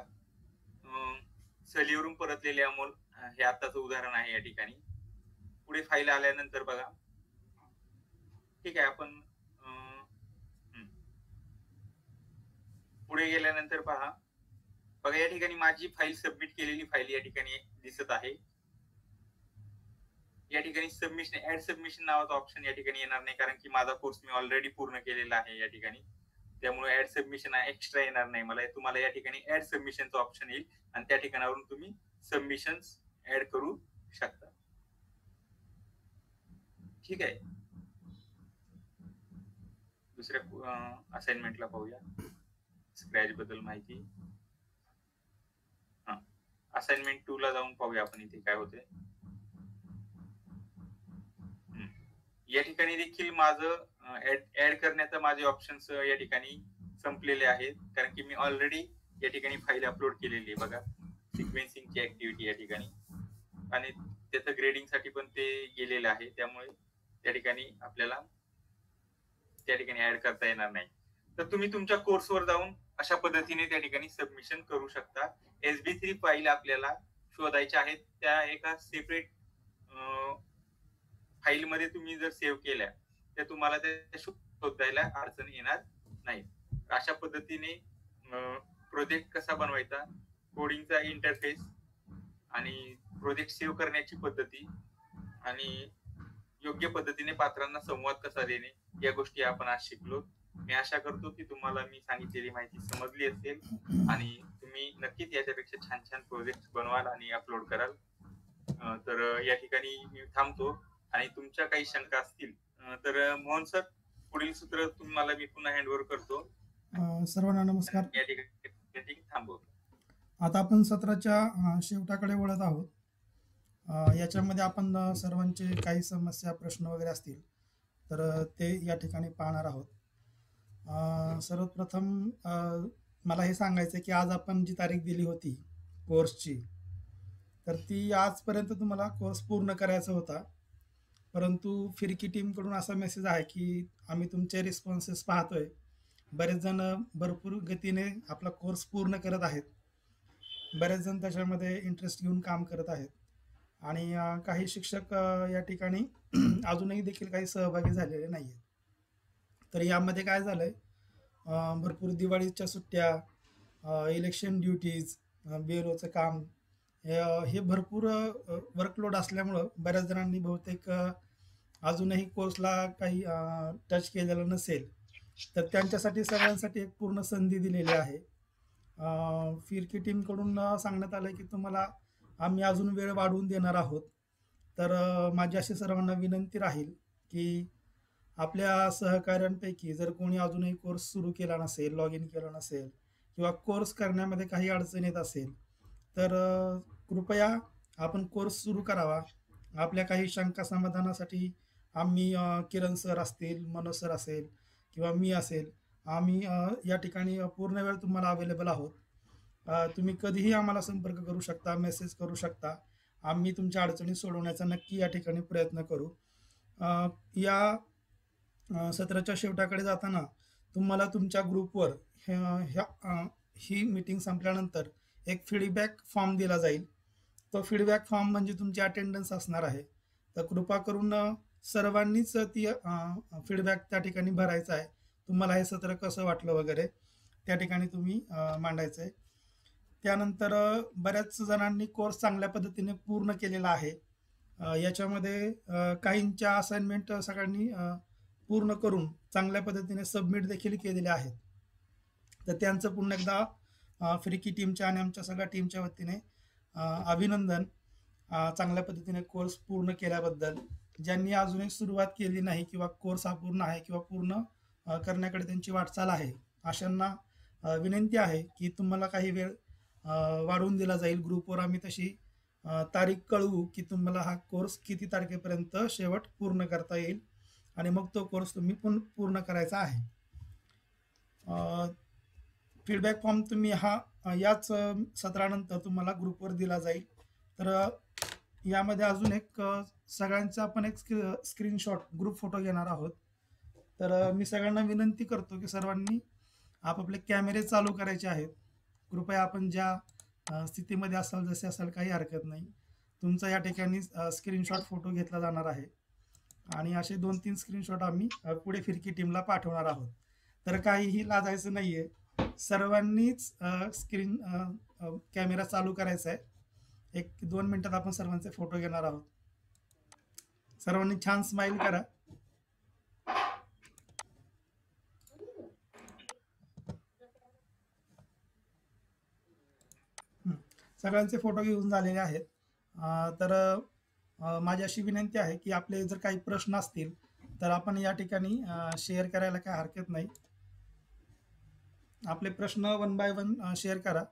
सहलीवरून परतलेले अमोल हे आताचं उदाहरण आहे. या ठिकाणी पुढे फाईल आल्यानंतर बघा, ठीक आहे, आपण पुढे गेल्यानंतर पहा, बघा या ठिकाणी माझी फाईल सबमिट केलेली फाईल या ठिकाणी दिसत आहे. या ठिकाणी सबमिशन, ऍड सबमिशन नावाचा ऑप्शन या ठिकाणी येणार नाही, कारण की माझा कोर्स मी ऑलरेडी पूर्ण केलेला आहे या ठिकाणी. त्यामुळे ऍड सबमिशन एक्स्ट्रा येणार नाही मला. तुम्हाला या ठिकाणी ऍड सबमिशनचं ऑप्शन येईल आणि त्या ठिकाणावरून तुम्ही सबमिशन ऍड करू शकता. ठीक आहे, दुसऱ्या असाइनमेंटला पाहूया. स्क्रॅच बद्दल माहिती. असाइनमेंट 2 ला जाऊन पाहूया आपण इथे काय होते. या ठिकाणी देखील माझं ऍड करण्याचं माझे ऑप्शन्स या ठिकाणी संपलेले आहेत, कारण की मी ऑलरेडी या ठिकाणी फाईल अपलोड केलेली आहे. बघा, सिक्वेन्सिंगची ऍक्टिव्हिटी या ठिकाणी आणि त्याचं ग्रेडिंग साठी पण ते गेलेलं आहे. त्यामुळे त्या ठिकाणी आपल्याला त्या ठिकाणी ऍड करता येणार नाही. तर तुम्ही तुमच्या कोर्सवर जाऊन अशा पद्धतीने त्या ठिकाणी सबमिशन करू शकता. SB3 फाईल आपल्याला शोधायच्या आहेत. त्या एका सेपरेट फाईल मध्ये तुम्ही जर सेव्ह केल्या तर तुम्हाला त्या शोधायला अडचण येणार नाही. अशा पद्धतीने प्रोजेक्ट कसा बनवायचा, कोडिंगचा इंटरफेस आणि प्रोजेक्ट सेव्ह करण्याची पद्धती आणि योग्य पद्धतीने पात्रांना संवाद कसा देणे, या गोष्टी आपण आज शिकलो. मी आशा करतो की तुम्हाला मी सांगितलेली माहिती समजली असेल आणि तुम्ही नक्कीच याच्यापेक्षा छान छान प्रोजेक्ट बनवाल आणि अपलोड कराल. तर या ठिकाणी मी थांबतो आणि तुमच्या काही शंका असतील तर मोहन सर, पुढील सूत्र तुम्हाला मी पुन्हा हँडओव्हर करतो. सर्वांना नमस्कार. या ठिकाणी थांबवतो. आता आपण सत्राच्या शेवटाकडे वळत आहोत. याच्यामध्ये आपण सर्वांचे काही समस्या प्रश्न वगैरे असतील तर ते या ठिकाणी पाहणार आहोत. सर्वप्रथम मला हे सांगायचं आहे की आज आपण जी तारीख दिली होती कोर्सची, तर ती आजपर्यंत तुम्हाला कोर्स पूर्ण करायचा होता. परंतु फिरकी टीमकडून असा मेसेज आहे की आम्ही तुमचे रिस्पॉन्सेस पाहतोय, बरेच जण भरपूर गतीने आपला कोर्स पूर्ण करत आहेत, बरेच जण त्याच्यामध्ये इंटरेस्ट घेऊन काम करत आहेत आणि काही शिक्षक या ठिकाणी अजूनही देखील काही सहभागी झालेले नाही आहेत. तर यामध्ये काय झालंय, भरपूर दिवाळीच्या सुट्ट्या, इलेक्शन ड्युटीज, BLOचं काम, हे भरपूर वर्कलोड असल्यामुळं बऱ्याच जणांनी बहुतेक अजूनही कोर्सला काही टच केलेलं नसेल, तर त्यांच्यासाठी सगळ्यांसाठी एक पूर्ण संधी दिलेली आहे. फिरकी टीमकडून सांगण्यात आलं की तुम्हाला आम्ही अजून वेळ वाढवून देणार आहोत. तर माझी अशी सर्वांना विनंती राहील की आपल्या सहकाऱ्यांपैकी जर कोणी अजूनही कोर्स सुरू केला नसेल, लॉग इन केलं नसेल किंवा कोर्स करण्यामध्ये काही अडचण येत असेल तर कृपया आपण कोर्स सुरू करावा. आपल्या काही शंका समाधानासाठी आम्ही किरण सर असतील, मनोज सर असेल किंवा मी असेल, आम्ही या ठिकाणी पूर्ण वेळ तुम्हाला अवेलेबल आहोत. तुम्ही कधीही आम्हाला संपर्क करू शकता, मेसेज करू शकता. आम्ही तुमच्या अडचणी सोडवण्याचा नक्की या ठिकाणी प्रयत्न करू. या सत्राच्या शेवटाकडे जाताना तुम्हाला तुमच्या ग्रुपवर ही मीटिंग संपल्यानंतर एक फीडबॅक फॉर्म दिला जाईल. तो फीडबॅक फॉर्म म्हणजे तुमची अटेंडन्स असणार आहे. तर कृपा करून सर्वांनीच ती फीडबॅक त्या ठिकाणी भरायचा आहे. तुम्हाला हे सत्र कसं वाटलं वगैरे त्या ठिकाणी तुम्ही मांडायचं आहे. त्यानंतर बऱ्याच जणांनी कोर्स चांगल्या पद्धतीने पूर्ण केलेला आहे. याच्यामध्ये काहींच्या असाइनमेंट सगळ्यांनी पूर्ण करून चांगल्या पद्धतीने सबमिट देखील केलेले आहेत. तर त्यांचं पुन्हा एकदा फिरकी टीमच्या आणि आमच्या सगळ्या टीमच्या वतीने अभिनंदन, चांगल्या पद्धतीने कोर्स पूर्ण केल्याबद्दल. ज्यांनी अजूनही सुरुवात केली नाही किंवा कोर्स अपूर्ण आहे किंवा पूर्ण करण्याकडे त्यांची वाटचाल आहे, अशांना विनंती आहे की तुम्हाला काही वेळ वाढवून दिला जाईल. ग्रुपवर आम्ही तशी तारीख कळवू की तुम्हाला हा कोर्स किती तारखेपर्यंत शेवट पूर्ण करता येईल आणि मग तो कोर्स तुम्ही पूर्ण करायचा आहे. फीडबॅक फॉर्म तुम्ही याच सत्रानंतर तुम्हाला ग्रुपवर दिला जाईल. तर यामध्ये अजून एक सगळ्यांचा आपण एक स्क्रीनशॉट ग्रुप फोटो घेणार आहोत. तर मी सगळ्यांना विनंती करतो की सर्वांनी आपापले कॅमेरे चालू करायचे आहेत. कृपया आपण ज्या स्थितीमध्ये असाल, जसे असाल, काही हरकत नाही. तुमचा या ठिकाणी स्क्रीनशॉट फोटो घेतला जाणार आहे आणि असे 2-3 स्क्रीनशॉट आम्ही पुढे फिरकी टीमला पाठवणार आहोत. तर काहीही लाजायचं नाहीये, सर्वांनीच कॅमेरा चालू करायचा आहे. 1-2 मिनिटात आपण सर्वांचे फोटो घेणार आहोत. सर्वांनी छान स्माइल करा. सगळ्यांचे फोटो घेऊन झालेले आहेत. तर माझी अशी विनंती आहे की आपले जर काही प्रश्न असतील तर आपण या ठिकाणी शेअर करायला काही हरकत नाही. आपले प्रश्न 1 बाय 1 शेअर करा.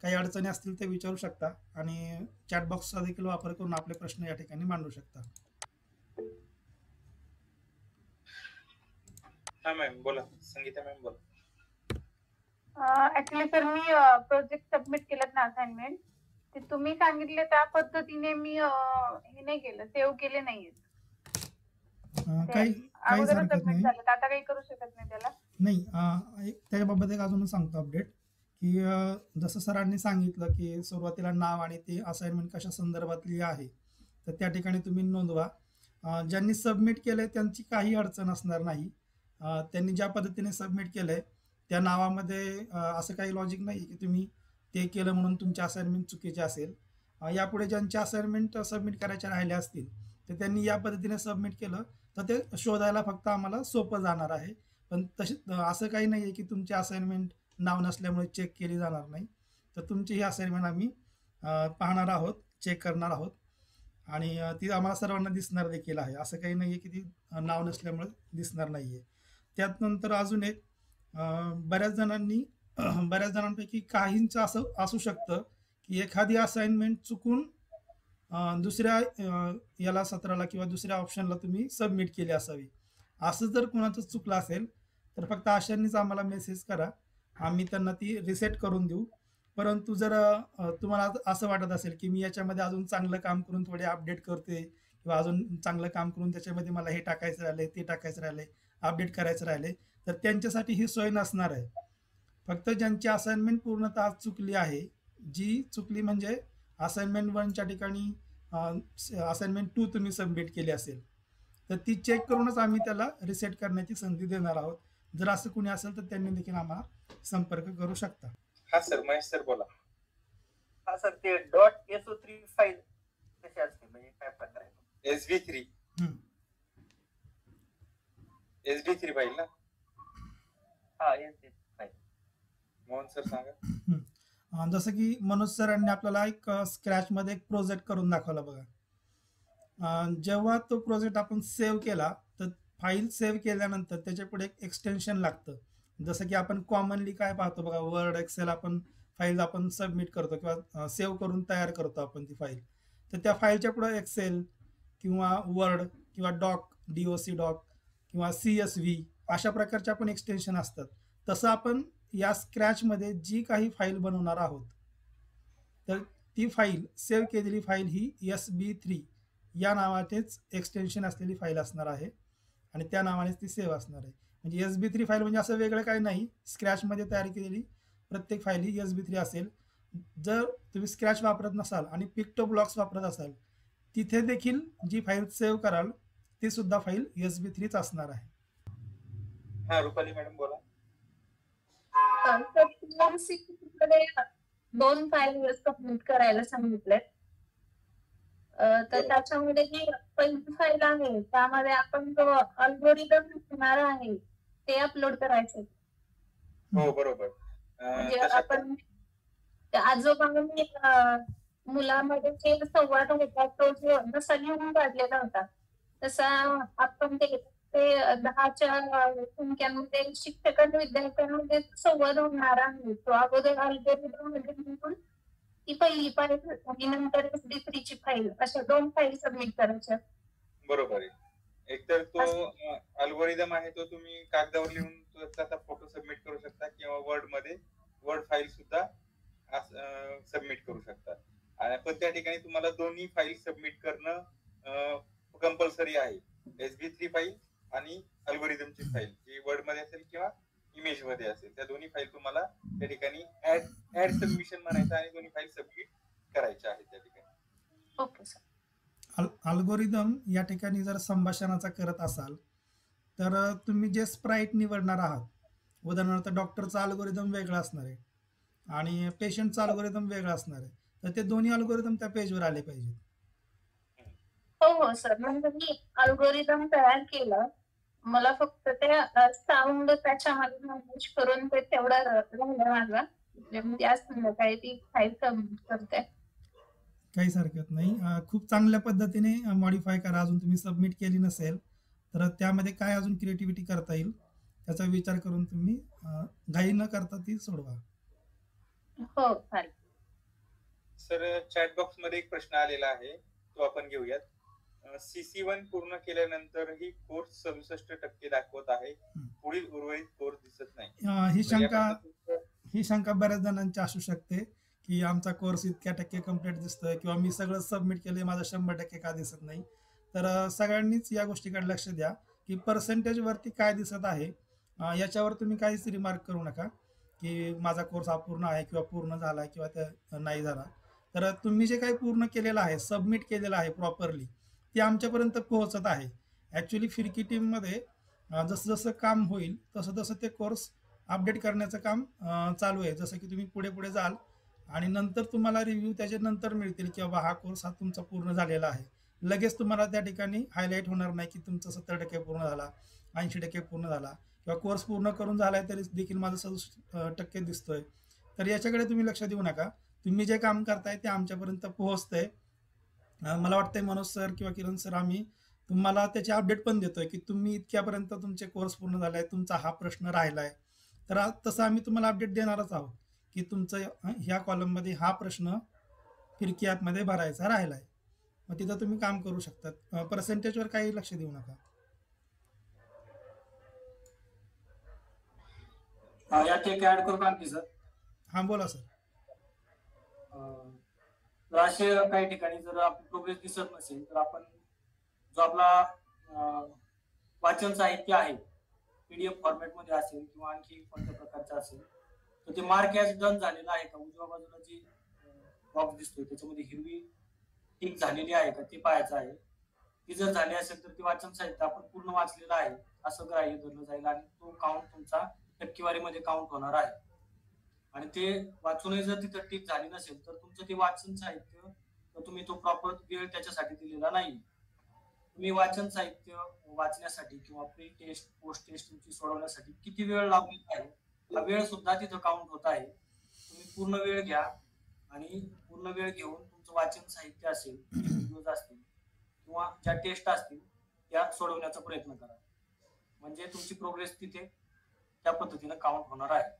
काही अडचणी असतील ते विचारू शकता आणि चॅट बॉक्सचा देखील वापर करून आपले प्रश्न या ठिकाणी मांडू शकता. हा मॅम बोला, संगीता मॅम बोला. ऍक्च्युली सर मी प्रोजेक्ट सबमिट केलेत ना असाइनमेंट, ते तुम्ही सांगितले त्या पद्धतीने मी हे नाही केलं, सेव्ह केले नाहीये. अगोदर सबमिट झालं, आता काही करू शकत नाही त्याला. नाही, त्याबाबत एक अजून सांगतो अपडेट की जसं सरांनी सांगितलं की सुरुवातीला नाव आणि ते असाइनमेंट कशा संदर्भातली आहे तर त्या ठिकाणी तुम्ही नोंदवा. ज्यांनी सबमिट केलंय त्यांची काही अडचण असणार नाही. त्यांनी ज्या पद्धतीने सबमिट केलंय त्या नावामध्ये असं काही लॉजिक नाही की तुम्ही ते केलं म्हणून तुमचे असाइनमेंट चुकीचे असेल. यापुढे ज्यांचे असाइनमेंट सबमिट करायचे राहिले असतील तर त्यांनी या पद्धतीने सबमिट केलं तर ते शोधायला फक्त आम्हाला सोपं जाणार आहे. पण तसे असं काही नाही आहे की तुमची असाइनमेंट नाव नसल्यामुळे चेक केली जाणार नाही. तर तुमची ही असाइनमेंट आम्ही पाहणार आहोत, चेक करणार आहोत आणि ती आम्हाला सर्वांना दिसणार देखील आहे. असं काही नाही आहे की ती नाव नसल्यामुळे दिसणार नाही आहे. त्यात नंतर अजून एक बऱ्याच जणांपैकी काहींचं असं असू शकतं की एखादी असाइनमेंट चुकून दुसऱ्या याला सत्राला किंवा दुसऱ्या ऑप्शनला तुम्ही सबमिट केली असावी. असं जर कुणाचं चुकलं असेल तर फक्त अशांनीच आम्हाला मेसेज करा, आम्ही त्यांना ती रिसेट करून देऊ. परंतु जर तुम्हाला असं वाटत असेल की मी याच्यामध्ये अजून चांगलं काम करून थोडे अपडेट करते किंवा अजून चांगलं काम करून त्याच्यामध्ये मला हे टाकायचं राहिले, ते टाकायचं राहिले, अपडेट करायचं राहिले, तर त्यांच्यासाठी ही सोय नसणार आहे. फक्त ज्यांची असाइनमेंट पूर्णतः चुकली आहे, जी चुकली म्हणजे असाइनमेंट 1च्या ठिकाणी असाइनमेंट 2 तुम्ही सबमिट केली असेल तर ती चेक करूनच आम्ही त्याला रिसेट करण्याची संधी देणार आहोत. जर असं कुणी असेल तर त्यांनी देखील आम्हाला संपर्क करू शकता. हा सर, महेश सर बोला. हा सर, ते .so3 फाईल कशी असते, म्हणजे काय प्रकार आहे? SB3 फाईल ना? हा, SB3 फाईल. मोहन सर सांगा. जसं की मनोज सरांनी आपल्याला एक स्क्रॅचमध्ये एक प्रोजेक्ट करून दाखवला बघा. जेव्हा तो प्रोजेक्ट आपण सेव्ह केला तर फाईल सेव्ह केल्यानंतर त्याच्या पुढे एक एक्सटेन्शन लागतं. जसं की आपण कॉमनली काय पाहतो बघा, वर्ड, एक्सेल आपण फाईल आपण सबमिट करतो किंवा सेव्ह करून तयार करतो आपण ती फाईल. तर त्या फाईलच्या पुढे एक्सेल किंवा वर्ड किंवा DOC डॉक किंवा CSV अशा प्रकारचे आपण एक्सटेन्शन असतात. तसं आपण या स्क्रॅचमध्ये जी काही फाईल बनवणार आहोत तर ती फाईल सेव्ह केलेली फाईल ही SB3 या नावाचेच एक्सटेन्शन असलेली फाईल असणार आहे आणि त्या नावानेच ती सेव्ह असणार आहे. म्हणजे SB3 फाईल म्हणजे असं वेगळं काही नाही, स्क्रॅचमध्ये तयार केलेली प्रत्येक फाईल ही SB3 असेल. जर तुम्ही स्क्रॅच वापरत नसाल आणि पिक्टो ब्लॉक्स वापरत असाल तिथे देखील जी फाईल सेव्ह कराल ती सुद्धा फाईल SB3च असणार आहे. हा, रुपाली मॅडम बोला. दोन फाईल सबमिट करायला सांगितले. तर त्याच्यामध्ये जी पहिली फाईल आहे त्यामध्ये आपण जो अल्गोरिदम लिहिणार आहे ते अपलोड करायचं. हो बरोबर. म्हणजे आपण आजोबांनी मुलामध्ये जे संवाद होता तो जो जसा लिहून काढलेला होता तसा आपण ते 10च्या संख्यांमध्ये शिक्षक आणि विद्यार्थ्यांमध्ये संवाद होणार आहे. तो अगोदर अल्गोरिदम मध्ये लिहून ती पहिली फाईल आणि नंतर SB3ची फाईल, अशा दोन फाईल सबमिट करायच्या. बरोबर आहे. एकतर तो अल्गोरिदम आहे तो तुम्ही कागदावर लिहून त्याचा फोटो सबमिट करू शकता किंवा वर्ड फाईल सुद्धा सबमिट करू शकता. पण त्या ठिकाणी तुम्हाला दोन्ही फाईल सबमिट करणं कंपल्सरी आहे. SB3 फाईल आणि अल्गोरिदमची फाईल जी वर्ड मध्ये असेल किंवा इमेज मध्ये असेल, त्या दोन्ही फाईल तुम्हाला त्या ठिकाणी ऍड सबमिशन म्हणायचं आणि दोन्ही फाईल सबमिट करायच्या आहेत त्या ठिकाणी. Okay sir. अल्गोरिदम या ठिकाणी जर संभाषणाचा करत असाल तर तुम्ही जे स्प्राईट निवडणार आहात, उदाहरणार्थ डॉक्टरचा अल्गोरिदम वेगळा असणार आहे आणि पेशंटचा अल्गोरिदम वेगळा असणार आहे, तर ते दोन्ही अल्गोरिदम त्या पेजवर आले पाहिजेत. हो सर, म्हणजे मी अल्गोरिदम तयार केलं, मला फक्त ते साऊंड त्याच्यामध्ये मॅनेज करून ते तेवढं राहिलं माझं. म्हणजे आज संध्याकाळी ती फाईल सबमिट करते. काहीच हरकत नाही. खूप चांगल्या पद्धतीने मॉडिफाय करा. अजून तुम्ही सबमिट केली नसेल तर त्यामध्ये काय अजून क्रिएटिव्हिटी करता येईल त्याचा विचार करून तुम्ही घाई न करता ती सोडवा. हो चालेल सर. चॅट बॉक्स मध्ये एक प्रश्न आलेला आहे, तो आपण घेऊयात. CC1 पूर्ण केल्यानंतर ही कोर्स 67% दाखवत आहे, पुढील उर्वरित कोर्स दिसत नाही. ही शंका बऱ्याच जणांची असू शकते की आमचा कोर्स इतक्या टक्के कम्प्लीट दिसतोय किंवा मी सगळं सबमिट केलंय, माझं 100% का दिसत नाही. तर सगळ्यांनीच या गोष्टीकडे लक्ष द्या की पर्सेंटेज वरती काय दिसत आहे याच्यावर तुम्ही काहीच रिमार्क करू नका की माझा कोर्स अपूर्ण आहे किंवा पूर्ण झाला किंवा ते नाही झाला. तर तुम्ही जे काही पूर्ण केलेलं आहे, सबमिट केलेलं आहे प्रॉपरली, ते आमच्यापर्यंत पोहोचत आहे. ॲक्च्युली फिरकी टीममध्ये जसं जसं काम होईल तसं तसं ते कोर्स अपडेट करण्याचं काम चालू आहे. जसं की तुम्ही पुढे पुढे जाल आणि नंतर तुम्हाला रिव्ह्यू त्याचे नंतर मिळतील की बाबा हा कोर्स हा तुमचा पूर्ण झालेला आहे. लगेच तुम्हाला त्या ठिकाणी हायलाईट होणार नाही की तुमचं 70% पूर्ण झाला, 80% पूर्ण झाला किंवा कोर्स पूर्ण करून झाला आहे तरी देखील माझं 67% दिसतोय. तर याच्याकडे तुम्ही लक्ष देऊ नका. तुम्ही जे काम करताय ते आमच्यापर्यंत पोहोचतंय. मला वाटतंय मनोज सर किंवा किरण सर आम्ही तुम्हाला त्याचे अपडेट पण देतोय की तुम्ही इतक्यापर्यंत तुमचे कोर्स पूर्ण झालाय, तुमचा हा प्रश्न राहिलाय. तर तसं आम्ही तुम्हाला अपडेट देणारच आहोत की तुमचं ह्या कॉलममध्ये हा प्रश्न फिरकी ॲपमध्ये भरायचा राहिलाय. मग तिथं तुम्ही काम करू शकतात. पर्सेंटेजवर काही लक्ष देऊ नका. यात एक ऍड करू का आणखी सर? हां बोला सर. तर असे काही ठिकाणी जर आपली प्रोग्रेस दिसत नसेल तर आपण जो आपला वाचन साहित्य आहे PDF फॉर्मॅट मध्ये असेल किंवा आणखी कोणत्या प्रकारचं असेल तर ते मार्क ॲज डन झालेलं आहे का, उजव्या बाजूला जी बॉक्स दिसतोय त्याच्यामध्ये हिरवी टिक झालेली आहे का ते पाहायचं आहे. ती जर झाली असेल तर ते वाचन साहित्य आपण पूर्ण वाचलेलं आहे असं ग्राह्य धरलं जाईल आणि तो काउंट तुमचा टक्केवारीमध्ये काउंट होणार आहे. आणि ते वाचूनही जर तिथं टिक झाली नसेल तर तुमचं ते वाचन साहित्य तुम्ही तो प्रॉपर वेळ त्याच्यासाठी दिलेला नाही. तुम्ही वाचन साहित्य वाचण्यासाठी किंवा प्री टेस्ट पोस्ट टेस्ट तुमची सोडवण्यासाठी किती वेळ लागलेला आहे हा वेळ सुद्धा तिथं काउंट होत आहे. तुम्ही पूर्ण वेळ घ्या आणि पूर्ण वेळ घेऊन तुमचं वाचन साहित्य असेल, व्हिडिओज असतील किंवा ज्या टेस्ट असतील त्या सोडवण्याचा प्रयत्न करा. म्हणजे तुमची प्रोग्रेस तिथे त्या पद्धतीने काउंट होणार आहे.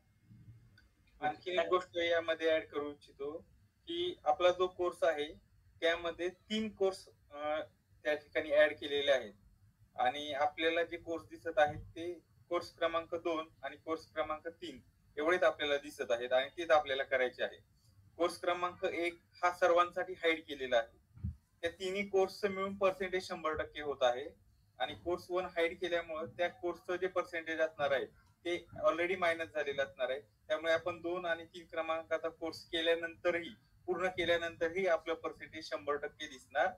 आणखी एक गोष्ट यामध्ये ऍड करू इच्छितो की आपला जो कोर्स आहे त्यामध्ये 3 कोर्स त्या ठिकाणी ऍड केलेले आहेत आणि आपल्याला जे कोर्स दिसत आहेत ते कोर्स क्रमांक 2 आणि कोर्स क्रमांक 3 एवढेच आपल्याला दिसत आहेत आणि तेच आपल्याला करायचे आहे. कोर्स क्रमांक 1 हा सर्वांसाठी हाईड केलेला आहे. त्या तिन्ही कोर्सचं मिळून पर्सेंटेज 100% होत आहे आणि कोर्स 1 हाईड केल्यामुळे त्या कोर्सचं जे पर्सेंटेज असणार आहे ते ऑलरेडी मायनस झालेलं असणार आहे. त्यामुळे आपण 2 आणि 3 क्रमांकाचा कोर्स केल्यानंतरही पूर्ण केल्यानंतरही आपलं पर्सेंटेज 100% दिसणार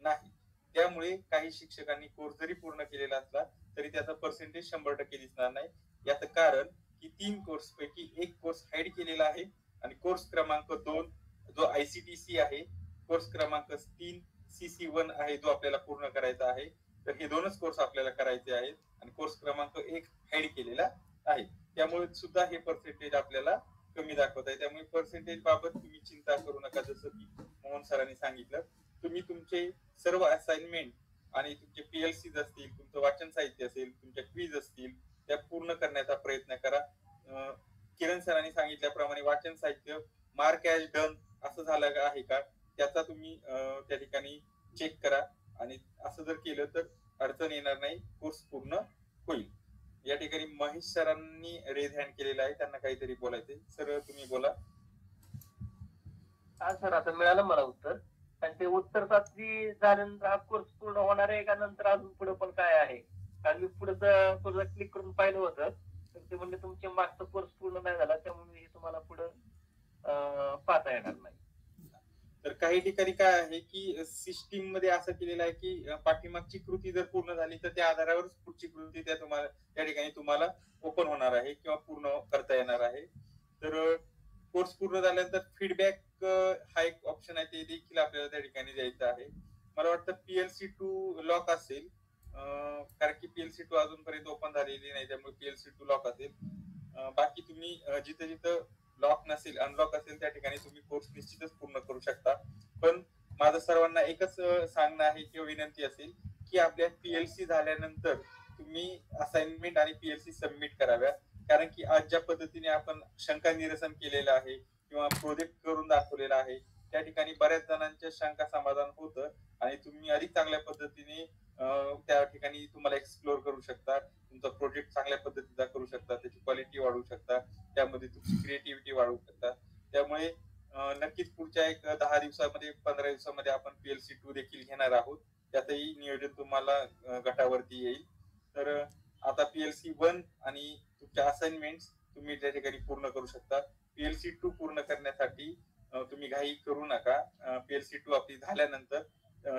नाही. त्यामुळे काही शिक्षकांनी कोर्स जरी पूर्ण केलेला असला तरी त्याचा पर्सेंटेज 100% दिसणार नाही. याचं कारण की 3 कोर्स पैकी 1 कोर्स हाईड केलेला आहे आणि कोर्स क्रमांक 2 जो ICTC आहे, कोर्स क्रमांक 3 CC1 आहे जो आपल्याला पूर्ण करायचा आहे. तर हे 2च कोर्स आपल्याला करायचे आहेत आणि कोर्स क्रमांक 1 हाईड केलेला आहे. त्यामुळे सुद्धा हे पर्सेंटेज आपल्याला कमी दाखवत आहे. त्यामुळे पर्सेंटेज बाबत तुम्ही चिंता करू नका. जसं की मोहन सरांनी सांगितलं, तुम्ही तुमचे सर्व असाइनमेंट आणि तुमचे PLCs असतील, तुमचं वाचन साहित्य असेल, तुमच्या क्विज असतील त्या पूर्ण करण्याचा प्रयत्न करा. किरण सरांनी सांगितल्याप्रमाणे वाचन साहित्य मार्क ॲज डन असं झालं आहे का त्याचा तुम्ही त्या ठिकाणी चेक करा आणि असं जर केलं तर अडचण येणार नाही, कोर्स पूर्ण होईल. या ठिकाणी महेश सरांनी रेज हँड केलेला आहे, त्यांना काहीतरी बोलायचंय. सर तुम्ही बोला. हा सर, आता मिळालं मला उत्तर. आणि ते उत्तर चाचणी झाल्यानंतर हा कोर्स पूर्ण होणार आहे का नंतर अजून पुढे पण काय आहे? कारण मी पुढे क्लिक करून पाहिलं होतं तर ते म्हणजे तुमचे मागचा कोर्स पूर्ण नाही झाला त्यामुळे हे तुम्हाला पुढे पाहता येणार नाही. तर काही ठिकाणी काय आहे की सिस्टीम मध्ये असं केलेलं आहे की पाठीमागची कृती जर पूर्ण झाली तर त्या आधारावर पुढची कृती त्या ठिकाणी तुम्हाला ओपन होणार आहे किंवा पूर्ण करता येणार आहे. तर कोर्स पूर्ण झाल्यानंतर फीडबॅक हा एक ऑप्शन आहे, ते देखील आपल्याला त्या ठिकाणी द्यायचं आहे. मला वाटतं PLC2 लॉक असेल, कारण की PLC2 अजूनपर्यंत ओपन झालेली नाही त्यामुळे PLC2 लॉक असेल. बाकी तुम्ही जिथं जिथं लॉक नसेल, अनलॉक असेल त्या ठिकाणी तुम्ही कोर्स निश्चितच पूर्ण करू शकता. पण माझं सर्वांना एकच सांगणं आहे किंवा विनंती असेल की आपल्या PLC झाल्यानंतर तुम्ही असाइनमेंट आणि PLC सबमिट कराव्या. कारण की आज ज्या पद्धतीने आपण शंका निरसन केलेलं आहे किंवा प्रोजेक्ट करून दाखवलेला आहे त्या ठिकाणी बऱ्याच जणांच्या शंका समाधान होतं आणि तुम्ही अधिक चांगल्या पद्धतीने त्या ठिकाणी तुम्हाला एक्सप्लोर करू शकता, तुमचा प्रोजेक्ट चांगल्या पद्धतीचा करू शकता, त्याची क्वालिटी वाढवू शकता, त्यामध्ये तुमची क्रिएटिव्हिटी वाढवू शकता. त्यामुळे नक्कीच पुढच्या एक 10 दिवसामध्ये 15 दिवसामध्ये आपण PLC2 देखील घेणार आहोत. त्यातही नियोजन तुम्हाला गटावरती येईल. तर आता PLC1 आणि तुमच्या असाइनमेंट्स तुम्ही त्या ठिकाणी पूर्ण करू शकता. PLC2 पूर्ण करण्यासाठी तुम्ही घाई करू नका. PLC2 आपली झाल्यानंतर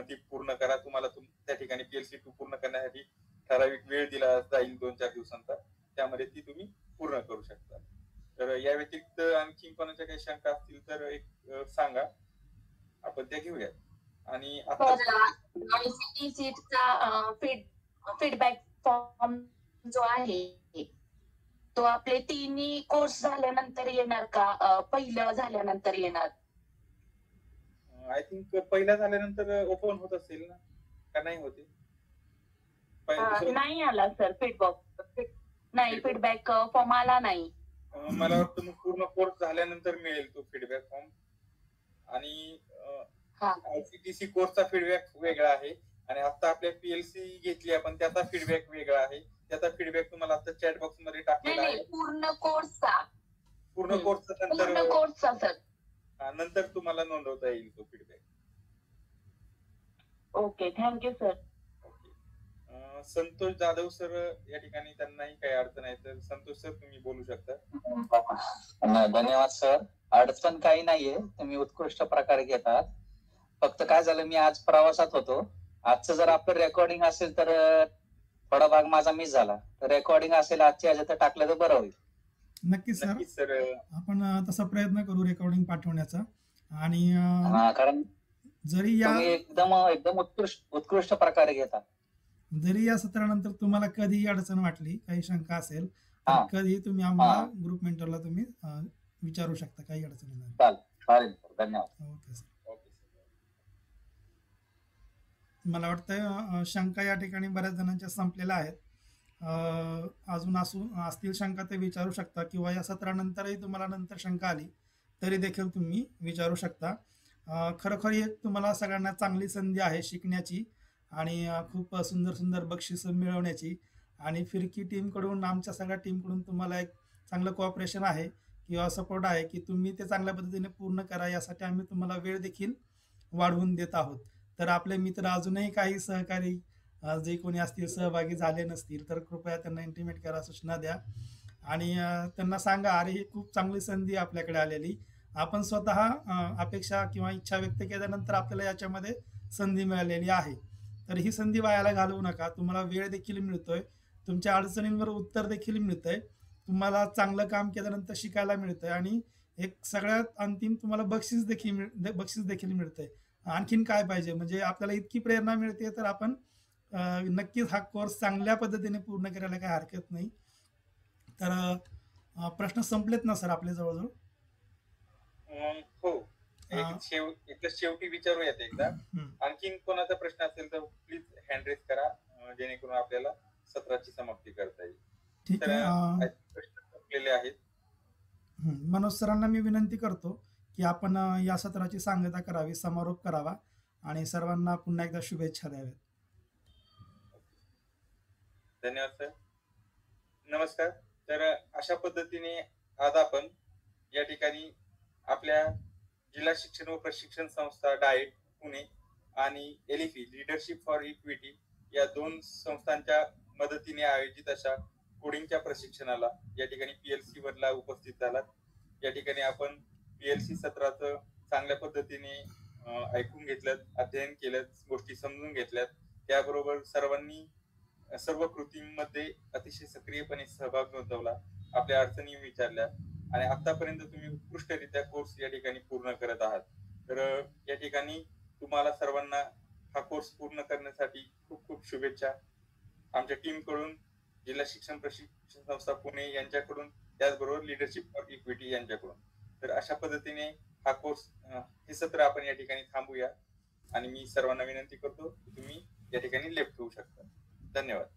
ती पूर्ण करा. तुम्हाला त्या ठिकाणी PLC2 पूर्ण करण्यासाठी ठराविक वेळ दिला जाईल 2-4 दिवसांचा, त्यामध्ये ती तुम्ही पूर्ण करू शकता. तर या व्यतिरिक्त आणखी कोणाच्या काही शंका असतील तर एक सांगा, आपण त्या घेऊया. आणि फीडबॅक फॉर्म जो आहे तो आपले तिन्ही कोर्स झाल्यानंतर येणार का पहिलं झाल्यानंतर येणार? आय थिंक पहिला झाल्यानंतर ओपन होत असेल ना, का नाही होते? नाही आला सर फीडबॅक, नाही फीडबॅक फॉर्म आला नाही. मला वाटतं मग पूर्ण कोर्स झाल्यानंतर मिळेल तो फीडबॅक फॉर्म. आणि हा. ICTC कोर्सचा फीडबॅक वेगळा आहे आणि आता आपल्या PLC घेतली आपण त्याचा फीडबॅक वेगळा आहे. त्याचा फीडबॅक तुम्हाला आता चॅट बॉक्स मध्ये टाकलेला नाही आहे. पूर्ण कोर्सचा पूर्ण कोर्सचा पूर्ण कोर्सचा सर. नंतर तुम्हाला नोंदवता येईल तो feedback. Okay, thank you sir. Santosh Jadhav sir या ठिकाणी त्यांनाही काही अडचण आहे तर संतोष सर तुम्ही बोलू शकता. धन्यवाद सर. अडचण काही नाहीये, तुम्ही उत्कृष्ट प्रकारे घेतात. फक्त काय झालं, मी आज प्रवासात होतो. आजचं जर आपलं रेकॉर्डिंग असेल तर थोडा भाग माझा मिस झाला. तर रेकॉर्डिंग असेल आजच्या ह्याच्यात टाकलं तर बरं होईल. नक्कीच सर, नक्कीच सर. आपण तसा प्रयत्न करू रेकॉर्डिंग पाठवण्याचा. आणि कारण जरी या तुम्ही एकदम उत्कृष्ट प्रकारे घेता. जरी या सत्रानंतर तुम्हाला कधीही अडचण वाटली, काही शंका असेल तर कधीही तुम्ही आम्हाला ग्रुप मेंटरला तुम्ही विचारू शकता, काही अडचण नाही. चालेल सर, धन्यवाद. Okay sir. मला वाटतं शंका या ठिकाणी बऱ्याच जणांच्या संपलेल्या आहेत. अजून असतील शंका ते विचारू शकता, किंवा या सत्रानंतरही तुम्हाला नंतर शंका आली तरी देखील तुम्ही विचारू शकता. खरोखर एक तुम्हाला सगळ्यांना चांगली संधी आहे शिकण्याची आणि खूप सुंदर सुंदर बक्षिसं मिळवण्याची. आणि फिरकी टीमकडून, आमच्या सगळ्या टीमकडून तुम्हाला एक चांगलं कोऑपरेशन आहे किंवा सपोर्ट आहे की तुम्ही ते चांगल्या पद्धतीने पूर्ण करा. यासाठी आम्ही तुम्हाला वेळ देखील वाढवून देत आहोत. तर आपले मित्र अजूनही काही सहकारी जे कोणी असतील सहभागी झाले नसतील तर कृपया त्यांना इंटिमेट करा, सूचना द्या आणि त्यांना सांगा, अरे ही खूप चांगली संधी आपल्याकडे आलेली. आपण स्वतः अपेक्षा किंवा इच्छा व्यक्त केल्यानंतर आपल्याला याच्यामध्ये संधी मिळालेली आहे. तर ही संधी वायाला घालवू नका. तुम्हाला वेळ देखील मिळतोय, तुमच्या अडचणींवर उत्तर देखील मिळतंय, तुम्हाला चांगलं काम केल्यानंतर शिकायला मिळतंय आणि एक सगळ्यात अंतिम तुम्हाला बक्षीस देखील मिळतंय. आणखीन काय पाहिजे? म्हणजे आपल्याला इतकी प्रेरणा मिळते तर आपण नक्कीच हा कोर्स चांगल्या पद्धतीने पूर्ण करायला काही हरकत नाही. तर प्रश्न संपलेत ना सर आपले जवळजवळ? हो, एकदा शेवटी विचारूयात एकदा. आणखीन कोणाचा प्रश्न असेल तर प्लीज हँड रेज करा, जेणेकरून आपल्याला सत्राची समाप्ती करता येईल. ठीक आहे. प्रश्न संपलेले आहेत. मनोज सरांना मी विनंती करतो की आपण या सत्राची सांगता करावी, समारोप करावा आणि सर्वांना पुन्हा एकदा शुभेच्छा द्याव्यात. धन्यवाद सर. नमस्कार. तर अशा पद्धतीने आज आपण या ठिकाणी आपल्या जिल्हा शिक्षण व प्रशिक्षण संस्था डाएट पुणे आणि एलिफी लीडरशिप फॉर इक्विटी या दोन संस्थांच्या मदतीने आयोजित अशा कोडिंगच्या प्रशिक्षणाला या ठिकाणी PLC वरला उपस्थित झालात. या ठिकाणी आपण PLC सत्राचं चांगल्या पद्धतीने ऐकून घेतलं, अध्ययन केलं, गोष्टी समजून घेतल्यात. त्याबरोबर सर्वांनी सर्व कृतींमध्ये अतिशय सक्रियपणे सहभाग नोंदवला, आपल्या अडचणी विचारल्या आणि आतापर्यंत तुम्ही उत्कृष्टरित्या कोर्स या ठिकाणी पूर्ण करत आहात. तर या ठिकाणी तुम्हाला सर्वांना हा कोर्स पूर्ण करण्यासाठी खूप खूप शुभेच्छा आमच्या टीम कडून, जिल्हा शिक्षण प्रशिक्षण संस्था पुणे यांच्याकडून, त्याचबरोबर लीडरशिप फॉर इक्विटी यांच्याकडून. तर अशा पद्धतीने हा कोर्स, हे सत्र आपण या ठिकाणी थांबूया आणि मी सर्वांना विनंती करतो की तुम्ही या ठिकाणी लेफ्ट होऊ शकता. धन्यवाद.